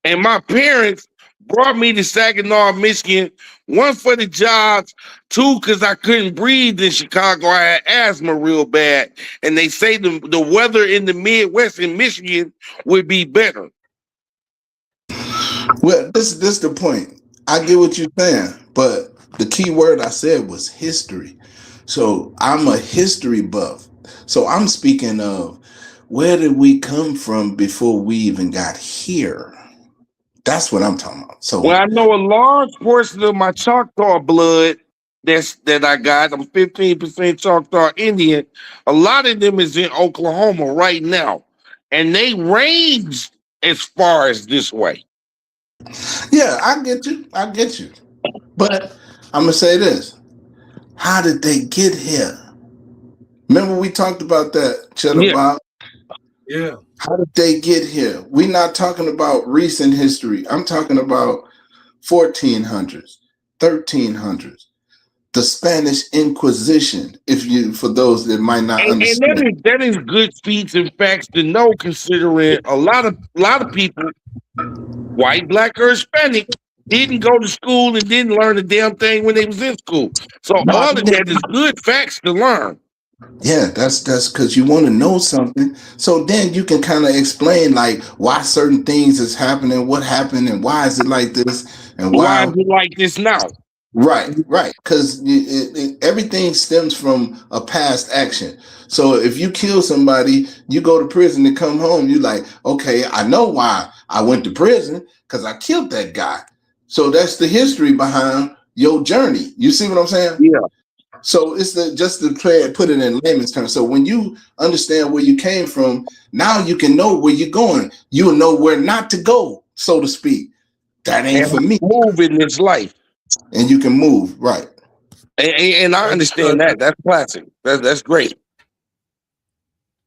and my parents brought me to Saginaw, Michigan. One for the jobs, two because I couldn't breathe in Chicago. I had asthma real bad, and they say the weather in the Midwest in Michigan would be better. Well, this the point. I get what you're saying, but the key word I said was history. So I'm a history buff. So I'm speaking of where did we come from before we even got here? That's what I'm talking about. So Well, I know a large portion of my Choctaw blood that I got. I'm 15% Choctaw Indian. A lot of them is in Oklahoma right now, and they range as far as this way. yeah, I get you. I get you. But I'm gonna say this. How did they get here? Remember we talked about that, Cheddar Yeah, Bob? Yeah. How did they get here? We're not talking about recent history. I'm talking about 1400s, 1300s, the Spanish Inquisition. If you, for those that might not and understand, that is good feats and facts to know, considering a lot of people, white, black, or Hispanic, didn't go to school and didn't learn a damn thing when they was in school. So no, all of that is good facts to learn. yeah, that's because you want to know something. So then you can kind of explain like why certain things is happening, what happened, and why is it like this, and Why why. is it like this now? Right, right. Because everything stems from a past action. So if you kill somebody, you go to prison and come home, you like, okay, I know why I went to prison because I killed that guy. So that's the history behind your journey. You see what I'm saying? Yeah. So it's just to put it in layman's terms. So when you understand where you came from, now you can know where you're going. You'll know where not to go, so to speak. That ain't And for me. move in this life. And you can move, right. And I understand that. That's classic. That's great.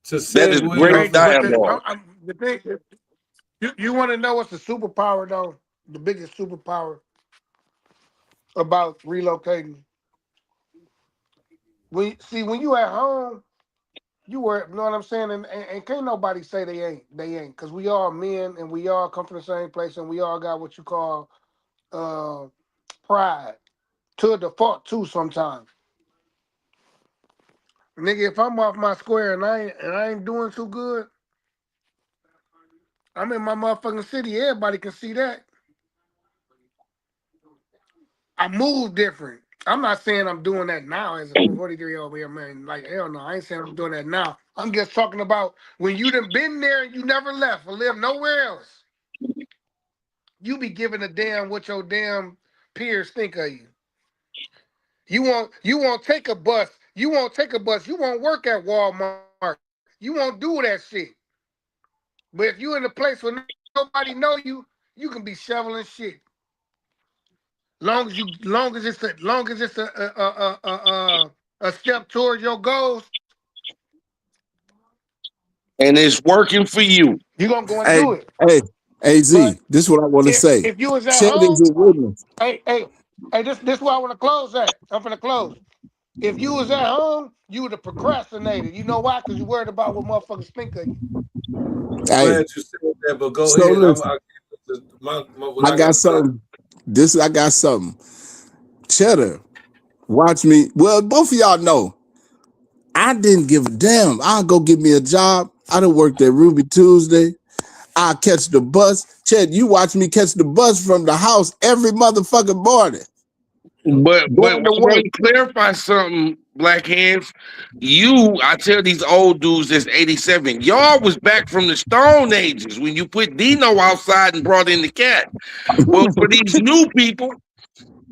To That is segue great off of But dialogue. the thing, you want to know what's the superpower though? The biggest superpower about relocating. When you at home, you were, you know what I'm saying, and can't nobody say they ain't, because we all men and we all come from the same place and we all got what you call uh, pride to a default too sometimes. Nigga, if I'm off my square and I ain't doing too good, I'm in my motherfucking city. Everybody can see that. I move different. I'm not saying I'm doing that now as a 43-year-old here, man. Like, hell no, I ain't saying I'm doing that now. I'm just talking about when you done been there and you never left or lived nowhere else. You be giving a damn what your damn peers think of you. You won't take a bus. You won't take a bus. You won't work at Walmart. You won't do that shit. But if you in a place where nobody know you, you can be shoveling shit. Long as it's a step towards your goals, And it's working for you. you're gonna go and Hey, do it. hey, AZ, But this is what I want to say. if you was at Chet is home, a witness. hey, this where I want to close at. I'm gonna close. If you was at home, you would have procrastinated. You know why? Because you worried about what motherfuckers think of you. Hey, glad you said that, but go so ahead. listen, What I I got gotta say. something. I got something. Cheddar, watch me. Well, both of y'all know I didn't give a damn. I'll go get me a job. I done worked at Ruby Tuesday. I'll catch the bus. Ched, you watch me catch the bus from the house every motherfucking morning. But I Going to want work. to clarify something, Black Hands. I tell these old dudes that's 87, y'all was back from the Stone Ages when you put Dino outside and brought in the cat. Well, for these new people,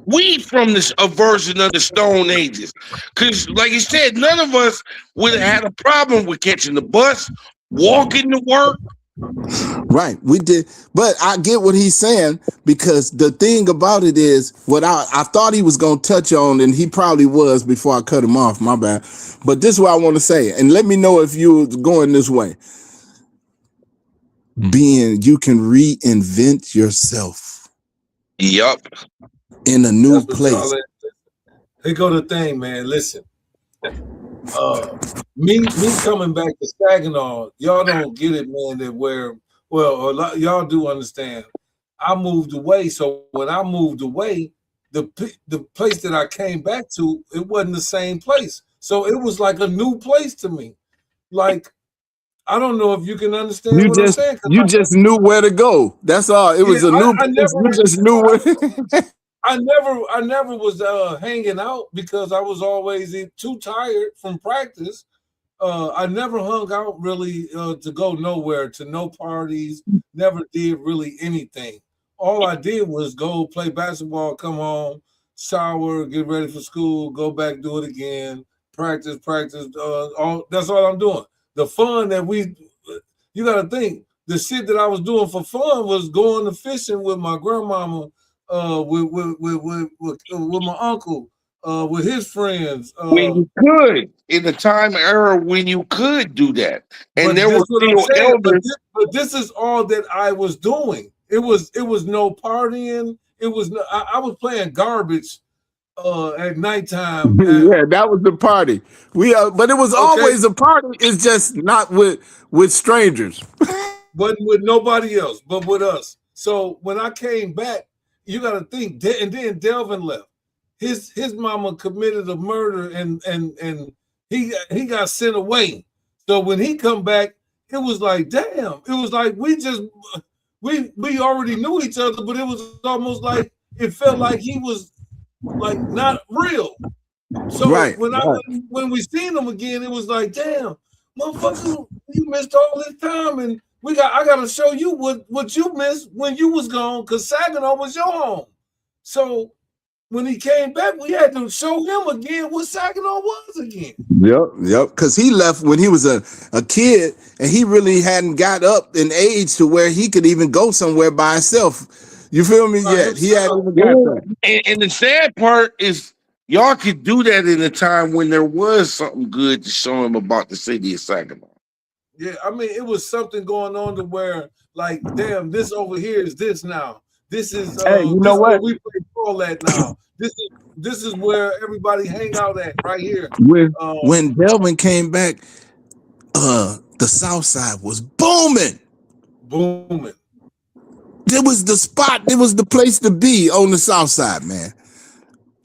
we from a version of the Stone Ages. Because, like you said, none of us would have had a problem with catching the bus, walking to work. Right, we did, but I get what he's saying because the thing about it is what I thought he was gonna touch on, and he probably was before I cut him off. My bad. But this is what I want to say, and let me know if you're going this way. You can reinvent yourself Yup. in a new That's what y'all place. Here go the thing, man. Listen. Me coming back to Saginaw, y'all don't get it, man, that y'all do understand I moved away. So when I moved away, the place that I came back to, it wasn't the same place. So it was like a new place to me. Like, I don't know if you can understand what I'm saying. You just knew where to go. That's all. It was a new place. You just knew where. I never was hanging out because I was always too tired from practice. I never hung out really to go nowhere, to no parties, never did really anything. All I did was go play basketball, come home, shower, get ready for school, go back, do it again, practice. That's all I'm doing. The fun that you got to think, the shit that I was doing for fun was going to fishing with my grandmama, with my uncle, with his friends. When you could, in the time era when you could do that, and there were what I'm still saying. elders. But this is all that I was doing. It was no partying. It was no, I was playing garbage at nighttime. Yeah, that was the party. But it was always a party. It's just not with strangers. But with nobody else, but with us. So when I came back, you got to think. And then Delvin left. His mama committed a murder, and he got sent away. So when he come back, it was like, damn. It was like we already knew each other, but it was almost like it felt like he was like not real. So when we seen him again, it was like, damn, motherfucker, you missed all this time, and I gotta show you what you missed when you was gone, because Saginaw was your home. So when he came back, we had to show him again what Saginaw was again. Yep. Because he left when he was a kid, and he really hadn't got up in age to where he could even go somewhere by himself. You feel me? Yet he hadn't even got that. And the sad part is, y'all could do that in a time when there was something good to show him about the city of Saginaw. Yeah, I mean, it was something going on to where, like, damn, this over here is this now. This is hey, you know what? We play ball at now. This is where everybody hang out at right here. When Delvin came back, the South Side was booming. It was the spot. It was the place to be on the South Side, man.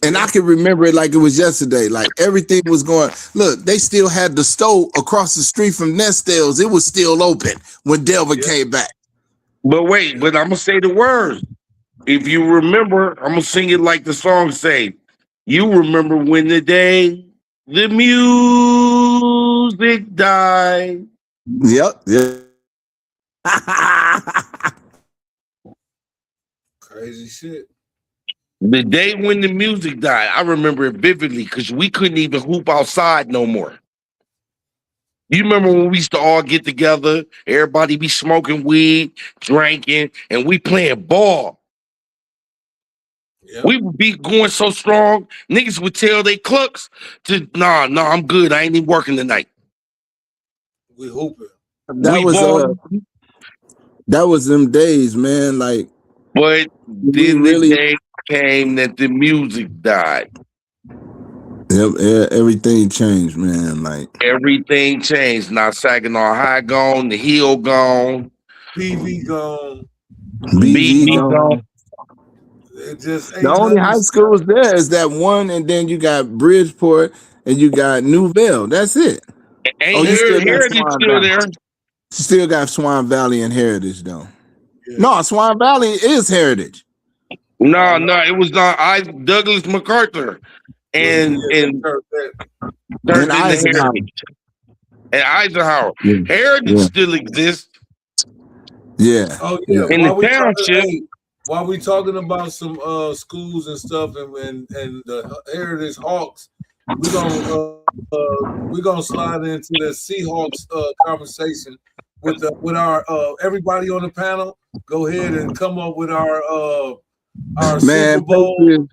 And I can remember it like it was yesterday. Like everything was going. Look, they still had the stove across the street from Nestle's. It was still open when Delvin came back. But wait, I'm gonna say the words. If you remember, I'm gonna sing it like the song say. You remember when the day the music died. Yep. Crazy shit. The day when the music died, I remember it vividly because we couldn't even hoop outside no more. You remember when we used to all get together, everybody be smoking weed, drinking, and we playing ball. Yep. We would be going so strong, niggas would tell they clucks to, nah, I'm good. I ain't even working tonight. We hooping. That was them days, man. Like, but then the day came that the music died. Yep, everything changed, man. Like everything changed. Now Saginaw High gone, the Hill gone, PV gone, BV gone. It just the only high schools there is that one, and then you got Bridgeport and you got Newville. That's it. Ain't Heritage still there? Still got Swan Valley and Heritage though. Yeah. No, Swan Valley is Heritage. No, it was not. Douglas MacArthur and Eisenhower. And Eisenhower. Yeah. Heritage still exists. Yeah. Oh yeah. In the township. While we talking about some schools and stuff and the Heritage Hawks, we're gonna slide into the Seahawks conversation with our everybody on the panel. Go ahead and come up with our Super Bowl.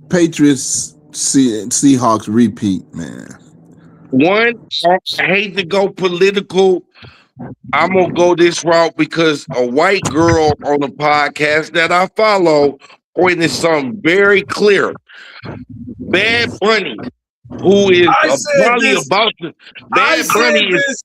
Patriots Seahawks repeat, man. One, I hate to go political. I'm gonna go this route because a white girl on the podcast that I follow pointed something very clear. Bad Bunny, who is probably about to. Bad Bunny is.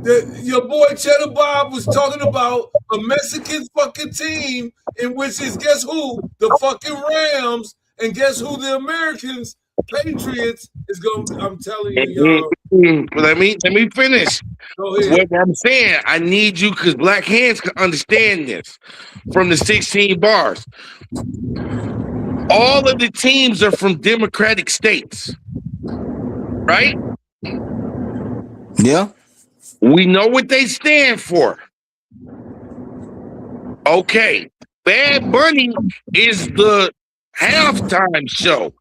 Your boy Cheddar Bob was talking about a Mexican fucking team in which is guess who? The fucking Rams, and guess who the Americans, Patriots, is going to, I'm telling you, y'all. Let me finish. Go ahead. What I'm saying, I need you because Black Hands can understand this from the 16 bars. All of the teams are from Democratic states, right? Yeah. We know what they stand for. Okay. Bad Bunny is the halftime show.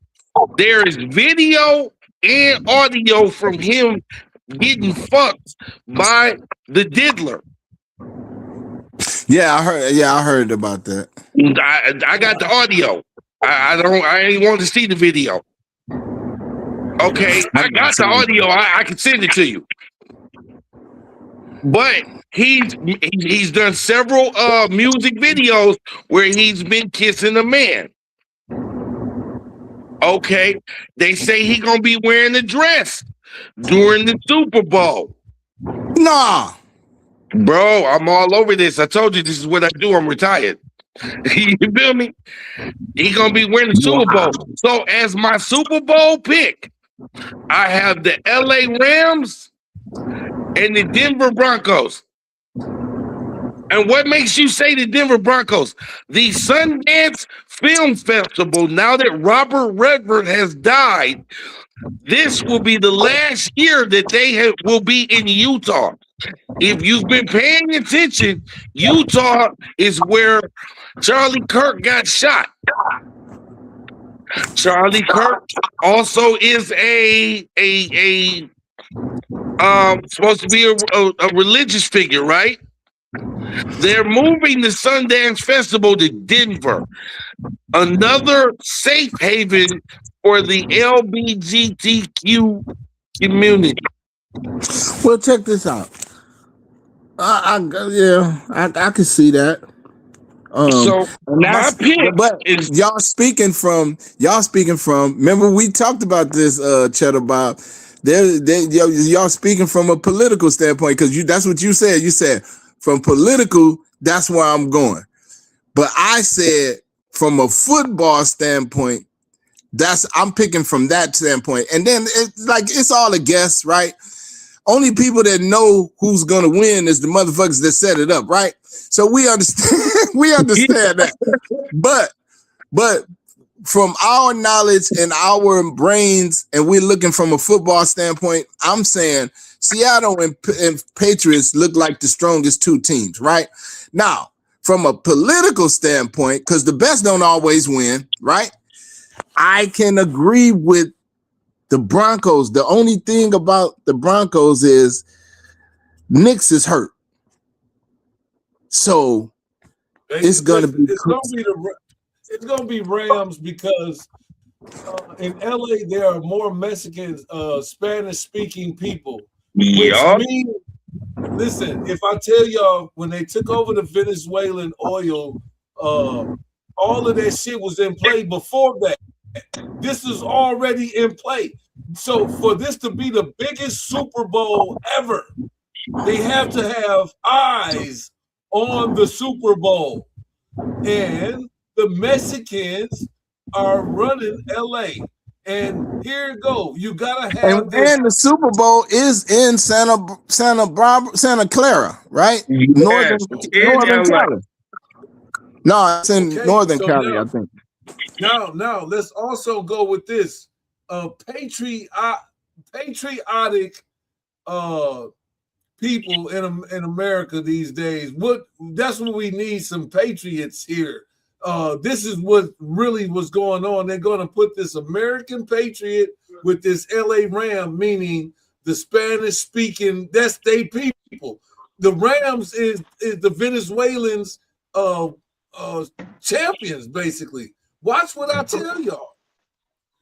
There is video and audio from him getting fucked by the diddler. Yeah, I heard about that. I got the audio. I ain't want to see the video. Okay, I got the audio. I can send it to you. But he's done several music videos where he's been kissing a man. Okay, they say he gonna be wearing a dress during the Super Bowl. Nah, bro, I'm all over this. I told you this is what I do. I'm retired. You feel me? He gonna be wearing the Super Bowl. So as my Super Bowl pick, I have the LA Rams and the Denver Broncos. And what makes you say the Denver Broncos? The Sundance Film Festival, now that Robert Redford has died, this will be the last year that they will be in Utah. If you've been paying attention, Utah is where Charlie Kirk got shot. Charlie Kirk also is supposed to be a religious figure, right? They're moving the Sundance Festival to Denver, another safe haven for the LGBTQ community. Well, check this out. I can see that. So my pick, but y'all speaking from. Remember we talked about this, Cheddar Bob. Y'all speaking from a political standpoint because that's what you said. You said from political, that's where I'm going. But I said from a football standpoint, I'm picking from that standpoint. And then it's all a guess, right? Only people that know who's gonna win is the motherfuckers that set it up, right? So we understand that. But from our knowledge and our brains, and we're looking from a football standpoint, I'm saying Seattle and Patriots look like the strongest two teams, right? Now, from a political standpoint, because the best don't always win, right? I can agree with the Broncos. The only thing about the Broncos is Knicks is hurt. So it's gonna be Rams because in LA there are more Mexican Spanish speaking people. Yeah. Which means, listen, if I tell y'all when they took over the Venezuelan oil, all of that shit was in play before that. This is already in play. So for this to be the biggest Super Bowl ever, they have to have eyes on the Super Bowl. And the Mexicans are running LA. And here it go. You gotta have and the Super Bowl is in Santa Clara, right? Yes, Northern Cali. No, it's in Northern Cali, now, I think. Now let's also go with this. Patriotic people in America these days. That's what we need, some patriots here. This is what really was going on. They're going to put this American patriot with this LA Ram, meaning the Spanish speaking, that's they people. The Rams is the Venezuelans champions, basically. Watch what I tell y'all.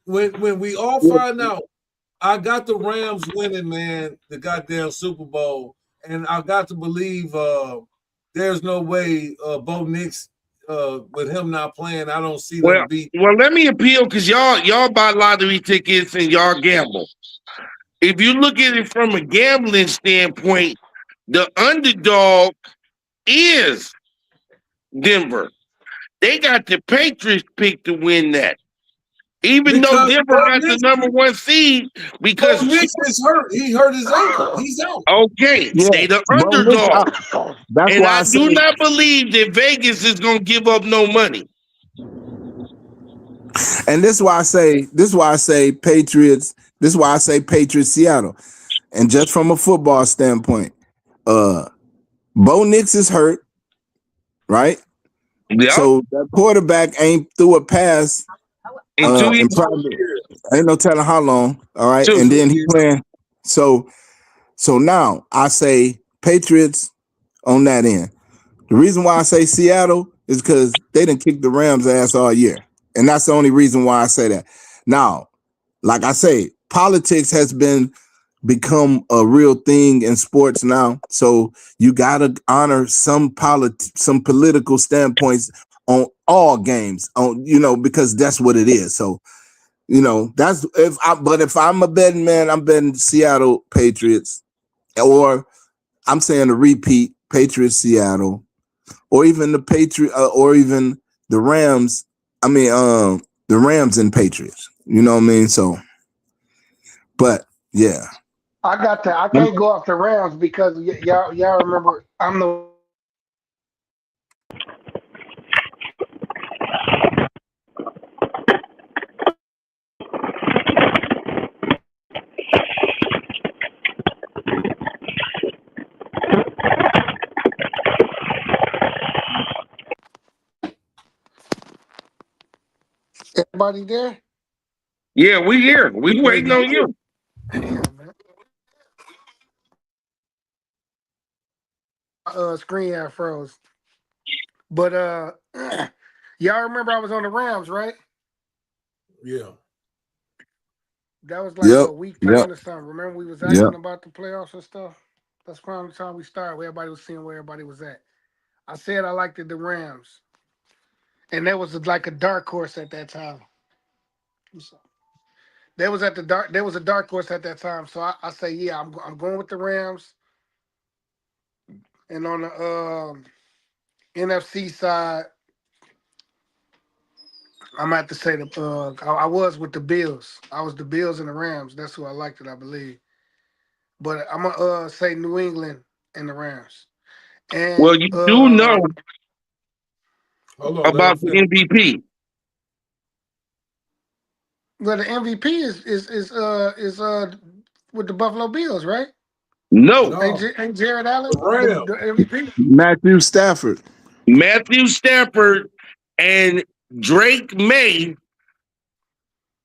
When we all find out, I got the Rams winning, man, the goddamn Super Bowl, and I got to believe there's no way Bo Nix with him not playing. I don't see them beat. Well, let me appeal because y'all buy lottery tickets and y'all gamble. If you look at it from a gambling standpoint, The underdog is Denver. They got the Patriots pick to win that. Even though Because Denver Bo got the Nix, number one seed, Bo because Nix is hurt. He hurt his ankle. He's out. okay, Yeah, they the Bo Nix, underdog. that's And why I I say. do not believe that Vegas is gonna give up no money. And this is why I say. This is why I say Patriots. This is why I say Patriots Seattle. And just from a football standpoint, Bo Nix is hurt, right? Yeah, So that quarterback ain't threw a pass in 2 years. and probably ain't no telling how long. All right, Two. and then he playing. So now I say Patriots on that end. The reason why I say Seattle is because they didn't kick the Rams' ass all year, and that's the only reason why I say that. Now, like I say, politics has become a real thing in sports now. So you gotta honor some political standpoints on all games, because that's what it is. So that's if I'm a betting man, I'm betting Seattle Patriots, or I'm saying a repeat Patriots Seattle, or even the or even the Rams. I mean, the Rams and Patriots. You know what I mean? So, but yeah. I got that. I can't go off the Rams because y'all remember I'm the everybody there. Yeah, we here. We waiting on you. Damn, man. Screen had froze. But y'all remember I was on the Rams, right? Yeah. That was like Yep. what week Yep. 10 or something. Remember we was Yep. asking about the playoffs and stuff? That's around the time we started where everybody was seeing where everybody was at. I said I liked the Rams. And there was like a dark horse at that time. There was a dark horse at that time. So I say, yeah, I'm going with the Rams. And on the NFC side, I'm gonna have to say I was with the Bills. I was the Bills and the Rams. That's who I liked it, I believe. But I'm gonna say New England and the Rams. Well, And you do know Hold on, let him about the finish. MVP. well, the MVP is with the Buffalo Bills, right? No, No, Ain't Jared Allen the Rams. the MVP? Matthew Stafford. Matthew Stafford and Drake May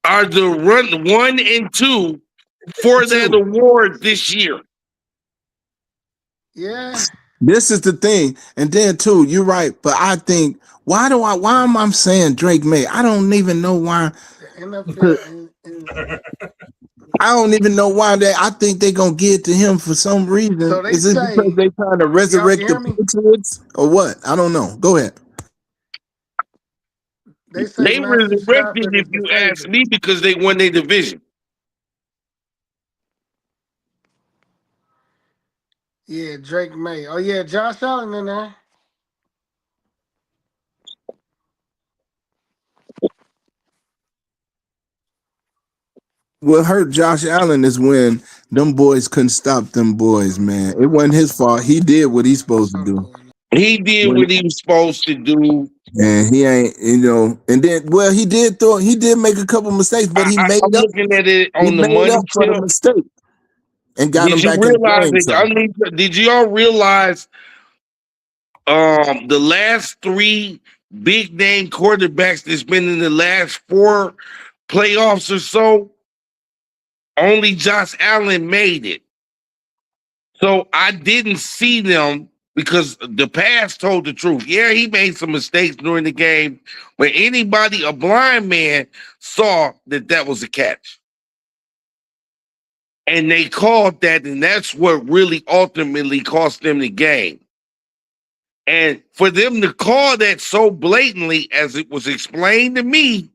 are the run 1 and 2 for that award this year. Yeah. This is the thing. And then too, you're right. But I think why am I saying Drake May? I don't even know why. The NFL and I don't even know why I think they're gonna give it to him for some reason. so they Is it because say, they trying to y'all can resurrect the hear me? Patriots or what? I don't know. Go ahead. They say They Matthew resurrected, Stafford if is the you ask favorite. me, because they won their division. Yeah, Drake May. Oh yeah, Josh Allen in there. What hurt Josh Allen is when them boys couldn't stop them boys, man. It wasn't his fault. He did what he's supposed to do. He did what he was supposed to do. And he ain't, and then he did make a couple mistakes, but he made I'm up looking at it on the money for the tip. mistake and got him Did you back in the realize game. So did y'all realize the last 3 big name quarterbacks that's been in the last 4 playoffs or so, only Josh Allen made it. So I didn't see them because the past told the truth. Yeah, he made some mistakes during the game, but anybody, a blind man, saw that was a catch. And they called that, and that's what really ultimately cost them the game. And for them to call that so blatantly, as it was explained to me,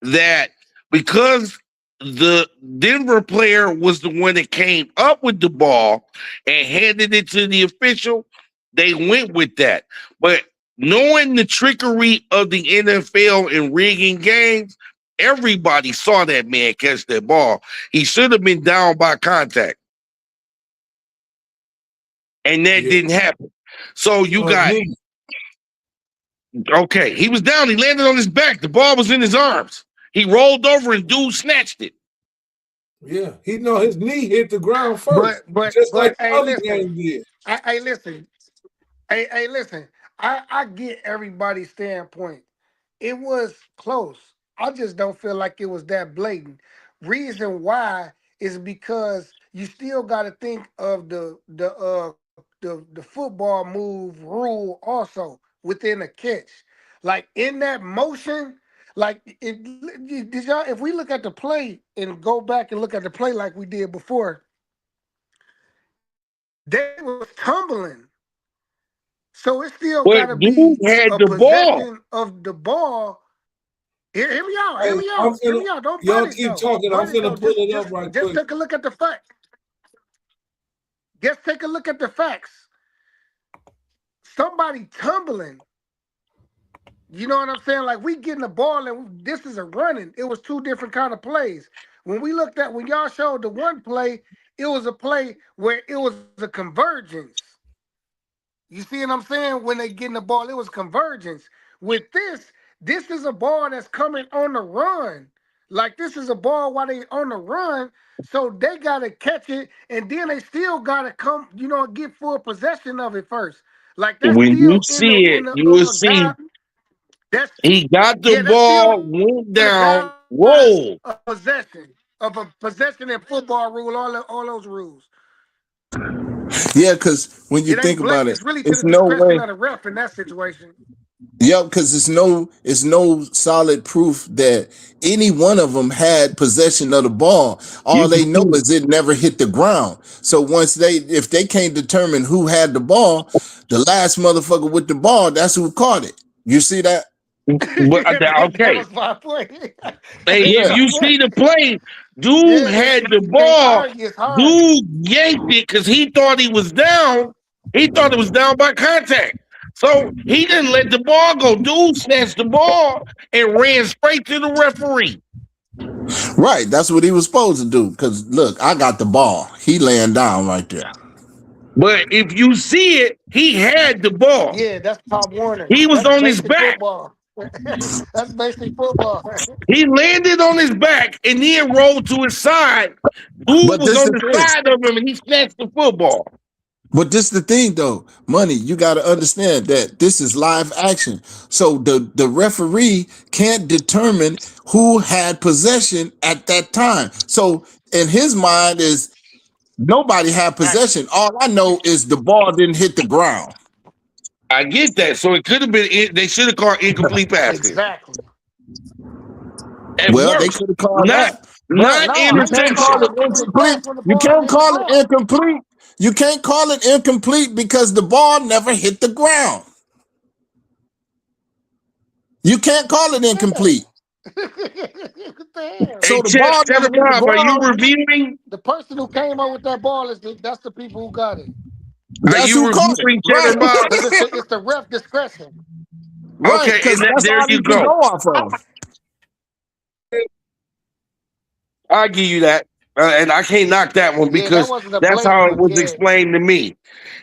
that because the Denver player was the one that came up with the ball and handed it to the official, they went with that. But knowing the trickery of the NFL in rigging games, everybody saw that man catch that ball. He should have been down by contact. And that didn't happen. So you got, okay, he was down. He landed on his back. The ball was in his arms. He rolled over and dude snatched it. Yeah, his knee hit the ground first, just like the other game did. Listen. Hey, listen. I get everybody's standpoint. It was close. I just don't feel like it was that blatant. Reason why is because you still got to think of the football move rule also within a catch. Like in that motion, like did y'all, if we look at the play and go back and look at the play like we did before, they was tumbling. So it still But gotta dude be had a the ball. possession of the ball. Hear me out. Hear me out. Don't y'all punish, keep though. talking. I'm gonna pull it up right quick. Just take a look at the facts. Just take a look at the facts. Somebody tumbling. You know what I'm saying? Like we getting the ball and this is a running. It was two different kind of plays. When y'all showed the one play, it was a play where it was a convergence. You see what I'm saying? When they getting the ball, it was convergence. With this is a ball that's coming on the run. Like this is a ball while they on the run. So they gotta catch it, and then they still gotta come, get full possession of it first. Like that's When you still see it, you will see he got the ball, went down, rolled. A possession and football rule, all those rules. Yeah, because when you think about it, it's really it's to the no discretion way. of the ref in that situation. Yeah, because it's no solid proof that any one of them had possession of the ball. All they know is it never hit the ground. So if they can't determine who had the ball, the last motherfucker with the ball, that's who caught it. You see that? But, That okay. was my point. Hey, if you see the play, dude had the ball. Dude yanked it because he thought he was down. He thought it was down by contact. So he didn't let the ball go. Dude snatched the ball and ran straight to the referee. Right, that's what he was supposed to do. Because look, I got the ball. He laying down right there. But if you see it, he had the ball. Yeah, that's Pop Warner. He was on his back. Football. That's basic football. He landed on his back and then rolled to his side. Dude was on the side of him and he snatched the football. But this is the thing, though, Money. You got to understand that this is live action, so the referee can't determine who had possession at that time. So in his mind is nobody had possession. All I know is the ball didn't hit the ground. I get that. So it could have been. They should have called incomplete passes. Exactly. They could have called that. Not interception. You can't call it incomplete. You can't call it incomplete because the ball never hit the ground. You can't call it incomplete. So the ball Cheddar Bob, are you reviewing? The person who came up with that ball that's the people who got it. Are you reviewing Cheddar Bob? It's the ref discretion. Okay, and there you go. I'll give you that. And I can't knock that one because that's how it was explained to me.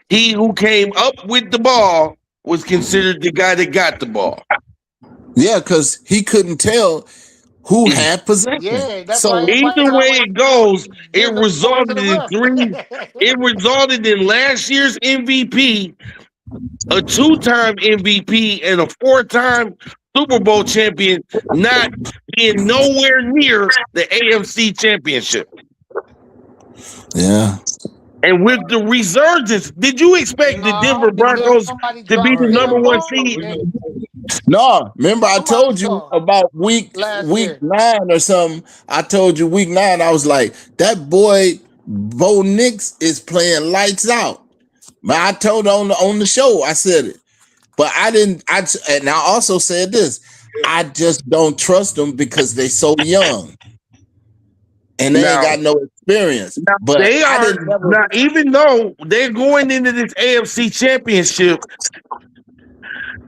He who came up with the ball was considered the guy that got the ball. Yeah, because he couldn't tell who had possession. Yeah, that's so either way it goes, it resulted in three. It resulted in last year's MVP, a 2-time MVP, and a 4-time Super Bowl champion not being nowhere near the AFC championship. Yeah. And with the resurgence, did you expect the Denver Broncos to be the number 1 seed? No, remember I told you about week 9 or something. I told you week 9, I was like, that boy Bo Nix is playing lights out. But I told on the show, I said it. But and I also said this, I just don't trust them because they're so young. and they ain't Now, got no experience. now But they I are didn't never. now, even though they're going into this AFC championship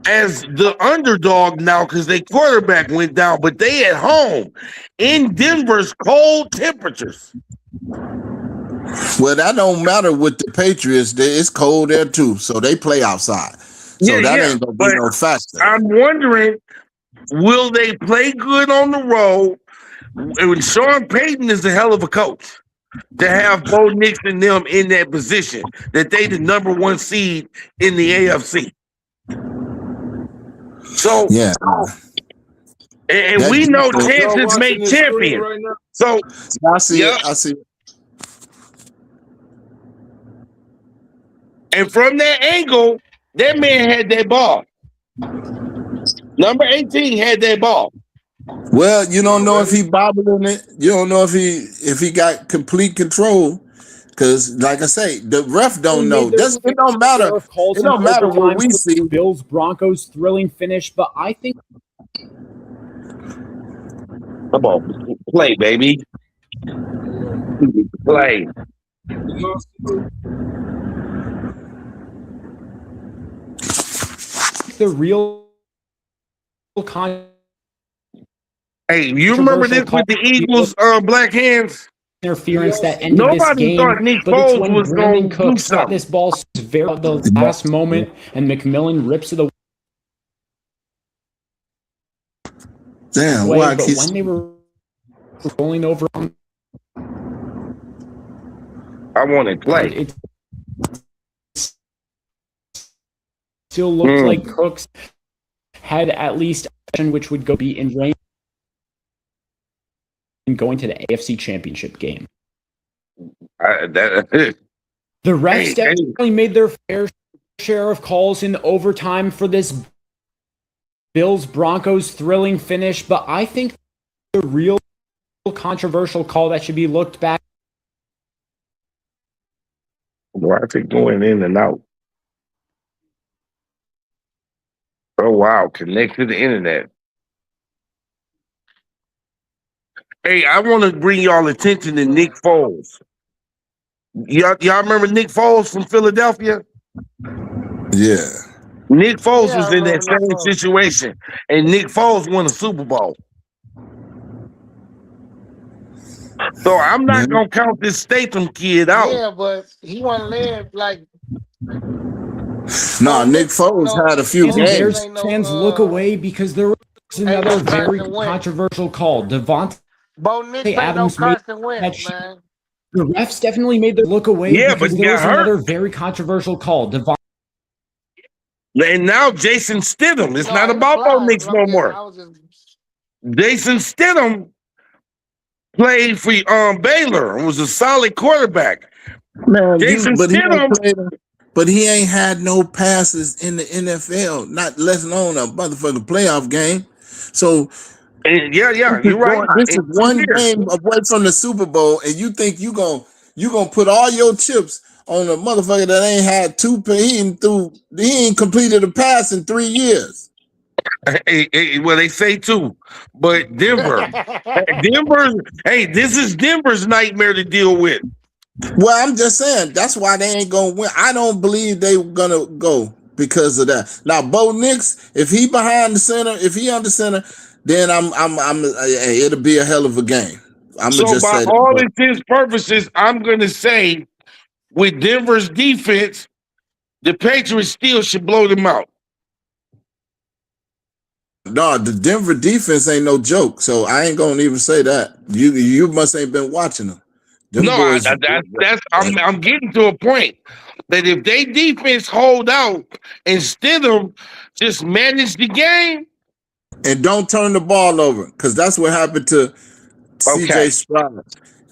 as the underdog now because their quarterback went down, but they at home in Denver's cold temperatures. Well, that don't matter with the Patriots. It's cold there too, so they play outside. So that ain't gonna be But no factor. I'm wondering, will they play good on the road? And Sean Payton is a hell of a coach to have Bo Nix and them in that position that they the number one seed in the AFC. So Yeah, and that we know defense- Y'all chances watching make this screen champions. right now? So I see Yep. it. I see it. and from that angle, that man had that ball. Number 18 had that ball. Well, you don't know if he bobbling it. You don't know if he got complete control. Because, like I say, the ref don't know. It don't matter. It don't matter what we see. Bills Broncos thrilling finish, but I think Come on, play, baby. Play. the real Hey, you remember this with the Eagles Black Hands? interference that ended this Nobody game, thought Nick but it's Foles when was Brandon going to do Cooks got something. this ball very at the last moment, and McMillan rips it away. Damn, But why when they were rolling over, I want to play. it still looked like Cooks had at least which would be in range and going to the AFC Championship game. The refs definitely made their fair share of calls in overtime for this Bills Broncos thrilling finish, but I think the real controversial call that should be looked back. Why is it going in and out? Oh wow, connect to the internet. Hey, I want to bring y'all attention to Nick Foles. Y'all remember Nick Foles from Philadelphia? Yeah. Nick Foles Yeah, was I in that remember Nick same Foles. situation, and Nick Foles won a Super Bowl. So I'm not gonna count this Statham kid out. Yeah, but he wasn't led like. No, Nick Foles had a few And games. Bears fans look away because there was another very controversial call. Devontae Bo Nix ain't no Adams made Carson Wentz, man. the refs definitely made their look away Yeah, because but he there got was another hurt. very controversial call. And now Jason Stidham. It's No, not he was about Bo flying. Nix no more. I was just Jason Stidham played for Baylor and was a solid quarterback. Man, Jason but Stidham. he ain't had no passes in the NFL, not less alone a motherfucking playoff game. So yeah, you're right. This is one game away from the Super Bowl, and you think you gonna put all your chips on a motherfucker that ain't had he ain't completed a pass in 3 years. Well, they say too, but Denver, this is Denver's nightmare to deal with. Well, I'm just saying that's why they ain't gonna win. I don't believe they gonna go because of that. Now, Bo Nix, if he behind the center, if he under center, then it'll be a hell of a game. I'm So gonna just by say all that. intents purposes, I'm gonna say with Denver's defense, the Patriots still should blow them out. No, the Denver defense ain't no joke, so I ain't gonna even say that. You must ain't been watching them. I'm getting to a point that if they defense hold out and Stidham just manage the game and don't turn the ball over, because that's what happened to CJ Stroud.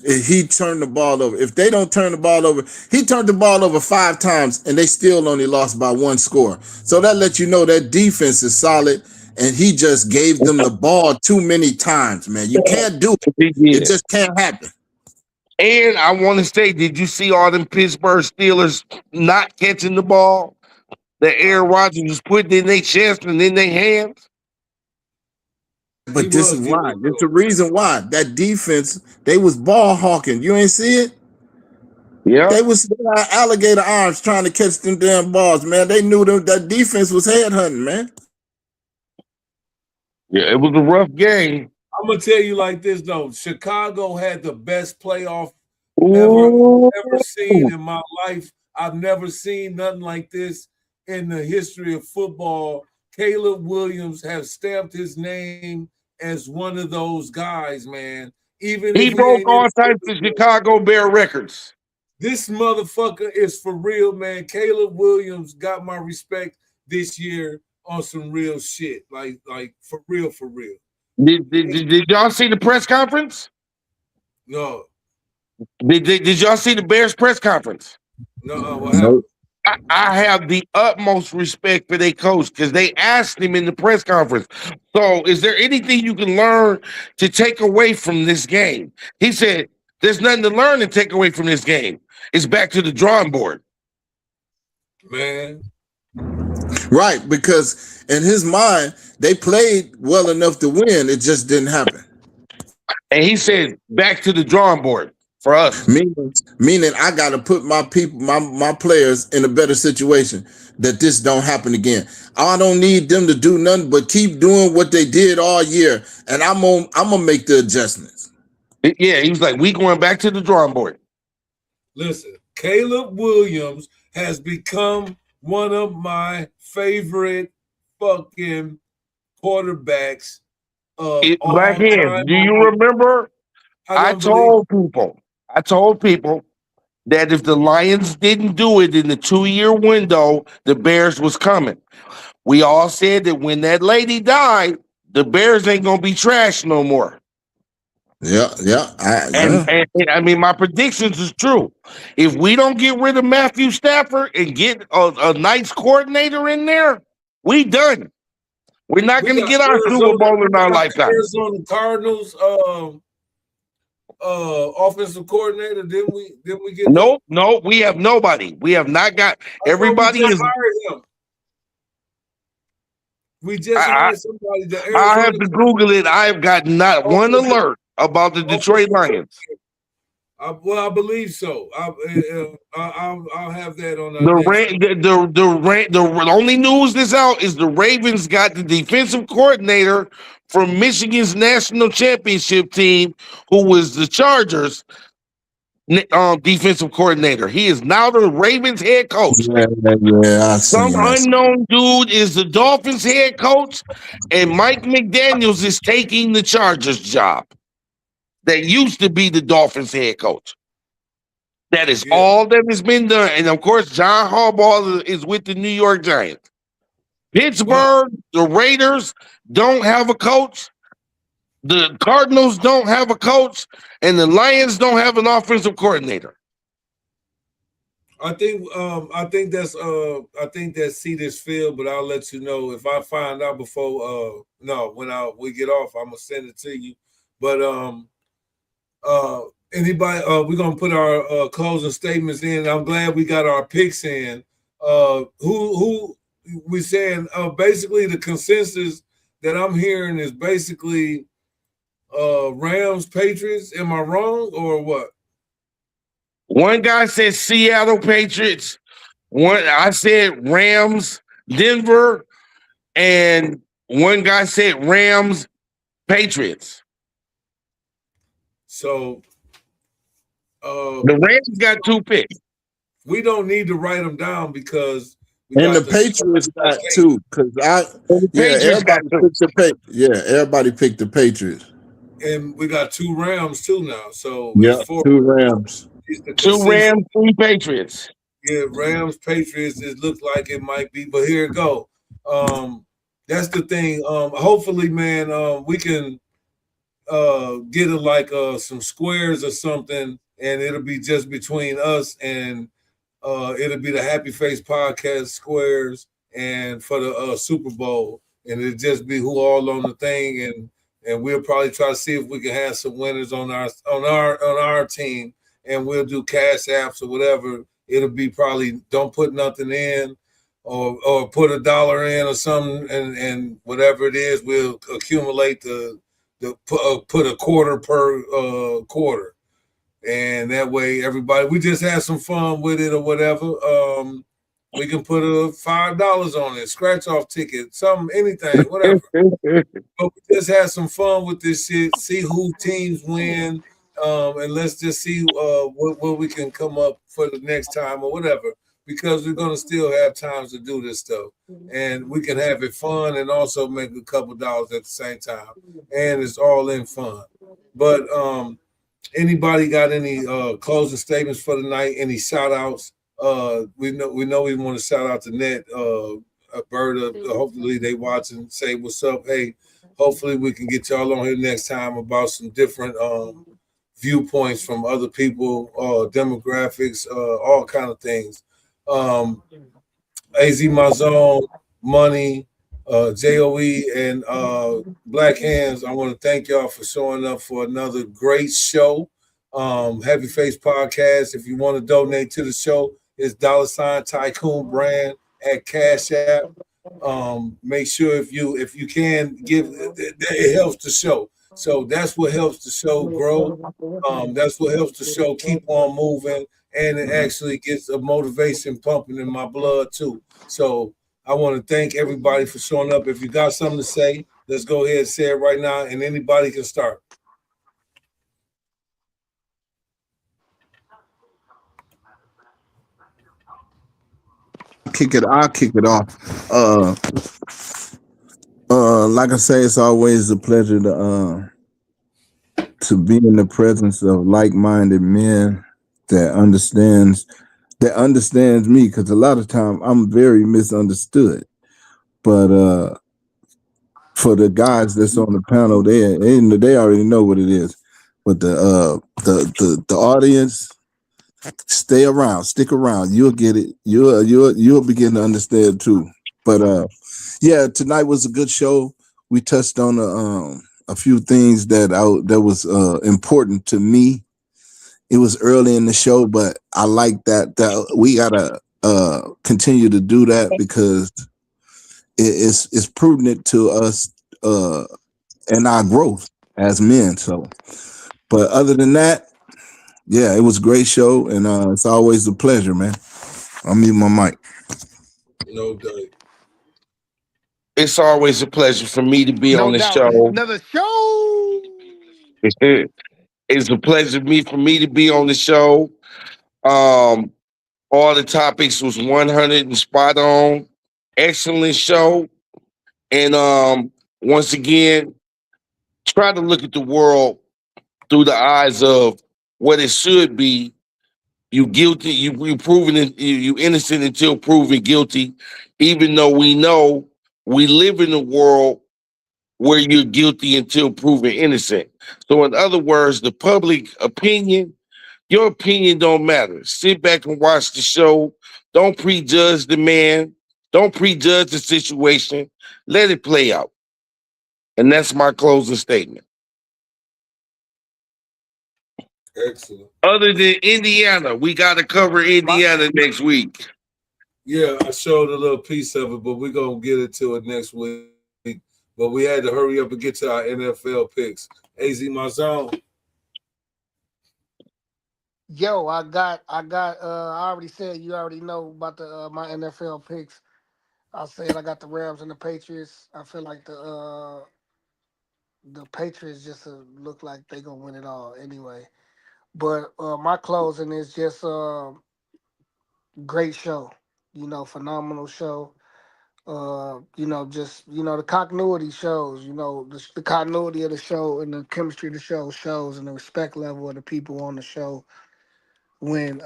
He turned the ball over. If they don't turn the ball over, he turned the ball over 5 times and they still only lost by 1 score. So that lets you know that defense is solid, and he just gave them the ball too many times, man. You can't do it. It just can't happen. And I want to say, did you see all them Pittsburgh Steelers not catching the ball that Aaron Rodgers was putting in their chest and in their hands? But this is why. This is the reason why. That defense, they was ball hawking. You ain't see it? Yeah. They was alligator arms trying to catch them damn balls, man. They knew that defense was headhunting, man. Yeah, it was a rough game. I'm gonna tell you like this though. Chicago had the best playoff ever seen in my life. I've never seen nothing like this in the history of football. Caleb Williams has stamped his name as one of those guys, man. Even he if broke all types of Chicago Bear records. This motherfucker is for real, man. Caleb Williams got my respect this year on some real shit. Like for real, for real. Did y'all see the press conference? No. Did y'all see the Bears press conference? No. What happened? I have the utmost respect for their coach because they asked him in the press conference. So, is there anything you can learn to take away from this game? He said, "There's nothing to learn and take away from this game. It's back to the drawing board." Man. Right, because in his mind, they played well enough to win. It just didn't happen. And he said, "Back to the drawing board for us." Meaning I got to put my people, my players in a better situation that this don't happen again. I don't need them to do nothing but keep doing what they did all year, and I'm gonna make the adjustments. Yeah, he was like, "We going back to the drawing board." Listen, Caleb Williams has become one of my favorite fucking quarterbacks. Black Hands, do you remember? I told people that if the Lions didn't do it in the 2-year window, the Bears was coming. We all said that when that lady died, the Bears ain't gonna be trash no more. Yeah. And I mean, my predictions is true. If we don't get rid of Matthew Stafford and get a nice coordinator in there, we done. We're not going to get our Super Bowl in our lifetime. Arizona Cardinals offensive coordinator, didn't we get No, we have nobody. We have not got everybody is hired him. We just hired somebody. I have to Google it. I have got not one alert about the Detroit Lions. Well, I believe so. I'll have that on the only news that's out is the Ravens got the defensive coordinator from Michigan's national championship team, who was the Chargers defensive coordinator. He is now the Ravens head coach. Yeah, some unknown dude is the Dolphins head coach, and Mike McDaniels is taking the Chargers job. That used to be the Dolphins head coach. That is all that has been done. And of course, John Harbaugh is with the New York Giants. Pittsburgh, the Raiders don't have a coach. The Cardinals don't have a coach. And the Lions don't have an offensive coordinator. I think that seat is filled, but I'll let you know if I find out before when we get off, I'm gonna send it to you. But anybody, we're gonna put our closing statements in. I'm glad we got our picks in. Who we saying basically the consensus that I'm hearing is basically Rams, Patriots. Am I wrong or what? One guy said Seattle Patriots. I said Rams, Denver, and one guy said Rams, Patriots. So the Rams got 2 picks. We don't need to write them down because the Patriots got 2 because everybody picked the Patriots. And we got 2 Rams too now. So 2 Rams. 2 Rams, 3 Patriots. Yeah, Rams, Patriots. It looks like it might be, but here it go. That's the thing. Hopefully, man, we can get some squares or something, and it'll be just between us, and it'll be the Happy Face Podcast squares, and for the Super Bowl, and it'll just be who all on the thing, and we'll probably try to see if we can have some winners on our team, and we'll do cash apps or whatever. It'll be probably don't put nothing in, or put $1 in or something, and whatever it is, we'll accumulate put a quarter per quarter, and that way everybody, we just have some fun with it or whatever. We can put a $5 on it, scratch off ticket, something, anything, whatever. But we just have some fun with this shit. See who teams win, and let's just see what we can come up for the next time or whatever. Because we're gonna still have times to do this stuff, and we can have it fun and also make a couple dollars at the same time, and it's all in fun. But anybody got any closing statements for the night? Any shout outs? We know we want to shout out to Net, Berta. Hopefully they watch and say what's up. Hey, hopefully we can get y'all on here next time about some different viewpoints from other people, demographics, all kind of things. AZ Mazone, Money, JOE, and Black Hands. I want to thank y'all for showing up for another great show. Heavy Face Podcast. If you want to donate to the show, it's $ Tycoon Brand at Cash App. Make sure if you can give, it helps the show. So that's what helps the show grow. That's what helps the show keep on moving, and it actually gets a motivation pumping in my blood too. So I want to thank everybody for showing up. If you got something to say, let's go ahead and say it right now, and anybody can start. I'll kick it off. Like I say, it's always a pleasure to be in the presence of like-minded men that understands me, because a lot of time I'm very misunderstood. But for the guys that's on the panel, they already know what it is. But the audience, stay around, stick around. You'll get it. You'll begin to understand too. But yeah, tonight was a good show. We touched on a few things that was important to me. It was early in the show, but I like that we gotta continue to do that, because it's prudent to us and our growth as men. So, but other than that, yeah, it was a great show, and it's always a pleasure, man. I'll mute my mic. No doubt. It's always a pleasure for me to be No on the doubt. It's show. another show. It's a pleasure for me to be on the show. All the topics was 100 and spot on. Excellent show. And once again, try to look at the world through the eyes of what it should be. You guilty, you proven it, you innocent until proven guilty, even though we know we live in a world where you're guilty until proven innocent. So in other words, the public opinion, your opinion don't matter. Sit back and watch the show. Don't prejudge the man. Don't prejudge the situation. Let it play out. And that's my closing statement. Excellent. Other than Indiana, we got to cover Indiana next week. Yeah, I showed a little piece of it, but we're going to get into it next week. But we had to hurry up and get to our NFL picks. AZ Mazone. Yo, I already said, you already know about the my NFL picks. I said I got the Rams and the Patriots. I feel like the Patriots just look like they gonna win it all anyway. But my closing is just great show. Phenomenal show. Just the continuity shows. The continuity of the show and the chemistry of the show shows, and the respect level of the people on the show when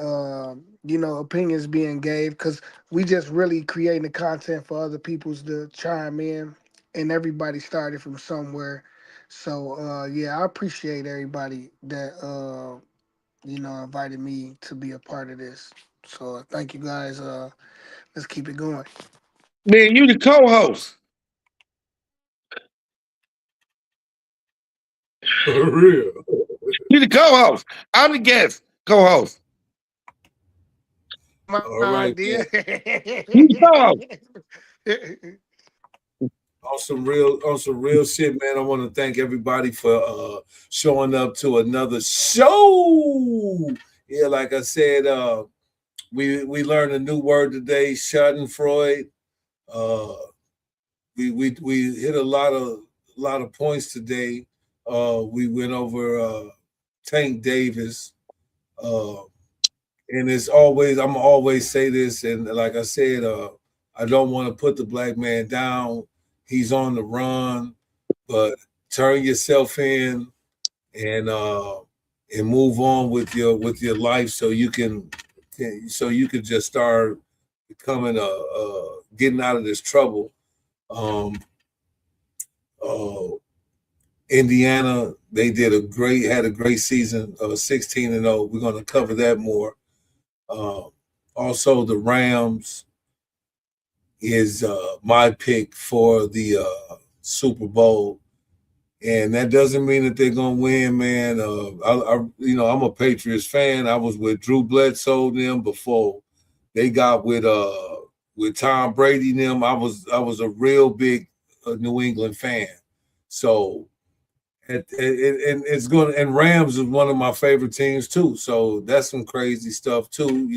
opinions being gave, because we just really creating the content for other people's to chime in, and everybody started from somewhere. So yeah, I appreciate everybody that invited me to be a part of this. So thank you guys. Let's keep it going. Man, you the co-host. For real. You the co-host. I'm the guest co-host. All right, idea. man. On some real shit, man. I want to thank everybody for showing up to another show. Yeah, like I said, we learned a new word today, Schadenfreude. We hit a lot of points today. We went over Tank Davis. And it's always, I'm always say this, and like I said, I don't want to put the black man down. He's on the run, but turn yourself in and move on with your life so you can just start becoming getting out of this trouble. Indiana, they had a great season, 16-0. We're going to cover that more. Also, the Rams is my pick for the Super Bowl, and that doesn't mean that they're gonna win, man. I'm a Patriots fan. I was with Drew Bledsoe them before they got with Tom Brady them. I was a real big New England fan, so. And it's going, and Rams is one of my favorite teams too. So that's some crazy stuff too,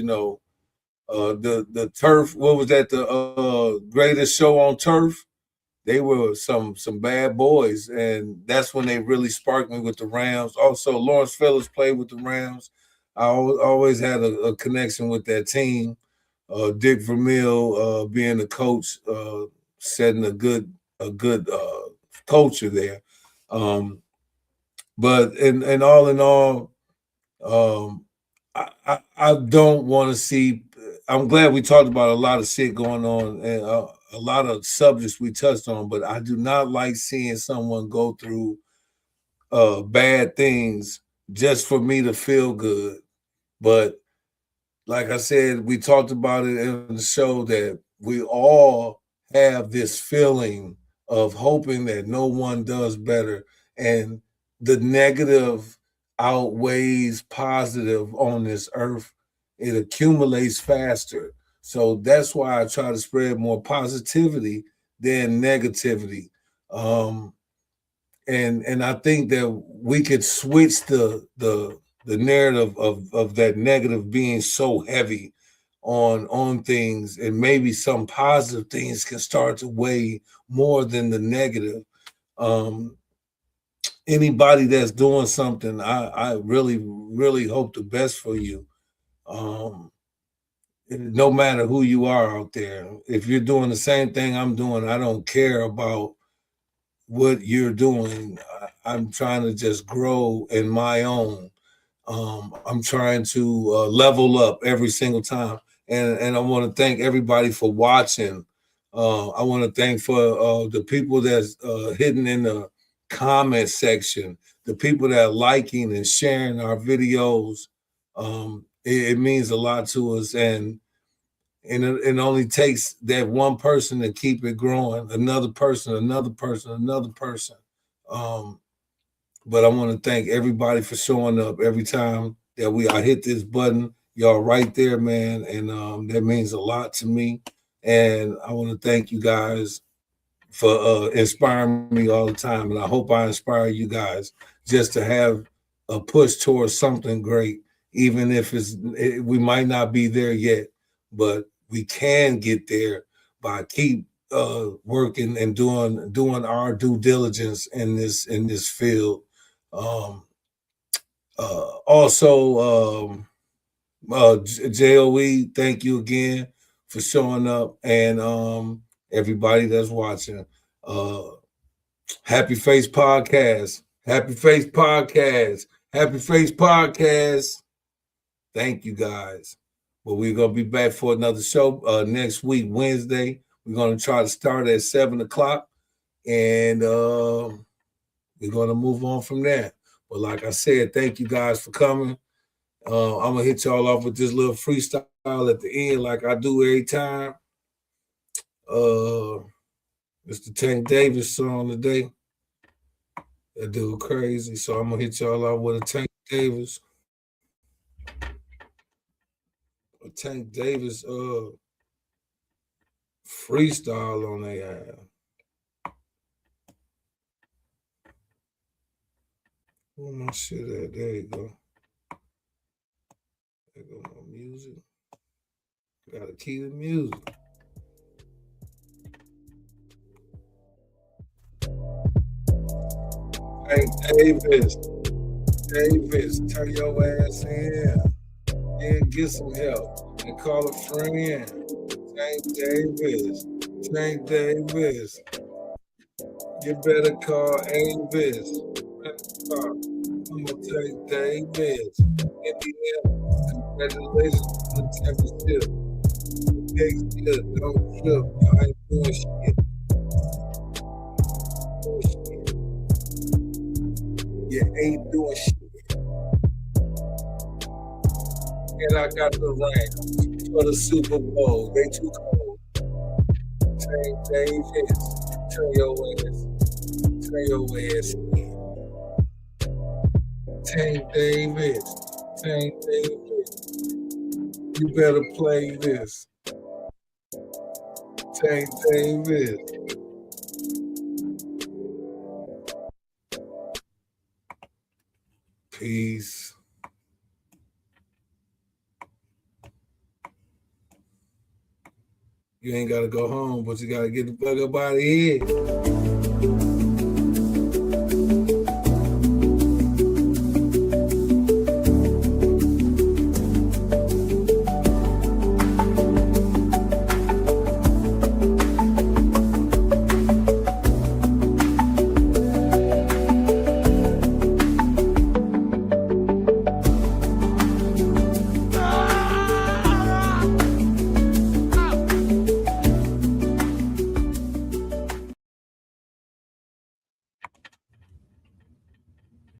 the turf. What was that? The greatest show on turf. They were some bad boys, and that's when they really sparked me with the Rams. Also, Lawrence Phillips played with the Rams. I always had a connection with that team. Dick Vermeil being the coach, setting a good culture there. But in all, I don't want to see. I'm glad we talked about a lot of shit going on and a lot of subjects we touched on, but I do not like seeing someone go through bad things just for me to feel good. But like I said, we talked about it in the show that we all have this feeling of hoping that no one does better, and the negative outweighs positive on this earth. It accumulates faster. So that's why I try to spread more positivity than negativity. And I think that we could switch the narrative of that negative being so heavy on things, and maybe some positive things can start to weigh more than the negative. Anybody that's doing something, I really hope the best for you. No matter who you are out there, if you're doing the same thing I'm doing, I don't care about what you're doing. I'm trying to just grow in my own. I'm trying to level up every single time, and I want to thank everybody for watching. I want to thank for the people that's hidden in the comment section, the people that are liking and sharing our videos. It means a lot to us, and it only takes that one person to keep it growing. Another person, another person, another person. But I want to thank everybody for showing up every time that I hit this button. Y'all right there, man, and that means a lot to me. And I want to thank you guys for inspiring me all the time, and I hope I inspire you guys just to have a push towards something great, even if we might not be there yet, but we can get there by keep working and doing our due diligence in this field. Also, JOE, thank you again for showing up, and everybody that's watching. Happy Face Podcast. Happy Face Podcast. Happy Face Podcast. Thank you guys. Well, we're gonna be back for another show next week, Wednesday. We're gonna try to start at 7:00, and we're gonna move on from there. But like I said, thank you guys for coming. I'm gonna hit y'all off with this little freestyle at the end, like I do every time. Mr. Tank Davis song today. That dude crazy. So I'm gonna hit y'all out with a Tank Davis. Tank Davis freestyle on their ass. Where my shit at? There you go. There go my music. Gotta keep the music. Tank Davis. Davis, turn your ass in. Yeah, get some help. And call a friend. Tank Davis. Tank Davis. You better call Avis. I'm gonna Tank Davis. Indiana. Congratulations on the championship. Next year, don't trip. I ain't doing shit. You ain't doing shit. And I got the ring for the Super Bowl. They too cold. Tank Davis, turn your ass in. Tank Davis, you better play this. Tank Davis. Peace. You ain't gotta go home, but you gotta get the fuck up out of here.